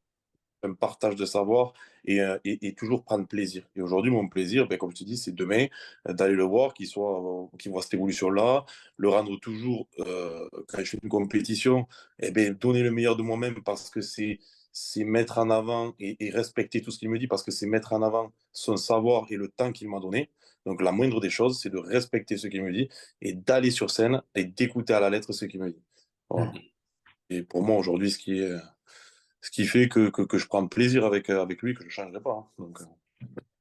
un partage de savoir et toujours prendre plaisir. Et aujourd'hui, mon plaisir, ben, comme je te dis, c'est demain d'aller le voir, qu'il voit cette évolution-là, le rendre toujours, quand je fais une compétition, eh ben, donner le meilleur de moi-même parce que c'est mettre en avant et respecter tout ce qu'il me dit parce que c'est mettre en avant son savoir et le temps qu'il m'a donné. Donc la moindre des choses, c'est de respecter ce qu'il me dit et d'aller sur scène et d'écouter à la lettre ce qu'il me dit. Voilà.
Mm.
Et pour moi, aujourd'hui, ce qui fait que je prends plaisir avec lui, que je ne changerai pas, hein. Donc,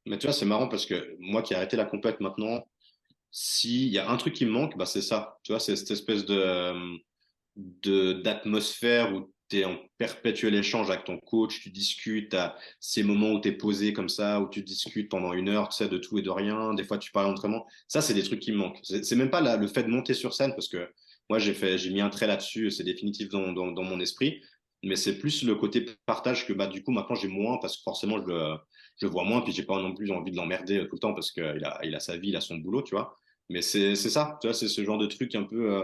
Mais tu vois, c'est marrant parce que moi qui ai arrêté la compète maintenant, s'il y a un truc qui me manque, bah, c'est ça. Tu vois, c'est cette espèce d'atmosphère où tu es en perpétuel échange avec ton coach, tu discutes, à ces moments où tu es posé comme ça, où tu discutes pendant 1 heure, tu sais, de tout et de rien. Des fois, tu parles d'entraînement. Ça, c'est des trucs qui me manquent. C'est même pas le fait de monter sur scène parce que moi, j'ai mis un trait là-dessus, c'est définitif dans mon esprit. Mais c'est plus le côté partage que bah, du coup, maintenant, j'ai moins parce que forcément, je le vois moins. Puis, j'ai pas non plus envie de l'emmerder tout le temps parce qu'il a sa vie, il a son boulot, tu vois. Mais c'est ça, tu vois, c'est ce genre de truc un peu.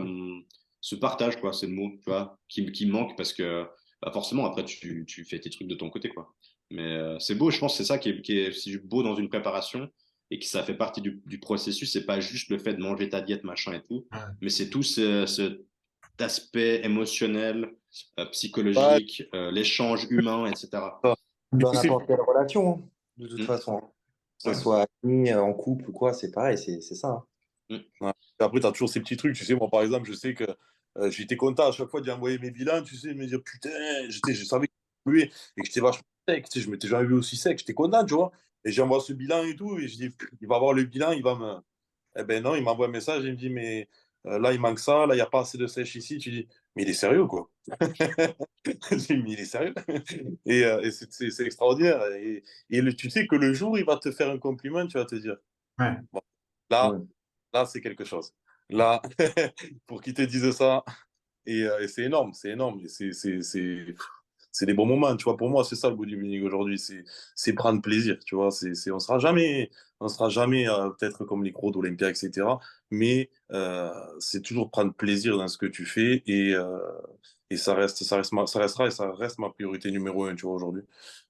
Ce partage, quoi, c'est le mot, tu vois, qui me manque parce que bah forcément, après, tu fais tes trucs de ton côté, quoi. Mais c'est beau, je pense, c'est ça qui est aussi beau dans une préparation et que ça fait partie du processus. C'est pas juste le fait de manger ta diète, machin et tout,
Ouais.
mais c'est tout cet aspect émotionnel,
Ouais,
psychologique, l'échange humain, etc.
ça.
du
Dans
coup, c'est
n'importe quelle relation, hein, de toute
Mm.
façon. Que ce
Ouais.
soit ami, en couple ou quoi, c'est pareil, c'est ça, hein.
Mm.
ouais. Et après, tu as toujours ces petits trucs. Tu sais, moi, par exemple, je sais que j'étais content à chaque fois d'y envoyer mes bilans, tu sais, de me dire, putain, je savais qu'il évoluait et que j'étais vachement sec. Tu sais, je m'étais jamais vu aussi sec. J'étais content, tu vois. Et j'envoie ce bilan et tout. Et je dis, il va voir le bilan, il va me. Eh ben non, il m'envoie un message et il me dit, mais là, il manque ça, là, il n'y a pas assez de sèche ici. Tu dis, mais il est sérieux, quoi. Je dis, mais il est sérieux. Et c'est extraordinaire. Tu sais que le jour où il va te faire un compliment, tu vas te dire,
Ouais.
bon, là,
Mm.
là, c'est quelque chose. Là, pour qu'ils te disent ça, et c'est énorme, c'est énorme. Et c'est des bons moments, tu vois. Pour moi, c'est ça le bodybuilding aujourd'hui, c'est prendre plaisir, tu vois. On sera jamais peut-être comme les gros d'Olympia, etc. Mais c'est toujours prendre plaisir dans ce que tu fais et ça restera et ça reste ma priorité numéro un, tu vois, aujourd'hui.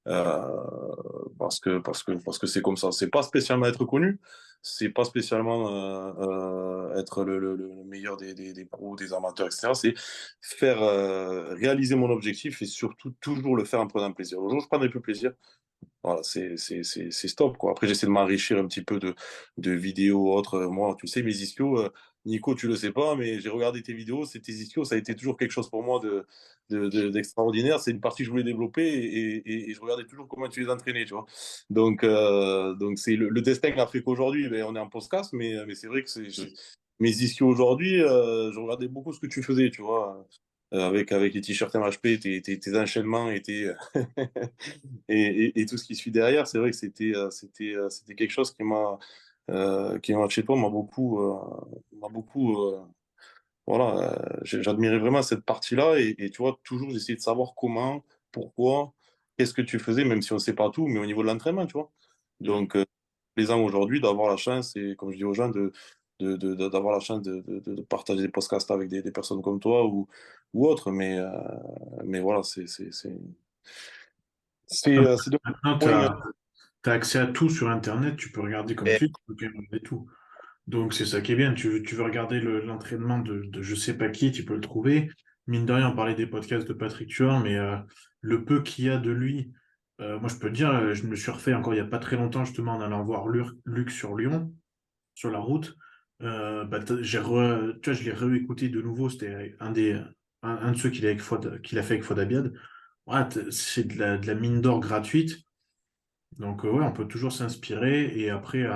Parce que c'est comme ça. C'est pas spécialement être connu, c'est pas spécialement être le meilleur des pros, des amateurs, etc. C'est faire réaliser mon objectif et surtout toujours le faire en prenant plaisir. Le jour où je prendrai plus plaisir, voilà, c'est stop, quoi. Après, j'essaie de m'enrichir un petit peu de vidéos autres. Moi, tu sais, mes ischios, Nico, tu le sais pas, mais j'ai regardé tes vidéos. Tes ischios, ça a été toujours quelque chose pour moi d'extraordinaire. C'est une partie que je voulais développer et je regardais toujours comment tu les entraînais, tu vois. Donc c'est le destin a fait qu'aujourd'hui, ben, on est en podcast, mais c'est vrai que
Mm.
mes ischios aujourd'hui, je regardais beaucoup ce que tu faisais, tu vois. Avec les t-shirts MHP, tes enchaînements étaient et tout ce qui suit derrière, c'est vrai que c'était quelque chose qui m'a chez toi m'a beaucoup voilà, j'admirais vraiment cette partie-là et tu vois toujours j'essayais de savoir comment, pourquoi, qu'est-ce que tu faisais, même si on ne sait pas tout, mais au niveau de l'entraînement, tu vois.
Mm.
Donc les gens aujourd'hui d'avoir la chance et comme je dis aux gens d'avoir la chance de partager des podcasts avec des personnes comme toi ou autres, mais voilà, c'est de
Maintenant, tu
moins.
as accès à tout sur Internet, tu peux regarder comme
Et
tu peux quand même regarder tout. Donc c'est ça qui est bien. Tu veux regarder l'entraînement de je sais pas qui, tu peux le trouver. Mine de rien, on parlait des podcasts de Patrick Tuor, mais le peu qu'il y a de lui, moi je peux te dire, je me suis refait encore il y a pas très longtemps justement en allant voir Luc sur Lyon, sur la route. Bah, tu vois, je l'ai réécouté de nouveau. C'était un de ceux qu'il a fait avec Fouad Abiad. Ouais, c'est de la mine d'or gratuite. Donc ouais, on peut toujours s'inspirer et après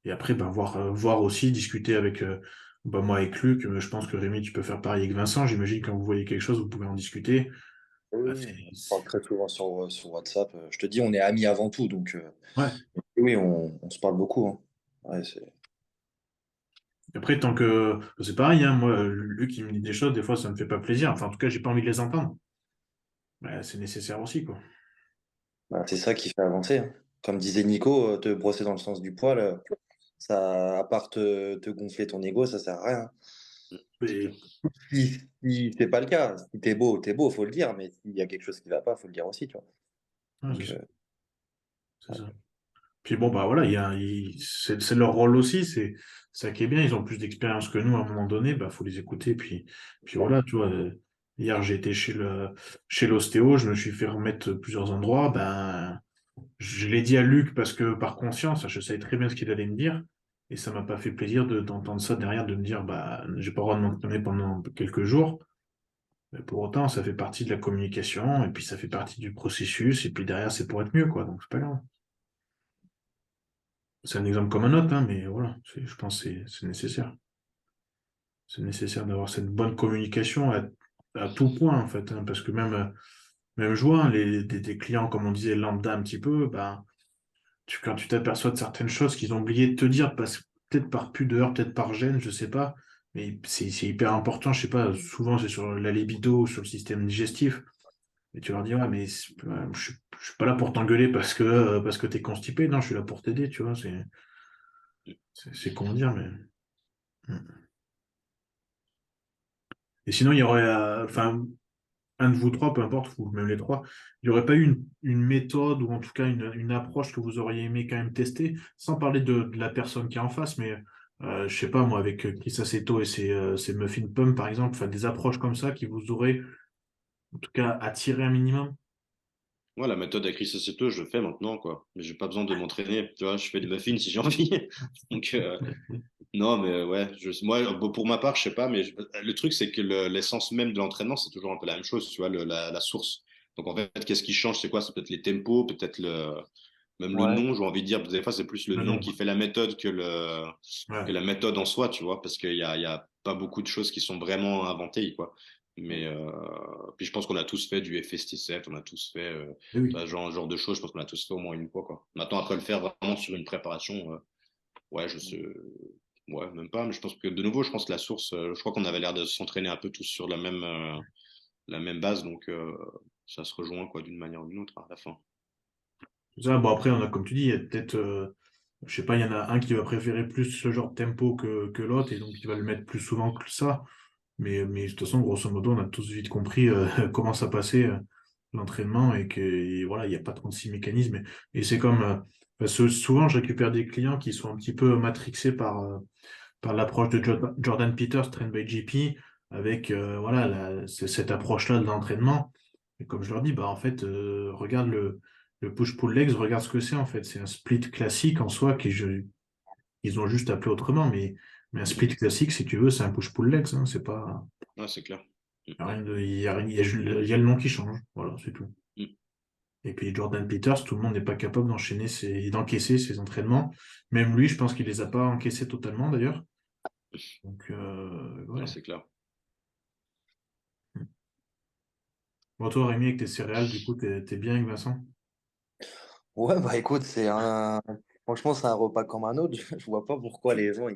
ben, voir aussi, discuter avec bah, moi avec Luc. Je pense que Rémi, tu peux faire pareil avec Vincent. J'imagine quand vous voyez quelque chose, vous pouvez en discuter. Bah,
oui, on parle très souvent sur WhatsApp. Je te dis, on est amis avant tout, donc
ouais.
oui, on se parle beaucoup, hein. Ouais,
Après, tant que c'est pareil, hein, moi, Luc, il me dit des choses, des fois, ça me fait pas plaisir. Enfin, en tout cas, j'ai pas envie de les entendre. Bah, c'est nécessaire aussi, quoi.
bah, c'est ça qui fait avancer, hein. Comme disait Nico, te brosser dans le sens du poil, ça, à part te gonfler ton ego, ça sert à rien.
C'est clair.
Si c'est pas le cas, si t'es beau, faut le dire, mais s'il y a quelque chose qui va pas, faut le dire aussi, tu vois.
Ouais,
Donc,
c'est ça. Puis bon, bah voilà, c'est leur rôle aussi, c'est ça qui est bien, ils ont plus d'expérience que nous à un moment donné, bah faut les écouter, puis voilà, tu vois. Hier, j'ai été chez l'ostéo, je me suis fait remettre plusieurs endroits, ben je l'ai dit à Luc parce que par conscience, je savais très bien ce qu'il allait me dire, et ça m'a pas fait plaisir d'entendre ça derrière, de me dire, bah j'ai pas le droit de m'entraîner pendant quelques jours. Mais pour autant, ça fait partie de la communication, et puis ça fait partie du processus, et puis derrière, c'est pour être mieux, quoi, donc c'est pas grave. C'est un exemple comme un autre, hein, mais voilà, je pense que c'est nécessaire. C'est nécessaire d'avoir cette bonne communication à tout point, en fait, hein, parce que même je vois, hein, des clients, comme on disait, lambda un petit peu, bah, quand tu t'aperçois de certaines choses qu'ils ont oublié de te dire, peut-être par pudeur, peut-être par gêne, je sais pas, mais c'est hyper important, je sais pas, souvent c'est sur la libido, sur le système digestif, et tu leur dis, ouais, mais je suis pas là pour t'engueuler parce que t'es constipé, non, je suis là pour t'aider, tu vois, c'est comment dire, mais... hmm. Et sinon, il y aurait, enfin, un de vous trois, peu importe, ou même les trois, il n'y aurait pas eu une méthode ou en tout cas une approche que vous auriez aimé quand même tester, sans parler de la personne qui est en face, mais je sais pas, moi, avec Chris Aceto et ses Muffin Pump, par exemple, enfin, des approches comme ça qui vous auraient, en tout cas, attiré un minimum.
Moi, la méthode à Chris Aceto, je le fais maintenant, quoi. Mais j'ai pas besoin de m'entraîner. Tu vois, je fais des muffins si j'ai envie. Donc, non, mais ouais, moi, bon, pour ma part, je sais pas, mais le truc, c'est que l'essence même de l'entraînement, c'est toujours un peu la même chose, tu vois, la source. Donc, en fait, qu'est-ce qui change? C'est quoi? C'est peut-être les tempos, peut-être même le
ouais,
nom, j'ai envie de dire. Des fois, c'est plus le
Le
nom qui
nombre.
fait la méthode que
Ouais.
la méthode en soi, tu vois, parce qu'il y a pas beaucoup de choses qui sont vraiment inventées, quoi. Mais puis je pense qu'on a tous fait du FST7, on a tous fait
Et oui.
genre de choses, je pense qu'on a tous fait au moins une fois, quoi. Maintenant, après le faire vraiment sur une préparation, ouais, ouais, même pas, mais je pense que de nouveau, je pense que la source, je crois qu'on avait l'air de s'entraîner un peu tous sur la même base, donc ça se rejoint, quoi, d'une manière ou d'une autre à la fin.
Ça, bon, après, on a, comme tu dis, il y a peut-être, je sais pas, il y en a un qui va préférer plus ce genre de tempo que l'autre, et donc il va le mettre plus souvent que ça. Mais de toute façon, grosso modo, on a tous vite compris comment ça passait l'entraînement et que voilà, il n'y a pas 36 mécanismes. Et c'est comme parce que souvent, je récupère des clients qui sont un petit peu matrixés par l'approche de Jordan Peters, Train by GP, avec voilà, cette approche-là de l'entraînement. Et comme je leur dis, bah, en fait, regarde le push-pull legs, regarde ce que c'est en fait. C'est un split classique en soi ils ont juste appelé autrement, mais un split classique, si tu veux, c'est un push-pull legs. Hein, c'est pas.
Ouais, c'est clair. Mm,
Il y a rien de- il y a le nom qui change. Voilà, c'est tout.
mm.
Et puis Jordan Peters, tout le monde n'est pas capable d'encaisser ses entraînements. Même lui, je pense qu'il les a pas encaissés totalement d'ailleurs. Donc,
Ouais,
ouais.
c'est clair.
Bon, toi, Rémi, avec tes céréales, du coup, t'es bien avec Vincent?
ouais, bah écoute, franchement, c'est un repas comme un autre. Je vois pas pourquoi les gens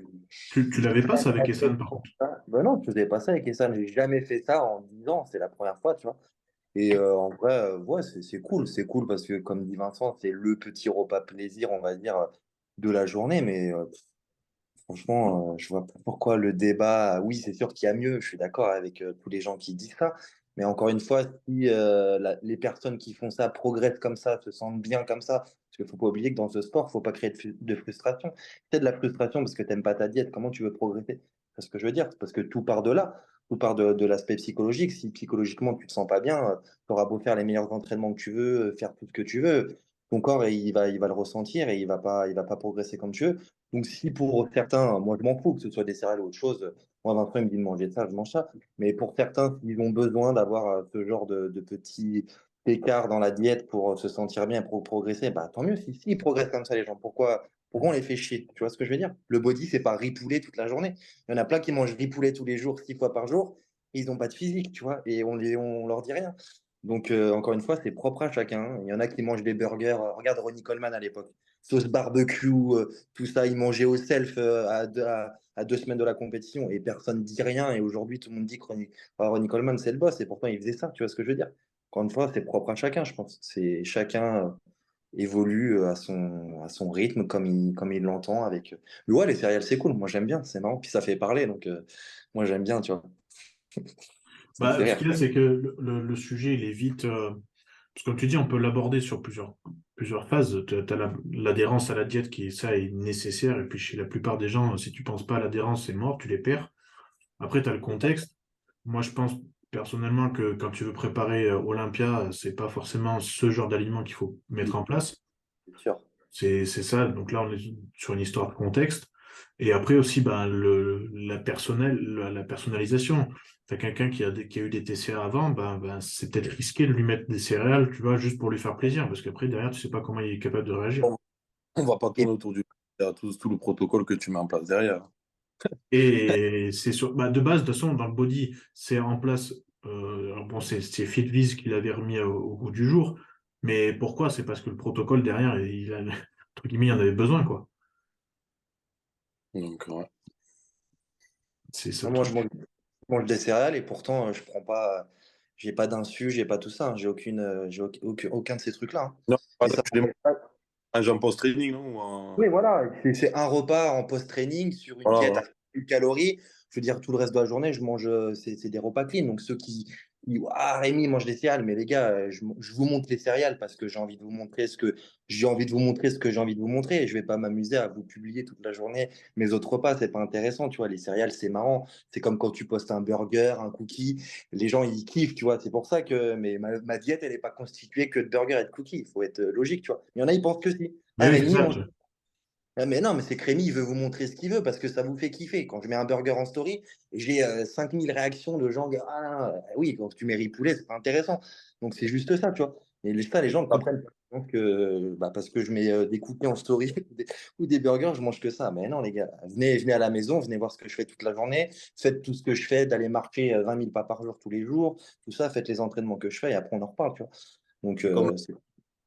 Tu l'avais pas, ça, avec Essan, par contre.
Ben non, je faisais pas ça avec Essan. J'ai jamais fait ça en 10 ans. C'est la première fois, tu vois. Et en vrai, ouais, c'est cool. C'est cool parce que, comme dit Vincent, c'est le petit repas plaisir, on va dire, de la journée. Mais franchement, je vois pas pourquoi le débat. Oui, c'est sûr qu'il y a mieux. Je suis d'accord avec tous les gens qui disent ça. Mais encore une fois, si les personnes qui font ça progressent comme ça, se sentent bien comme ça, parce qu'il faut pas oublier que dans ce sport, faut pas créer de frustration. C'est de la frustration parce que t'aimes pas ta diète. Comment tu veux progresser? C'est ce que je veux dire. Parce que tout part de là. Tout part de l'aspect psychologique. Si psychologiquement tu te sens pas bien, tu auras beau faire les meilleurs entraînements que tu veux, faire tout ce que tu veux, ton corps il va le ressentir et il va pas progresser comme tu veux. Donc, si pour certains, moi je m'en fous que ce soit des céréales ou autre chose, moi Vincent il me dit de manger ça, je mange ça. Mais pour certains, s'ils ont besoin d'avoir ce genre de petits écarts dans la diète pour se sentir bien, pour progresser, bah tant mieux. Si ils progressent comme ça, les gens, pourquoi on les fait chier? Tu vois ce que je veux dire? Le body, c'est pas ripouler toute la journée. Il y en a plein qui mangent ripouler tous les jours, 6 fois par jour, et ils n'ont pas de physique, tu vois, et on leur dit rien. Donc, encore une fois, c'est propre à chacun. Il y en a qui mangent des burgers. Regarde Ronnie Coleman à l'époque. Sauce barbecue, tout ça, il mangeait au self à 2 semaines de la compétition et personne ne dit rien. Et aujourd'hui, tout le monde dit que Ronnie Coleman, c'est le boss. Et pourtant, il faisait ça. Tu vois ce que je veux dire? Encore une fois, c'est propre à chacun, je pense. C'est chacun évolue à son rythme comme il l'entend avec. Mais ouais, les céréales, c'est cool. Moi, j'aime bien. C'est marrant. Puis ça fait parler. Donc, moi, j'aime bien, tu vois. Ça me fait
Bah, ce
rire.
qu'il y a, c'est que le sujet, il est vite. Parce que comme tu dis, on peut l'aborder sur plusieurs phases. Tu as l'adhérence à la diète qui, ça, est nécessaire. Et puis chez la plupart des gens, si tu penses pas à l'adhérence, c'est mort, tu les perds. Après, tu as le contexte. Moi, je pense personnellement que quand tu veux préparer Olympia, c'est pas forcément ce genre d'aliment qu'il faut mettre en place.
C'est sûr.
C'est ça. Donc là, on est sur une histoire de contexte. Et après aussi, ben, la personnalisation. T'as quelqu'un qui a eu des TCA avant, c'est peut-être risqué de lui mettre des céréales, tu vois, juste pour lui faire plaisir. Parce qu'après, derrière, tu sais pas comment il est capable de réagir.
On va pas
Et
tourner autour du tout le protocole que tu mets en place derrière.
Et c'est de base, de toute façon, dans le body, c'est en place. Alors bon, c'est FitViz qui l'avait remis au goût du jour. Mais pourquoi? C'est parce que le protocole derrière, entre guillemets, il en avait besoin, quoi.
Donc, ouais.
C'est ça le
moi,
truc.
je mange des céréales et pourtant, je prends pas, j'ai pas d'insu, j'ai pas tout ça, hein. Aucun de ces trucs-là, hein.
Non,
Et ça
tu les
m'empêche pas.
manges en post-training, non?
Oui, voilà, c'est un repas en post-training sur une
Voilà,
diète
voilà.
à 1000 calories. Je veux dire, tout le reste de la journée, je mange, c'est des repas clean. Donc, ceux qui ah, Rémi mange des céréales, mais les gars, je vous montre les céréales parce que j'ai envie de vous montrer ce que j'ai envie de vous montrer, ce que j'ai envie de vous montrer. Et je vais pas m'amuser à vous publier toute la journée mes autres repas, c'est pas intéressant, tu vois. Les céréales, c'est marrant. C'est comme quand tu postes un burger, un cookie, les gens, ils kiffent, tu vois. C'est pour ça que mais ma diète, elle n'est pas constituée que de burgers et de cookies. Il faut être logique, tu vois. Il y en a, ils pensent que si.
Mais
Ah,
oui, c'est
Rémi
ça.
mange. Ah, mais non, mais c'est que Rémi, il veut vous montrer ce qu'il veut parce que ça vous fait kiffer. Quand je mets un burger en story, j'ai 5000 réactions de gens. Ah, oui, quand tu mets riz poulet, c'est pas intéressant. Donc c'est juste ça, tu vois. Et les gens comprennent pas. Donc, parce que je mets des cookies en story ou des burgers, je mange que ça. Mais non, les gars, venez à la maison, venez voir ce que je fais toute la journée. Faites tout ce que je fais, d'aller marcher 20 000 pas par jour tous les jours. Tout ça, faites les entraînements que je fais et après on en reparle, tu vois. Donc,
C'est comme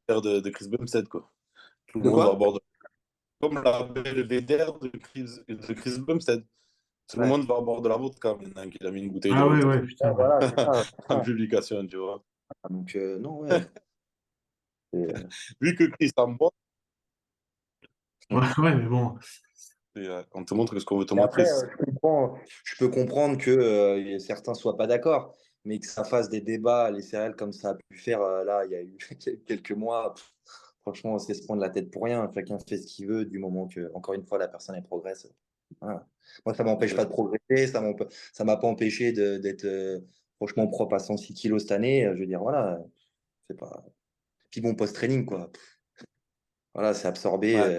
la BDR de Chris Bumstead, quoi. Tout le
de
monde va
quoi?
aborder. Comme la BDR de Chris Bumstead. Tout le
Ouais.
monde va à bord de la vodka maintenant qu'il a mis une bouteille de
Ah ouais,
vodka
ouais,
Ouais,
putain, ouais.
voilà, c'est ça.
en publication, tu vois.
Donc, non, ouais.
Vu que Chris en boit,
Ouais, ouais, mais bon.
on te montre ce qu'on veut te
Et après,
montrer.
je peux comprendre que certains soient pas d'accord, mais que ça fasse des débats, les céréales comme ça a pu faire là, il y a eu quelques mois. Franchement, c'est se prendre la tête pour rien. Chacun fait ce qu'il veut du moment que, encore une fois, la personne elle progresse. Voilà. Moi, ça m'empêche pas de progresser, ça m'a pas empêché d'être franchement propre à 106 kilos cette année. Je veux dire, voilà, c'est pas. Puis bon, post-training, quoi. Voilà, c'est absorbé.
Ouais.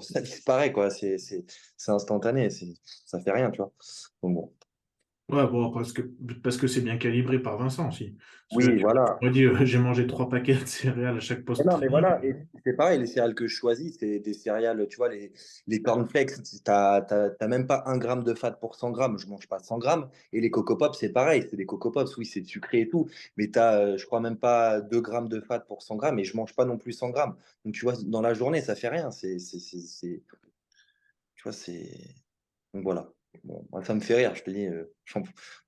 Ça disparaît, quoi. C'est instantané. Ça fait rien, tu vois. Donc bon.
Ouais, bon, parce que c'est bien calibré par Vincent aussi. Parce que là,
Oui,
tu
voilà.
m'aurais dit, j'ai mangé 3 paquets de céréales à chaque
Non, mais
post-training.
voilà. Et c'est pareil, les céréales que je choisis, c'est des céréales, tu vois, les cornflakes, t'as même pas 1 gramme de fat pour 100 grammes. Je mange pas 100 grammes. Et les Coco Pops, c'est pareil. C'est des Coco Pops, oui, c'est sucré et tout. Mais je crois même pas 2 grammes de fat pour 100 grammes. Et je mange pas non plus 100 grammes. Donc, tu vois, dans la journée, ça fait rien. Tu vois, c'est. Donc voilà. Bon, moi, ça me fait rire, je te dis.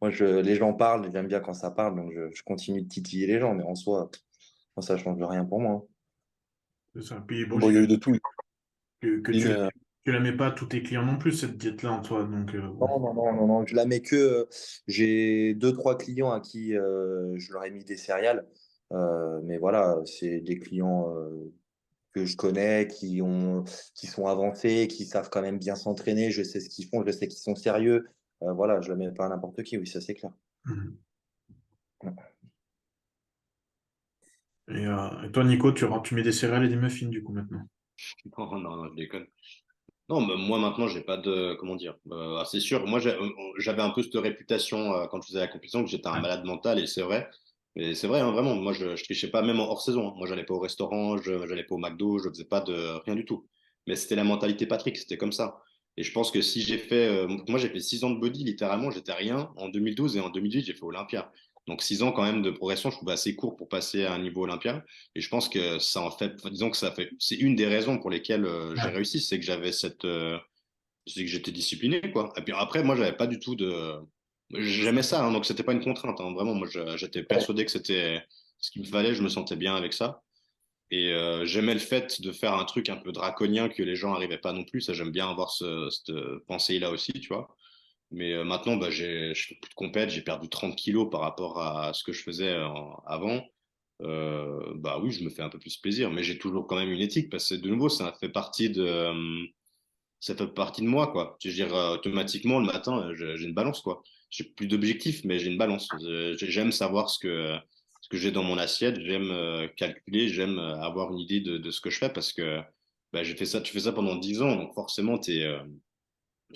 Moi, les gens parlent, j'aime bien quand ça parle, donc je continue de titiller les gens, mais en soi, moi, ça change rien pour moi, hein.
C'est ça. Puis bon,
Bon, il y a eu de tout.
que tu la mets pas à tous tes clients non plus, cette diète-là, Antoine. Donc, bon.
Non, non, non, non, non, je la mets que. J'ai deux, trois clients à qui je leur ai mis des céréales. Mais voilà, c'est des clients que je connais, qui sont avancés, qui savent quand même bien s'entraîner. Je sais ce qu'ils font, je sais qu'ils sont sérieux. Voilà, je la mets pas à n'importe qui, oui, ça c'est clair.
Mhm. Et toi, Nico, tu mets des céréales et des muffins, du coup, maintenant.
Non, non, non, je déconne. Non, mais moi maintenant, j'ai pas de. Comment dire? C'est sûr, moi j'avais un peu cette réputation quand je faisais la compétition que j'étais un
Ouais.
malade mental et c'est vrai. Mais c'est vrai, hein, vraiment. Moi, je trichais pas, même en hors saison, hein. Moi, j'allais pas au restaurant, j'allais pas au McDo, je faisais pas de rien du tout. Mais c'était la mentalité Patrick, c'était comme ça. Et je pense que si j'ai fait. Moi, j'ai fait 6 ans de body, littéralement, j'étais rien en 2012 et en 2018, j'ai fait Olympia. Donc 6 ans quand même de progression, je trouve assez court pour passer à un niveau Olympia. Et je pense que ça en fait, enfin, disons que ça fait, c'est une des raisons pour lesquelles j'ai
Ouais.
réussi, c'est que c'est que j'étais discipliné, quoi. Et puis après, moi, j'avais pas du tout de, j'aimais ça, hein, donc c'était pas une contrainte, hein. Vraiment, moi, j'étais persuadé que c'était ce qu'il me fallait, je me sentais bien avec ça. Et j'aimais le fait de faire un truc un peu draconien que les gens n'arrivaient pas non plus. Ça, j'aime bien avoir cette pensée-là aussi, tu vois. Mais maintenant, bah, je fais plus de compète, j'ai perdu 30 kilos par rapport à ce que je faisais avant. bah oui, je me fais un peu plus plaisir, mais j'ai toujours quand même une éthique parce que de nouveau, ça fait partie de moi, quoi. Je veux dire, automatiquement, le matin, j'ai une balance, quoi. J'ai plus d'objectifs, mais j'ai une balance. J'aime savoir ce que j'ai dans mon assiette, j'aime calculer, j'aime avoir une idée de ce que je fais parce que bah, tu fais ça pendant 10 ans, donc forcément, tu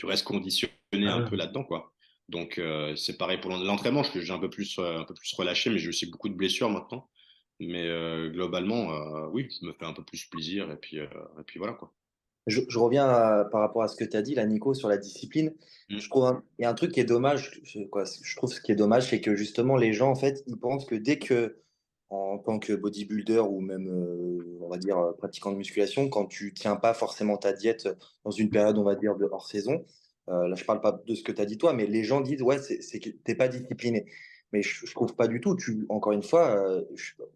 restes conditionné
Ah
un
ouais.
peu là-dedans, quoi. Donc, c'est pareil pour l'entraînement, j'ai un peu plus relâché, mais j'ai aussi beaucoup de blessures maintenant. Mais globalement, oui, je me fais un peu plus plaisir et puis voilà, quoi.
Je reviens par rapport à ce que tu as dit, là, Nico, sur la discipline.
Mm.
Je trouve il y a un truc qui est dommage. Je trouve ce qui est dommage, c'est que justement, les gens, en fait, ils pensent que dès que, en tant que bodybuilder ou même, on va dire, pratiquant de musculation, quand tu tiens pas forcément ta diète dans une période, on va dire, de hors saison, là, je parle pas de ce que tu as dit toi, mais les gens disent, ouais, c'est que t'es pas discipliné. Mais je trouve pas du tout. Encore une fois,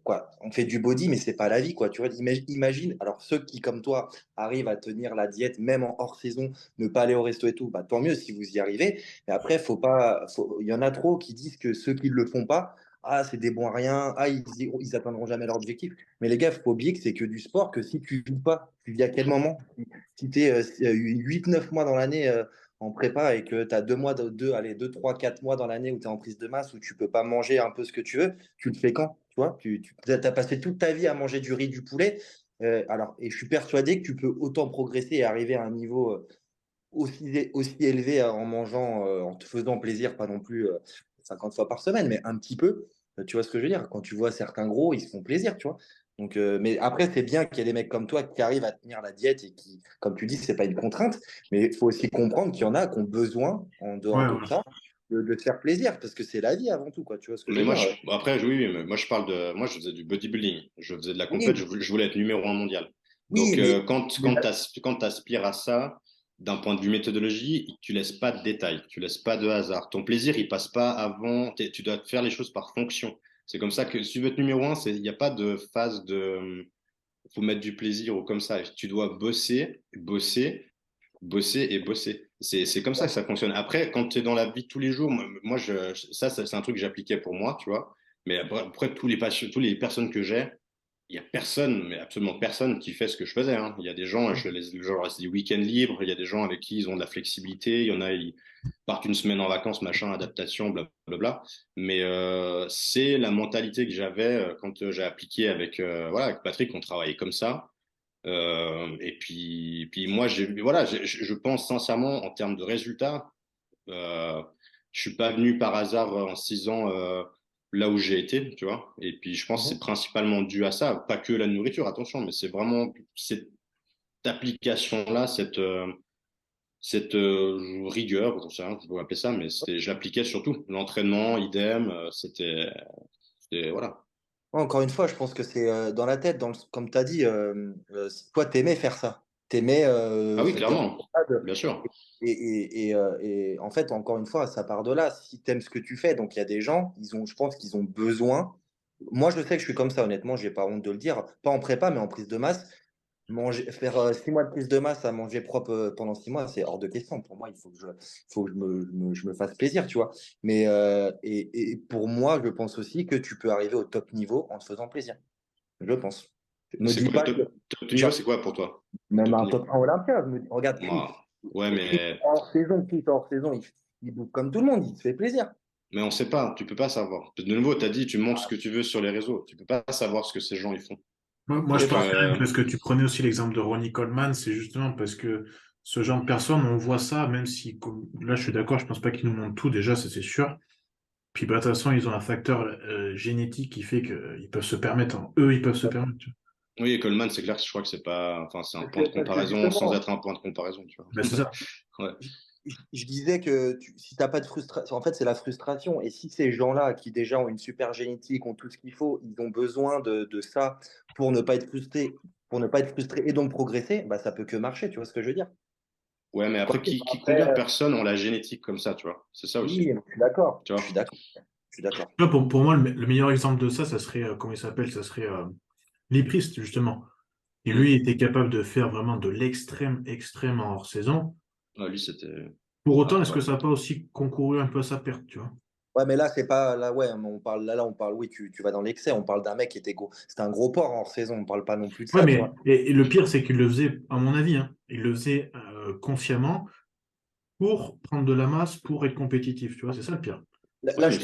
quoi, on fait du body, mais c'est pas la vie, quoi. Tu vois, imagine, alors ceux qui, comme toi, arrivent à tenir la diète, même en hors saison, ne pas aller au resto et tout, bah, tant mieux si vous y arrivez. Mais après, il y en a trop qui disent que ceux qui ne le font pas, ah, c'est des bons à rien, ah, ils atteindront jamais leur objectif. Mais les gars, il faut pas oublier que c'est que du sport, que si tu ne vis pas, tu vis à quel moment? Si tu es 8-9 mois dans l'année en prépa et que tu as 2, 3, 4 mois dans l'année où tu es en prise de masse, où tu peux pas manger un peu ce que tu veux, tu le fais quand? Tu vois, tu as passé toute ta vie à manger du riz, du poulet. Et je suis persuadé que tu peux autant progresser et arriver à un niveau aussi élevé en mangeant, en te faisant plaisir, pas non plus 50 fois par semaine, mais un petit peu. Tu vois ce que je veux dire? Quand tu vois certains gros, ils se font plaisir, tu vois. Donc, mais après, c'est bien qu'il y ait des mecs comme toi qui arrivent à tenir la diète et qui, comme tu dis, c'est pas une contrainte, mais il faut aussi comprendre qu'il y en a qui ont besoin, en dehors
Ouais,
de
ouais.
ça, de se faire plaisir, parce que c'est la vie avant tout, quoi. Tu vois ce que je
Mais
veux
moi,
dire?
bon, après, oui, oui, mais moi, moi, je faisais du bodybuilding. Je faisais de la compète.
Oui,
Je voulais être numéro 1 mondial.
oui,
Donc,
mais,
quand tu aspires à ça, d'un point de vue méthodologie, tu laisses pas de détails, tu laisses pas de hasard. Ton plaisir, il passe pas avant. Tu dois faire les choses par fonction. C'est comme ça que si tu veux être numéro 1, il n'y a pas de phase de faut mettre du plaisir ou comme ça. Tu dois bosser, bosser, bosser et bosser. C'est comme ça que ça fonctionne. Après, quand tu es dans la vie de tous les jours, ça, c'est un truc que j'appliquais pour moi, tu vois. Mais après tous les personnes que j'ai, il y a personne, mais absolument personne qui fait ce que je faisais, hein. Il y a des gens, genre, c'est des week-ends libres, il y a des gens avec qui ils ont de la flexibilité, il y en a, ils partent une semaine en vacances, machin, adaptation, blablabla. Mais c'est la mentalité que j'avais quand j'ai appliqué voilà, avec Patrick, on travaillait comme ça. Puis moi, voilà, je pense sincèrement en termes de résultats, euh, je suis pas venu par hasard en 6 ans là où j'ai été, tu vois. Et puis je pense que c'est principalement dû à ça, pas que la nourriture, attention, mais c'est vraiment cette application-là, cette rigueur, je sais rien, je peux appeler ça, mais je l'appliquais surtout. L'entraînement, idem, voilà.
Ouais, encore une fois, je pense que c'est dans la tête, comme tu as dit, toi, t'aimais faire ça. T'aimais
Ah oui,
cette
clairement,
escalade.
bien sûr.
Et en fait, encore une fois, ça part de là. Si tu aimes ce que tu fais, donc il y a des gens, je pense qu'ils ont besoin. Moi, je sais que je suis comme ça, honnêtement, j'ai pas honte de le dire. Pas en prépa, mais en prise de masse. Faire 6 mois de prise de masse à manger propre pendant 6 mois, c'est hors de question. Pour moi, faut que je me fasse plaisir, tu vois. Mais et pour moi, je pense aussi que tu peux arriver au top niveau en te faisant plaisir. Je pense. Ne
C'est
dis
quoi
pas
le
que
top niveau,
genre,
c'est quoi pour toi?
même
Top
un
niveau.
top 1 Olympia. Regarde Chris.
Ah, ouais,
Chris, hors saison, il bouffe comme tout le monde, il se fait plaisir.
mais on sait pas, tu peux pas savoir. De nouveau, tu as dit, tu montres ce que tu veux sur les réseaux. Tu peux pas savoir ce que ces gens ils font.
Moi, je
C'est
pense
ça.
même parce que tu prenais aussi l'exemple de Ronnie Coleman, c'est justement parce que ce genre de personnes, on voit ça, même si, là, je suis d'accord, je pense pas qu'ils nous montrent tout, déjà, ça c'est sûr. Puis, bah, de toute façon, ils ont un facteur génétique qui fait qu'ils peuvent se permettre, eux, ils peuvent se permettre, tu
Oui, et Coleman, c'est clair que je crois que c'est pas, enfin, c'est un point de
Parce que
comparaison sans
justement,
être un point de comparaison, tu vois.
Bah, c'est ça.
Ouais.
je disais que si tu n'as pas de frustration, en fait, c'est la frustration. Et si ces gens-là, qui déjà ont une super génétique, ont tout ce qu'il faut, ils ont besoin de ça pour ne pas être frustrés, et donc progresser, bah, ça peut que marcher, tu vois ce que je veux dire?
Ouais, mais après,
Après,
combien de personnes ont la génétique comme ça, tu vois? C'est ça
oui,
aussi,
je suis d'accord.
tu
Je suis
vois?
d'accord. Je suis d'accord.
Là, pour moi, le meilleur exemple de ça, ça serait, comment il s'appelle? Ça serait Liprist, justement. Et lui,
Hmm.
il était capable de faire vraiment de l'extrême, extrême en hors saison.
Ah, lui, c'était
Pour autant, est-ce que
hardcore.
ça n'a pas aussi concouru un peu à sa perte, tu vois?
Ouais, mais là, c'est pas. Là, ouais, mais on parle, oui, tu vas dans l'excès. On parle d'un mec qui était gros. C'était un gros porc en hors saison. On parle pas non plus de
Ouais,
ça, tu
mais
vois.
et le pire, c'est qu'il le faisait, à mon avis, hein, il le faisait consciemment pour prendre de la masse, pour être compétitif. Tu vois, c'est ça le pire.
Ouais, mais
Là, je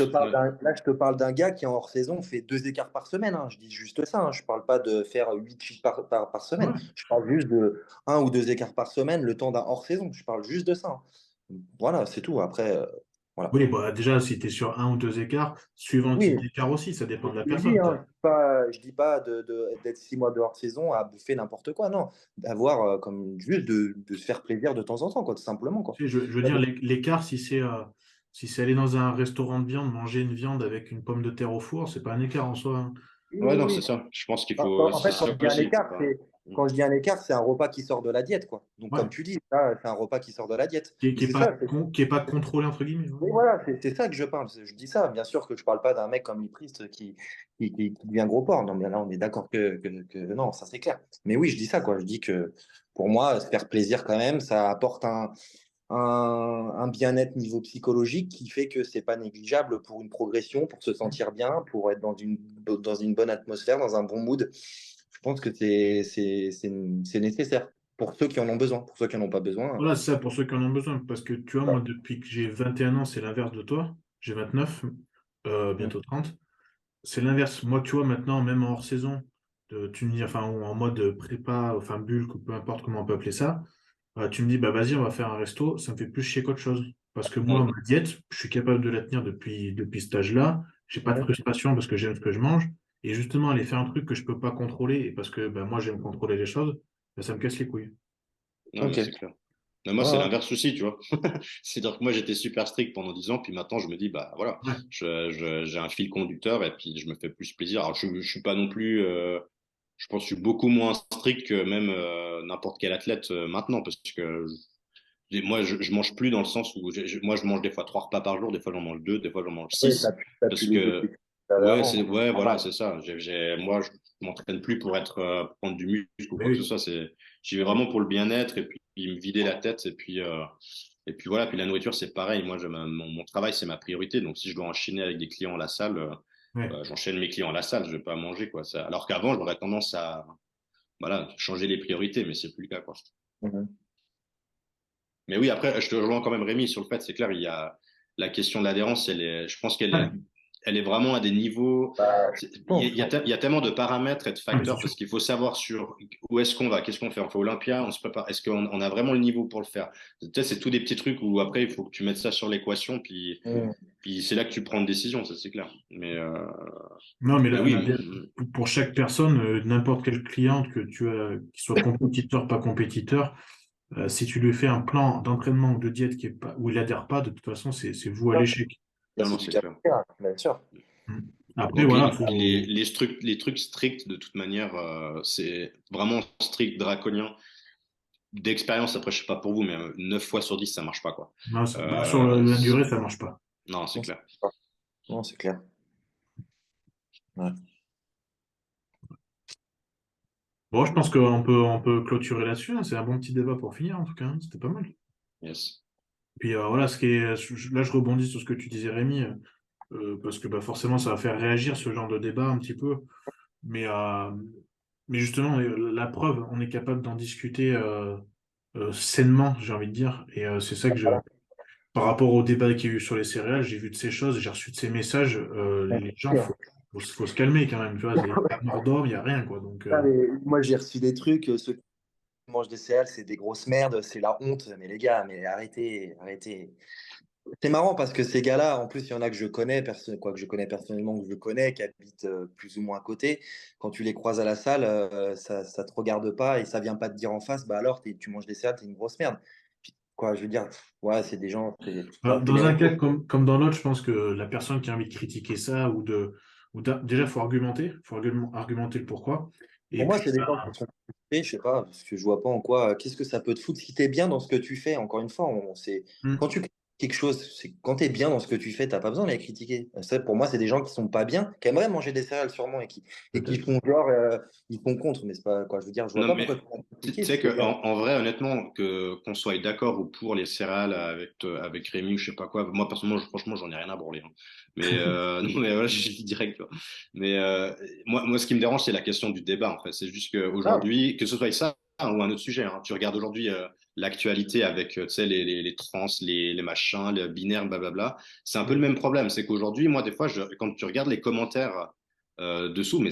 te parle d'un gars qui, en hors saison, fait 2 écarts par semaine, hein. Je dis juste ça, hein. Je parle pas de faire 8 feet par semaine.
Ouais.
Je parle juste de 1 ou 2 écarts par semaine, le temps d'un hors saison. Je parle juste de ça, hein. Voilà, c'est tout. Après, voilà.
Oui, bah, déjà, si tu es sur un ou deux écarts, suivant le type
Oui,
d'écart aussi, ça
je
dépend de la
l'ai dit,
personne.
hein. Je dis pas d'être 6 mois de hors saison à bouffer n'importe quoi, non. D'avoir comme juste de se faire plaisir de temps en temps, quoi, tout simplement, quoi.
Tu sais, je veux dire, l'écart, si c'est aller dans un restaurant de viande, manger une viande avec une pomme de terre au four, c'est pas un écart en soi, hein.
Oui,
ouais,
oui,
non,
oui.
c'est ça. Je pense qu'il faut.
En
C'est
fait,
ça aussi. C'est pas...
quand je dis un écart, c'est un repas qui sort de la diète, quoi. Donc, comme
Ouais.
tu dis, là, c'est un repas qui sort de la diète.
Qui,
Mais
qui est
c'est
pas,
ça.
qui est pas contrôlé, entre guillemets. Ouais.
Oui, voilà, c'est ça que je parle. Je dis ça. Bien sûr que je parle pas d'un mec comme Liprist qui devient gros porc. Non, mais là, on est d'accord que non, ça c'est clair. Mais oui, je dis ça, quoi. Je dis que pour moi, se faire plaisir quand même, ça apporte un bien-être niveau psychologique qui fait que c'est pas négligeable pour une progression, pour se sentir bien, pour être dans une bonne atmosphère, dans un bon mood. Je pense que c'est nécessaire pour ceux qui en ont besoin. Pour ceux qui n'en ont pas besoin,
Voilà, c'est ça pour ceux qui en ont besoin. Parce que tu vois, moi, depuis que j'ai 21 ans, c'est l'inverse de toi. J'ai 29, bientôt 30. C'est l'inverse. Moi, tu vois, maintenant, même en hors saison, tu me dis, enfin, ou en mode prépa, enfin, bulk, ou peu importe comment on peut appeler ça, tu me dis, bah vas-y, on va faire un resto, ça me fait plus chier qu'autre chose. Parce que moi,
Mm.
ma diète, je suis capable de la tenir depuis cet âge-là. J'ai pas de
ouais.
frustration parce que j'aime ce que je mange. Et justement, aller faire un truc que je peux pas contrôler, et parce que bah, moi, j'aime contrôler les choses, bah, ça me casse les couilles.
Non, mais
Ok.
c'est clair. Mais moi, c'est
Ah,
l'inverse aussi, tu vois. C'est-à-dire que moi, j'étais super strict pendant 10 ans, puis maintenant, je me dis, bah voilà,
Ouais.
j'ai un fil conducteur et puis je me fais plus plaisir. Alors, je suis pas non plus, je pense que je suis beaucoup moins strict que même n'importe quel athlète maintenant, parce que moi, je mange plus dans le sens où moi, je mange des fois 3 repas par jour, des fois, j'en mange 2, des fois, j'en mange
oui,
6,
t'as pu
parce
les
que
objectifs que t'avais
ouais,
avant, donc c'est
voilà,
normal.
c'est ça. Moi, je m'entraîne plus pour être prendre du muscle ou
Mais
quoi que ce
oui.
soit. J'y vais vraiment pour le bien-être et puis me vider la tête et puis voilà. Puis la nourriture, c'est pareil. Moi, mon travail, c'est ma priorité. Donc, si je dois enchaîner avec des clients à la salle,
Ouais.
bah, j'enchaîne mes clients à la salle. Je vais pas manger quoi. Alors qu'avant, j'aurais tendance à voilà changer les priorités, mais c'est plus le cas quoi.
Mhm.
Mais oui, après, je te rejoins quand même, Rémi, sur le fait, c'est clair, il y a la question de l'adhérence, je pense
Ouais.
elle est vraiment à des niveaux.
Bah, je pense, hein.
Il y a tellement de paramètres et de
Ah, mais c'est
facteurs
sûr.
parce qu'il faut savoir sur où est-ce qu'on va, qu'est-ce qu'on fait. On fait Olympia, on se prépare. Est-ce qu'on a vraiment le niveau pour le faire? Peut-être c'est tous des petits trucs où après, il faut que tu mettes ça sur l'équation,
Mhm.
puis c'est là que tu prends une décision, ça c'est clair.
Non, mais
Mais
là,
oui,
pour chaque personne, n'importe quelle cliente que tu as, qui soit compétiteur, pas compétiteur, si tu lui fais un plan d'entraînement ou de diète qui est pas, où il adhère pas, de toute façon, c'est voué à l'échec.
Bah,
non, non,
c'est du
c'est
cas
clair.
par cas, bien sûr.
Mm. Après,
Donc
voilà, faut.
les trucs stricts, de toute manière, c'est vraiment strict, draconien. D'expérience, après, je sais pas pour vous, mais 9 fois sur 10 ça marche pas, quoi.
Non, bah, sur
Euh,
la durée, ça marche pas.
non, c'est
Non, c'est
clair.
non, c'est clair. Ouais.
Bon, je pense on peut clôturer là-dessus, hein. C'est un bon petit débat pour finir, en tout cas, hein. C'était pas mal.
Yes.
Puis voilà, là, je rebondis sur ce que tu disais, Rémi, parce que bah, forcément, ça va faire réagir ce genre de débat un petit peu. Mais, euh, mais justement, la preuve, on est capable d'en discuter sainement, j'ai envie de dire. Et c'est ça que par rapport au débat qu'il y a eu sur les céréales, j'ai vu de ces choses, j'ai reçu de ces messages. Les gens, faut se calmer quand même. Tu vois, il n'y a pas de mort d'homme, il n'y a rien, quoi. Donc,
Ah, mais moi, j'ai reçu des trucs, ceux qui mangent des céréales, c'est des grosses merdes, c'est la honte. Mais les gars, mais arrêtez, arrêtez. C'est marrant parce que ces gars-là, en plus, il y en a que je connais, quoi que je connais personnellement, que je connais, qui habitent plus ou moins à côté. Quand tu les croises à la salle, ça te regarde pas et ça vient pas te dire en face, bah alors tu manges des céréales, t'es une grosse merde. Puis, quoi, je veux dire, ouais, c'est des gens, c'est
dans
les
un cas
réseaux.
comme dans l'autre, je pense que la personne qui a envie de critiquer ça, déjà, il faut argumenter, argumenter le pourquoi. Et
Pour moi,
puis,
c'est des gens qui sont frustrés, je sais pas, parce que je vois pas en quoi, qu'est-ce que ça peut te foutre si tu es bien dans ce que tu fais. Encore une fois,
hmm,
quand tu critiques quelque chose, c'est quand tu es bien dans ce que tu fais, tu n'as pas besoin de les critiquer. Ça, pour moi, c'est des gens qui sont pas bien, qui aimeraient manger des céréales sûrement et qui
peut-être.
font genre, ils font contre, mais c'est pas quoi. Je veux dire, je vois
Non,
pas
mais
pourquoi tu vas
tu
critiquer.
sais que en vrai, honnêtement, qu'on soit d'accord ou pour les céréales avec Rémi ou je sais pas quoi, moi personnellement, franchement, j'en ai rien à branler, hein. Mais non, mais voilà, je dis direct, tu vois. Mais moi, ce qui me dérange, c'est la question du débat. En fait, c'est juste
Ah,
qu'aujourd'hui, que ce soit ça ou un autre sujet, hein, tu regardes aujourd'hui l'actualité avec, tu sais, les trans, les machins, les binaires, blablabla. C'est un peu le
Mm.
même problème. C'est qu'aujourd'hui, moi, des fois, quand tu regardes les commentaires dessous, mais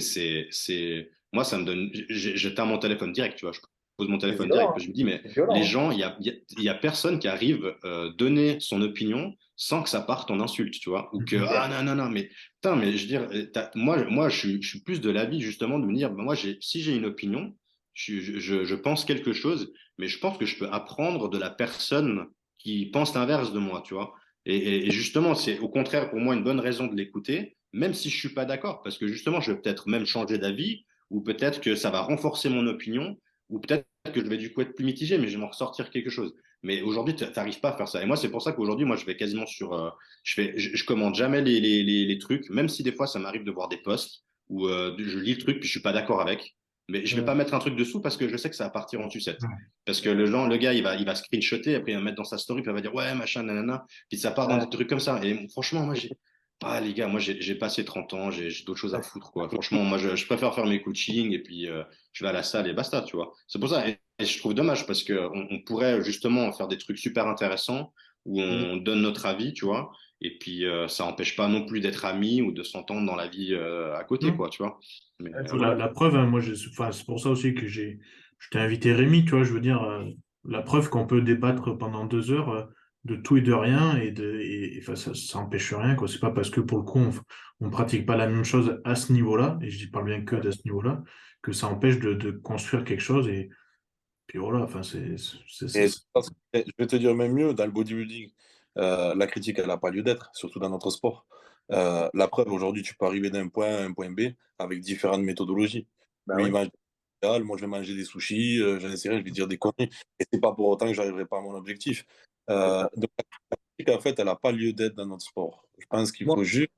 moi, ça me donne. J'éteins mon téléphone direct, tu vois. Je pose mon
c'est
téléphone direct.
violent, hein.
Je me dis, mais
C'est
les
violent,
gens, il y a personne qui arrive donner son opinion sans que ça parte en insulte, tu vois. Ou que,
hein.
ah non, non, non, mais putain, mais je veux dire, moi je suis plus de l'avis, justement, de me dire, bah, moi, si j'ai une opinion, je pense quelque chose, mais je pense que je peux apprendre de la personne qui pense l'inverse de moi, tu vois. Et justement, c'est au contraire pour moi une bonne raison de l'écouter, même si je suis pas d'accord, parce que justement, je vais peut-être même changer d'avis, ou peut-être que ça va renforcer mon opinion, ou peut-être que je vais du coup être plus mitigé, mais je vais m'en ressortir quelque chose. Mais aujourd'hui, tu n'arrives pas à faire ça. Et moi, c'est pour ça qu'aujourd'hui, moi, je vais quasiment sur. Je commande jamais les trucs, même si des fois, ça m'arrive de voir des posts où je lis le truc, puis je suis pas d'accord avec. Mais je vais pas
Mm.
mettre un truc dessous parce que je sais que ça va partir en sucette.
Ouais.
Parce que le gars, il va screenshotter, après il va mettre dans sa story, puis il va dire ouais, machin, nanana. Puis ça part dans
Ouais.
des trucs comme ça. Et franchement, moi, les gars, moi, j'ai passé 30 ans, j'ai d'autres choses à foutre, quoi. Franchement, moi, je préfère faire mes coachings et puis je vais à la salle et basta, tu vois. C'est pour ça. Et je trouve dommage parce qu'on pourrait justement faire des trucs super intéressants où
Mm.
on donne notre avis, tu vois. Et puis, ça n'empêche pas non plus d'être amis ou de s'entendre dans la vie à côté,
Non.
quoi, tu vois. Mais
Tu vois,
voilà.
la preuve, hein, moi, enfin, c'est pour ça aussi que je t'ai invité Rémi, tu vois, je veux dire, la preuve qu'on peut débattre pendant 2 heures de tout et de rien, enfin, ça empêche rien, quoi. C'est pas parce que pour le coup, on pratique pas la même chose à ce niveau-là, et je dis pas bien que à ce niveau-là, que ça empêche de construire quelque chose, et puis voilà, enfin,
Et je vais te dire même mieux, dans le bodybuilding, la critique, elle n'a pas lieu d'être, surtout dans notre sport. La preuve, aujourd'hui, tu peux arriver d'un point A à un point B avec différentes méthodologies.
Bah
Lui, il
oui.
mange des céréales, moi, je vais manger des sushis, j'en sais rien, je vais dire des conneries. Et c'est pas pour autant que j'arriverai pas à mon objectif. Donc, la critique, en fait, elle n'a pas lieu d'être dans notre sport. Je pense qu'il
Moi,
faut juste.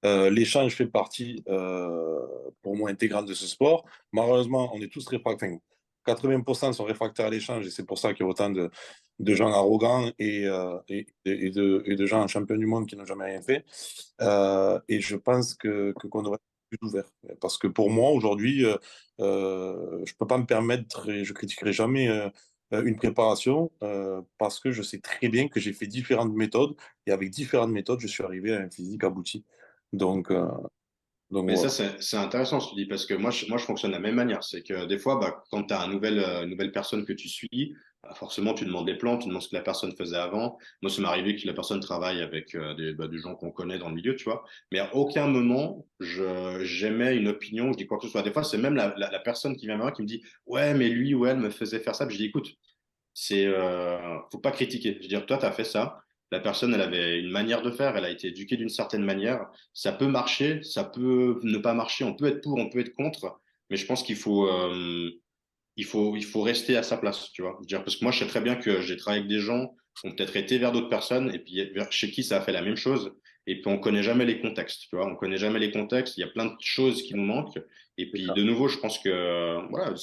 L'échange fait partie, pour moi, intégrante de ce sport. Malheureusement, on est tous réfractaires. Enfin, 80% sont réfractaires à l'échange et c'est pour ça qu'il y a autant de gens arrogants et de gens champions du monde qui n'ont jamais rien fait. Et je pense qu'on devrait être plus ouvert. Parce que pour moi, aujourd'hui, je ne peux pas me permettre et je critiquerai jamais une préparation parce que je sais très bien que j'ai fait différentes méthodes et avec différentes méthodes, je suis arrivé à un physique abouti. Donc, euh, donc
Mais ça,
voilà.
c'est intéressant ce que tu dis, parce que moi, je fonctionne de la même manière. C'est que des fois, bah, quand tu as une nouvelle personne que tu suis, bah, forcément, tu demandes les plans, tu demandes ce que la personne faisait avant. Moi, ça m'est arrivé que la personne travaille avec des gens qu'on connaît dans le milieu, tu vois. Mais à aucun moment, j'émets une opinion, je dis quoi que ce soit. Des fois, c'est même la personne qui vient vers moi qui me dit, ouais, mais lui ou elle me faisait faire ça. Puis je dis, écoute, faut pas critiquer. Je veux dire, toi, tu as fait ça. La personne, elle avait une manière de faire, elle a été éduquée d'une certaine manière. Ça peut marcher, ça peut ne pas marcher. On peut être pour, on peut être contre. Mais je pense qu'il faut rester à sa place, tu vois. Je veux dire, parce que moi, je sais très bien que j'ai travaillé avec des gens qui ont peut-être été vers d'autres personnes et puis chez qui ça a fait la même chose. Et puis, on connaît jamais les contextes, tu vois. On connaît jamais les contextes. Il y a plein de choses qui nous manquent. Et
c'est
puis,
ça.
de nouveau, je pense que, voilà,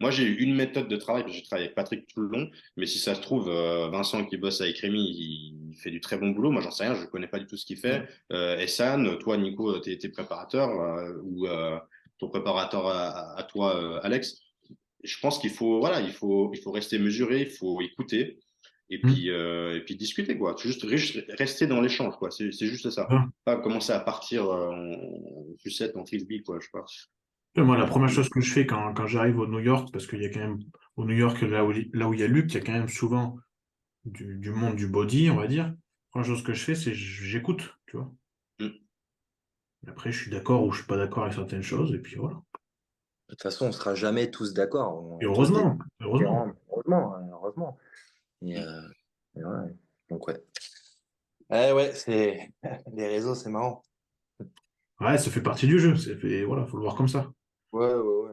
moi, j'ai eu une méthode de travail. J'ai travaillé avec Patrick tout le long. Mais si ça se trouve, Vincent qui bosse avec Rémi, il fait du très bon boulot. Moi, j'en sais rien. Je connais pas du tout ce qu'il fait. Essan, toi, Nico, t'es préparateur, ou ton préparateur à toi, Alex. Je pense qu'il faut, voilà, il faut rester mesuré, il faut écouter
Hum.
et puis discuter, quoi. Juste rester dans l'échange, quoi. C'est juste ça.
Ah.
Pas commencer à partir en sucette, en frisbee, quoi, je sais pas.
Moi, la première chose que je fais quand j'arrive au New York, parce qu'il y a quand même, au New York, là où il y a Luc, il y a quand même souvent du monde du body, on va dire. La première chose que je fais, c'est j'écoute, tu vois.
Mm.
Et après, je suis d'accord ou je suis pas d'accord avec certaines choses, et puis voilà.
De toute façon, on sera jamais tous d'accord.
Et
On a tous des
heureusement, heureusement.
différents. Heureusement, hein, heureusement. Et,
Mm.
et ouais. Donc ouais. Ouais, c'est les réseaux, c'est marrant.
Ouais, ça fait partie du jeu. Voilà, faut le voir comme ça.
Ouais, ouais, ouais.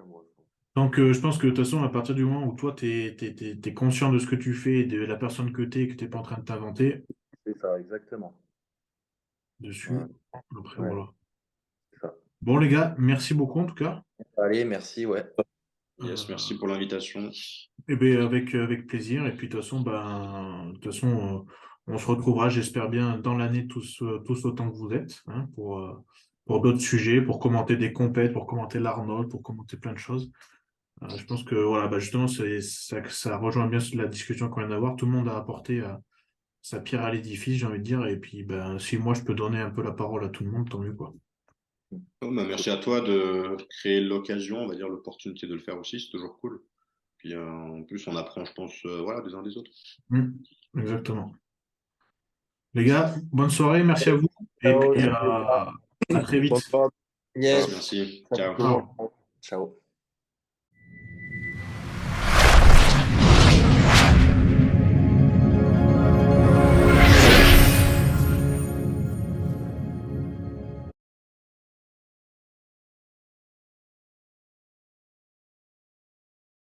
Donc, je pense que de toute façon, à partir du moment où toi, tu es conscient de ce que tu fais et de la personne que tu es pas en train de t'inventer,
ça, exactement.
dessus.
Ouais,
Après,
ouais,
voilà.
c'est ça.
Bon, les gars, merci beaucoup en tout cas.
Allez, merci, ouais.
Yes,
Euh,
merci pour l'invitation.
et ben, avec plaisir. Et puis, de toute façon, on se retrouvera, j'espère bien, dans l'année tous autant que vous êtes, hein, pour d'autres sujets, pour commenter des compètes, pour commenter l'Arnold, pour commenter plein de choses. Je pense que voilà, bah, justement, ça rejoint bien la discussion qu'on vient d'avoir. Tout le monde a apporté sa pierre à l'édifice, j'ai envie de dire. Et puis, ben, si moi, je peux donner un peu la parole à tout le monde, tant mieux, quoi.
Oh, bah, merci à toi de créer l'occasion, on va dire l'opportunité de le faire aussi, c'est toujours cool. Puis en plus, on apprend, je pense, voilà, des uns des autres.
Exactement. Les gars, bonne soirée, merci à vous. Et
Ciao,
puis,
salut.
à très
Bonne
vite.
soirée.
Yes,
Merci,
salut
ciao.
tout le monde.
Ciao.
Ciao.